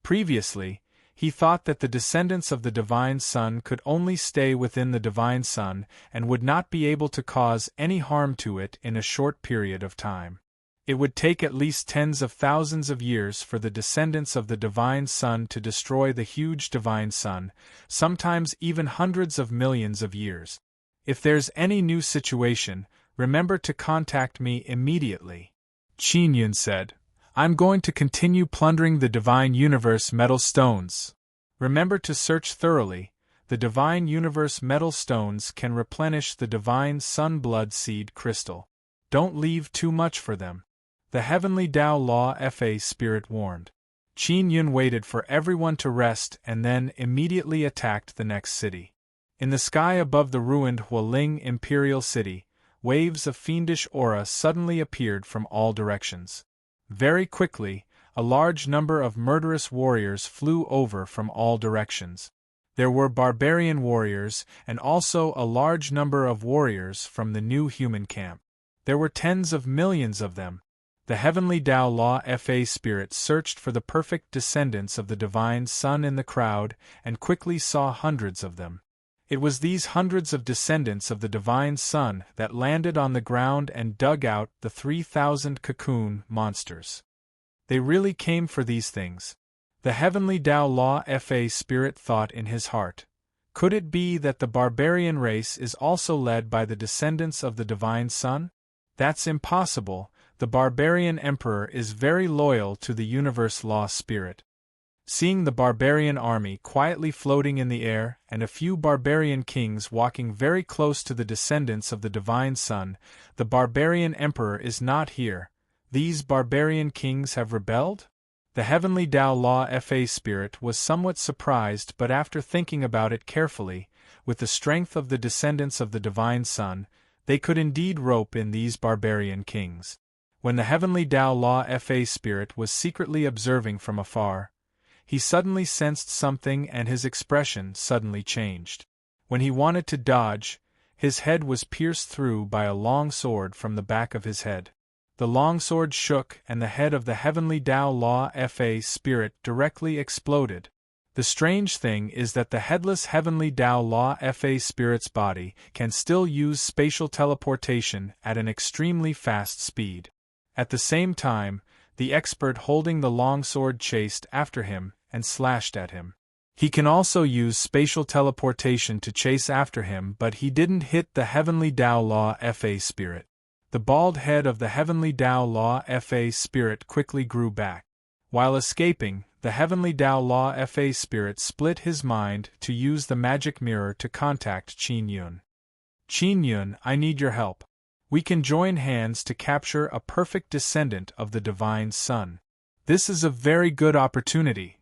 [SPEAKER 1] Previously, he thought that the descendants of the divine Sun could only stay within the divine Sun and would not be able to cause any harm to it in a short period of time. It would take at least tens of thousands of years for the descendants of the divine Sun to destroy the huge divine Sun, sometimes even hundreds of millions of years. If there's any new situation, remember to contact me immediately. Qin Yun said, I'm going to continue plundering the divine universe metal stones. Remember to search thoroughly. The divine universe metal stones can replenish the divine Sun blood seed crystal. Don't leave too much for them. The Heavenly Tao Law Fa Spirit warned. Qin Yun waited for everyone to rest and then immediately attacked the next city. In the sky above the ruined Huoling Imperial City, waves of fiendish aura suddenly appeared from all directions. Very quickly, a large number of murderous warriors flew over from all directions. There were barbarian warriors and also a large number of warriors from the new human camp. There were tens of millions of them. The Heavenly Tao Law Fa Spirit searched for the perfect descendants of the divine Sun in the crowd and quickly saw hundreds of them. It was these hundreds of descendants of the divine Sun that landed on the ground and dug out the 3,000 cocoon monsters. They really came for these things. The Heavenly Tao Law Fa Spirit thought in his heart. Could it be that the barbarian race is also led by the descendants of the divine Sun? That's impossible. The barbarian emperor is very loyal to the universe law spirit. Seeing the barbarian army quietly floating in the air and a few barbarian kings walking very close to the descendants of the divine Sun, the barbarian emperor is not here. These barbarian kings have rebelled? The Heavenly Tao Law Fa Spirit was somewhat surprised, but after thinking about it carefully, with the strength of the descendants of the divine Sun, they could indeed rope in these barbarian kings. When the Heavenly Tao Law Fa Spirit was secretly observing from afar, he suddenly sensed something and his expression suddenly changed. When he wanted to dodge, his head was pierced through by a long sword from the back of his head. The long sword shook and the head of the Heavenly Tao Law Fa Spirit directly exploded. The strange thing is that the headless Heavenly Tao Law Fa Spirit's body can still use spatial teleportation at an extremely fast speed. At the same time, the expert holding the long sword chased after him and slashed at him. He can also use spatial teleportation to chase after him, but he didn't hit the Heavenly Tao Law FA spirit. The bald head of the Heavenly Tao Law FA spirit quickly grew back. While escaping, the Heavenly Tao Law FA spirit split his mind to use the magic mirror to contact Qin Yun. Qin Yun, I need your help. We can join hands to capture a perfect descendant of the Divine Sun. This is a very good opportunity.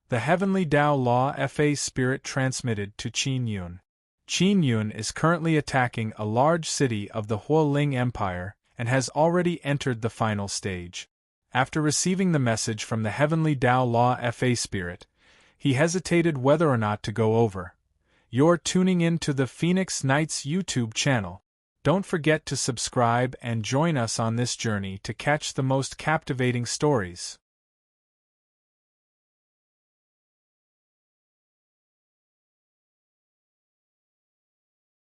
[SPEAKER 1] The Heavenly Tao Law FA spirit transmitted to Qin Yun. Qin Yun is currently attacking a large city of the Huoling Empire and has already entered the final stage. After receiving the message from the Heavenly Tao Law FA spirit, he hesitated whether or not to go over. You're tuning in to the Phoenix Knights YouTube channel. Don't forget to subscribe and join us on this journey to catch the most captivating stories.